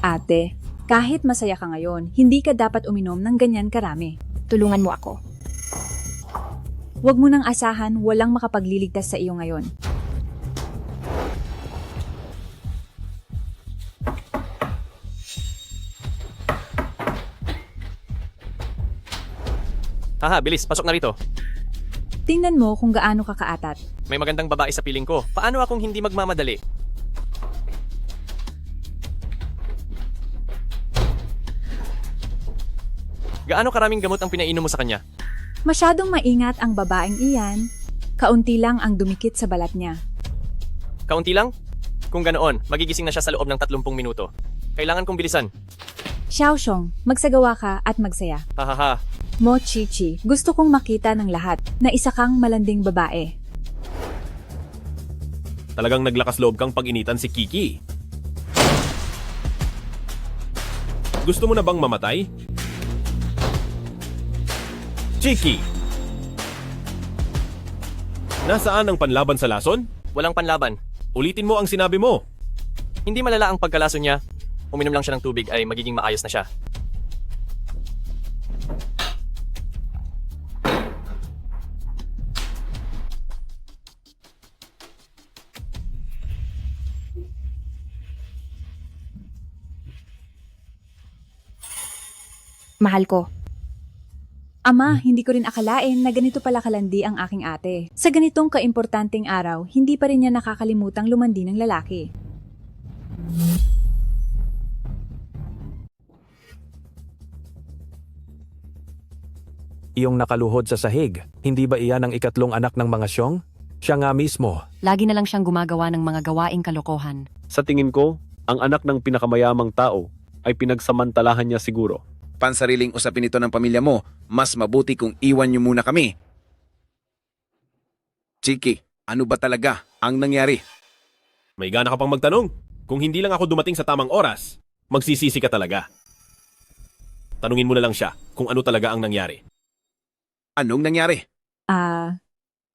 Ate, kahit masaya ka ngayon, hindi ka dapat uminom ng ganyan karami. Tulungan mo ako. Huwag mo nang asahan walang makapagliligtas sa iyo ngayon. Haha, bilis, pasok na rito. Tingnan mo kung gaano ka kaatat. May magandang babae sa piling ko. Paano akong hindi magmamadali? Gaano karaming gamot ang pinainom mo sa kanya? Masyadong maingat ang babaeng iyan. Kaunti lang ang dumikit sa balat niya. Kaunti lang? Kung ganoon, magigising na siya sa loob ng 30 minuto. Kailangan kong bilisan. Xiaoxiong, magsagawa ka at magsaya. Hahaha. Mo Chichi, gusto kong makita ng lahat na isa kang malanding babae. Talagang naglakas loob kang pag-initan si Kiki. Gusto mo na bang mamatay? Chiki! Nasaan ang panlaban sa lason? Walang panlaban. Ulitin mo ang sinabi mo. Hindi malala ang pagkalaso niya. Uminom lang siya ng tubig ay magiging maayos na siya. Mahal ko. Ama, hindi ko rin akalain na ganito pala kalandi ang aking ate. Sa ganitong kaimportanteng araw, hindi pa rin niya nakakalimutang lumandi ng lalaki. Iyong nakaluhod sa sahig, hindi ba iyan ang ikatlong anak ng mga Xiong? Siya nga mismo. Lagi na lang siyang gumagawa ng mga gawaing kalokohan. Sa tingin ko, ang anak ng pinakamayamang tao ay pinagsamantalahan niya siguro. Pansariling usapin ito ng pamilya mo, mas mabuti kung iwan niyo muna kami. Chiki, ano ba talaga ang nangyari? May gana ka pang magtanong. Kung hindi lang ako dumating sa tamang oras, magsisisi ka talaga. Tanungin mo na lang siya kung ano talaga ang nangyari. Anong nangyari?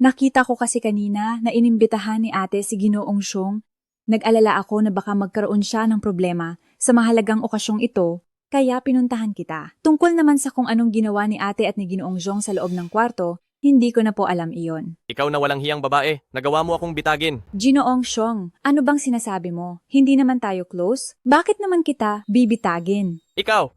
Nakita ko kasi kanina na inimbitahan ni ate si Ginoong Xiong. Nag-alala ako na baka magkaroon siya ng problema sa mahalagang okasyong ito, kaya pinuntahan kita. Tungkol naman sa kung anong ginawa ni ate at ni Ginoong Xiong sa loob ng kwarto, hindi ko na po alam iyon. Ikaw na walang hiyang babae, nagawa mo akong bitagin. Ginoong Xiong, ano bang sinasabi mo? Hindi naman tayo close? Bakit naman kita bibitagin? Ikaw!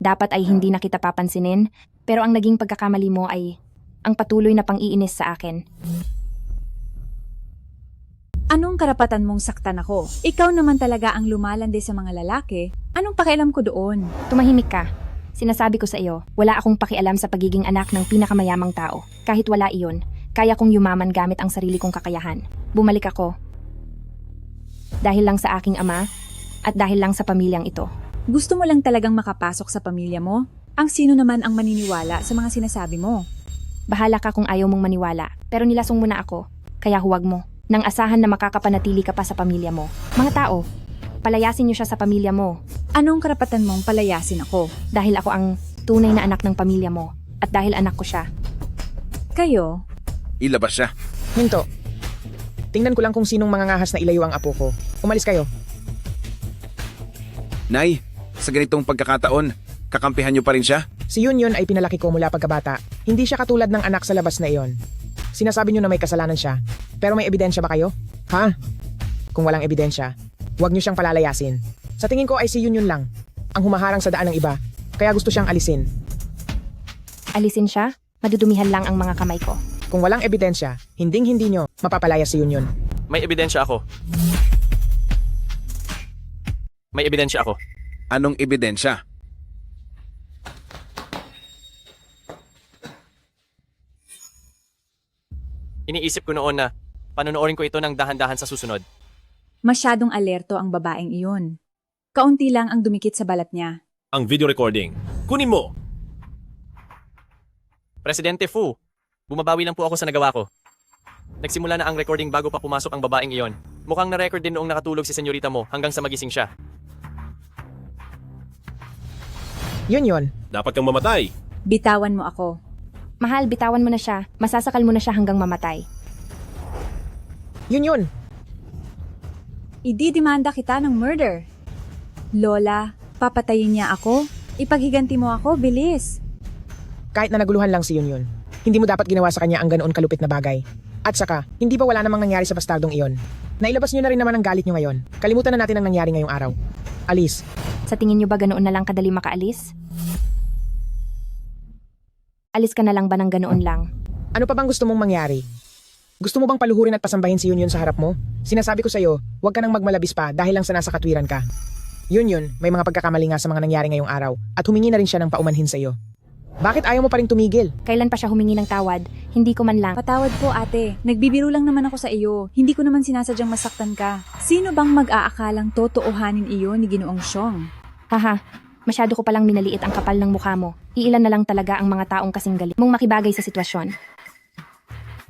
Dapat ay hindi na kita papansinin, pero ang naging pagkakamali mo ay ang patuloy na pang-iinis sa akin. Anong karapatan mong saktan ako? Ikaw naman talaga ang lumalandi sa mga lalaki. Anong pakialam ko doon? Tumahimik ka. Sinasabi ko sa iyo, wala akong pakialam sa pagiging anak ng pinakamayamang tao. Kahit wala iyon, kaya kong yumaman gamit ang sarili kong kakayahan. Bumalik ako. Dahil lang sa aking ama at dahil lang sa pamilyang ito. Gusto mo lang talagang makapasok sa pamilya mo? Ang sino naman ang maniniwala sa mga sinasabi mo? Bahala ka kung ayaw mong maniwala, pero nilasong mo na ako, kaya huwag mo. Nang asahan na makakapanatili ka pa sa pamilya mo. Mga tao, palayasin niyo siya sa pamilya mo. Anong karapatan mong palayasin ako? Dahil ako ang tunay na anak ng pamilya mo, at dahil anak ko siya. Kayo? Ilabas siya. Hinto. Tingnan ko lang kung sinong mangangahas na ilayo ang apo ko. Umalis kayo. Nay, sa ganitong pagkakataon, kakampihan niyo pa rin siya? Si Yun ay pinalaki ko mula pagkabata. Hindi siya katulad ng anak sa labas na iyon. Sinasabi niyo na may kasalanan siya. Pero may ebidensya ba kayo? Ha? Kung walang ebidensya, huwag niyo siyang palalayasin. Sa tingin ko ay si Yun lang, ang humaharang sa daan ng iba. Kaya gusto siyang alisin. Alisin siya? Madudumihan lang ang mga kamay ko. Kung walang ebidensya, hinding-hindi niyo mapapalayas si Yun. May ebidensya ako. May ebidensya ako. Anong ebidensya? Iniisip ko noon na panonoorin ko ito ng dahan-dahan sa susunod. Masyadong alerto ang babaeng iyon. Kaunti lang ang dumikit sa balat niya. Ang video recording. Kunin mo! Presidente Fu, bumabawi lang po ako sa nagawa ko. Nagsimula na ang recording bago pa pumasok ang babaeng iyon. Mukhang na-record din noong nakatulog si senyorita mo hanggang sa magising siya. Yun. Dapat kang mamatay. Bitawan mo ako. Mahal, bitawan mo na siya. Masasakal mo na siya hanggang mamatay. Yun. Ididimanda kita ng murder. Lola, papatayin niya ako? Ipaghiganti mo ako, bilis. Kahit na naguluhan lang si Yun, hindi mo dapat ginawa sa kanya ang ganoon kalupit na bagay. At saka, hindi ba wala namang nangyari sa bastardong iyon? Nailabas niyo na rin naman ang galit niyo ngayon. Kalimutan na natin ang nangyari ngayong araw. Alis. Sa tingin niyo ba ganoon na lang kadali makaalis? Alis ka na lang ba ng ganoon lang? Ano pa bang gusto mong mangyari? Gusto mo bang paluhurin at pasambahin si Yun sa harap mo? Sinasabi ko sa'yo, huwag ka nang magmalabis pa dahil lang sa nasa katwiran ka. Yun, may mga pagkakamali nga sa mga nangyari ngayong araw at humingi na rin siya ng paumanhin sa'yo. Bakit ayaw mo pa rin tumigil? Kailan pa siya humingi ng tawad? Hindi ko man lang. Patawad po ate, nagbibiro lang naman ako sa iyo. Hindi ko naman sinasadyang masaktan ka. Sino bang mag-aakalang totoohanin iyon ni Ginoong Xiong? Haha, masyado ko palang minaliit ang kapal ng mukha mo. Iilan na lang talaga ang mga taong kasing galit mong makibagay sa sitwasyon.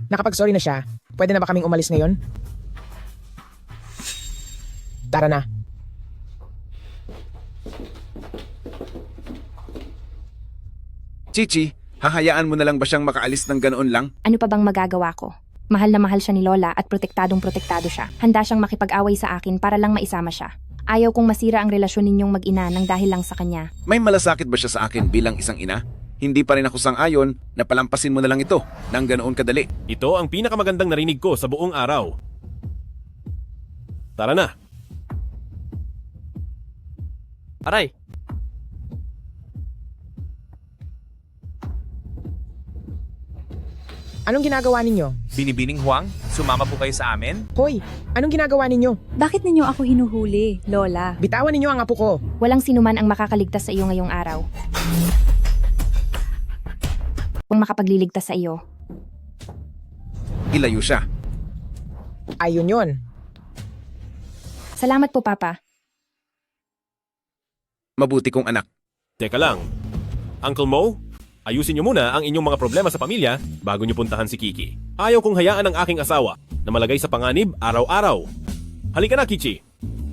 Nakapag-sorry na siya, pwede na ba kaming umalis ngayon? Tara na. Chichi, hahayaan mo na lang ba siyang makaalis ng ganoon lang? Ano pa bang magagawa ko? Mahal na mahal siya ni Lola at protektadong-protektado siya. Handa siyang makipag-away sa akin para lang maisama siya. Ayaw kong masira ang relasyon ninyong mag-ina nang dahil lang sa kanya. May malasakit ba siya sa akin bilang isang ina? Hindi pa rin ako sang-ayon na palampasin mo na lang ito ng ganoon kadali. Ito ang pinakamagandang narinig ko sa buong araw. Tara na. Aray! Anong ginagawa ninyo? Binibining Huang, sumama po kayo sa amin? Hoy, anong ginagawa ninyo? Bakit ninyo ako hinuhuli, Lola? Bitawan ninyo ang apo ko. Walang sinuman ang makakaligtas sa iyo ngayong araw. Kung makapagliligtas sa iyo. Ilayo siya. Ayun yun. Salamat po, Papa. Mabuti kong anak. Teka lang. Uncle Mo, ayusin niyo muna ang inyong mga problema sa pamilya bago niyo puntahan si Kiki. Ayaw kong hayaan ang aking asawa na malagay sa panganib araw-araw. Halika na, Kichi.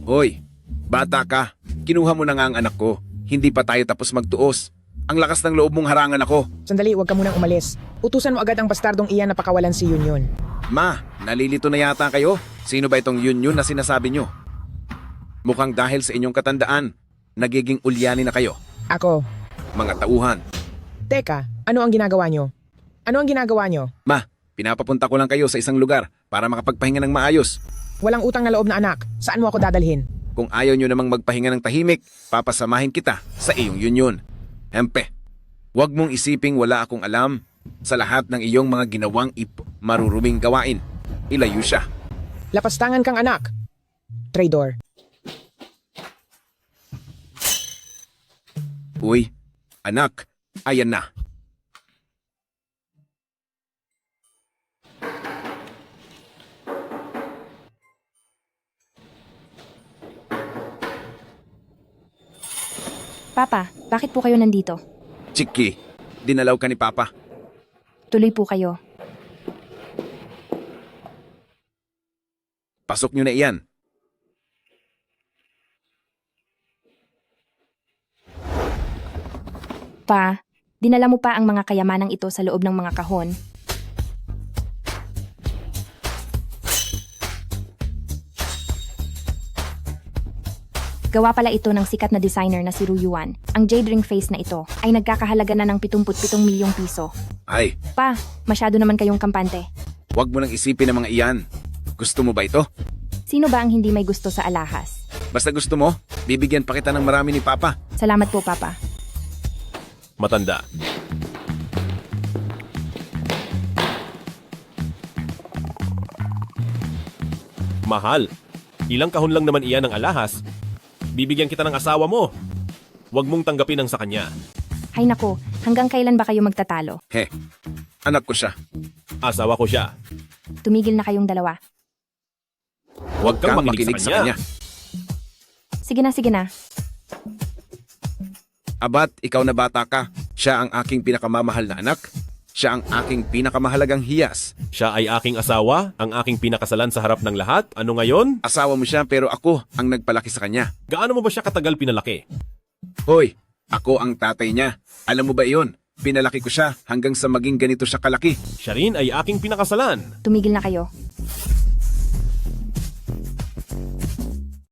Hoy, bata ka. Kinuha mo na nga ang anak ko. Hindi pa tayo tapos magtuos. Ang lakas ng loob mong harangan ako. Sandali, huwag ka munang umalis. Utusan mo agad ang bastardong iyan na pakawalan si Yun. Ma, nalilito na yata kayo. Sino ba itong Yun na sinasabi nyo? Mukhang dahil sa inyong katandaan, nagiging ulyani na kayo. Ako. Mga tauhan. Teka, ano ang ginagawa nyo? Ano ang ginagawa nyo? Ma, pinapapunta ko lang kayo sa isang lugar para makapagpahinga ng maayos. Walang utang na loob na anak. Saan mo ako dadalhin? Kung ayaw nyo namang magpahinga ng tahimik, papasamahin kita sa iyong Yun. Hempe, huwag mong isiping wala akong alam sa lahat ng iyong mga ginawang maruruming gawain. Ilayo siya. Lapastangan kang anak. Traidor. Uy, anak, ayan na. Papa, bakit po kayo nandito? Chiki, dinalaw ka ni Papa. Tuloy po kayo. Pasok nyo na iyan. Pa, dinala mo pa ang mga kayamanang ito sa loob ng mga kahon. Gawa pala ito ng sikat na designer na si Ruyuan. Ang jade ring face na ito ay nagkakahalaga na ng 77 milyong piso. Ay, Pa, masyado naman kayong kampante. huwag mo nang isipin ang mga iyan. Gusto mo ba ito? Sino ba ang hindi may gusto sa alahas? Basta gusto mo, bibigyan pa kita ng marami ni Papa. Salamat po, Papa. Matanda. Mahal. Ilang kahon lang naman iyan ng alahas. Bibigyan kita ng asawa mo. Huwag mong tanggapin ang sa kanya. Hay nako, hanggang kailan ba kayo magtatalo? He, anak ko siya. Asawa ko siya. Tumigil na kayong dalawa. Huwag kang makinig sa kanya. Sige na. Abat, ikaw na bata ka. Siya ang aking pinakamamahal na anak. Siya ang aking pinakamahalagang hiyas. Siya ay aking asawa, ang aking pinakasalan sa harap ng lahat. Ano ngayon? Asawa mo siya pero ako ang nagpalaki sa kanya. Gaano mo ba siya katagal pinalaki? Hoy, ako ang tatay niya. Alam mo ba iyon? Pinalaki ko siya hanggang sa maging ganito siya kalaki. Siya rin ay aking pinakasalan. Tumigil na kayo.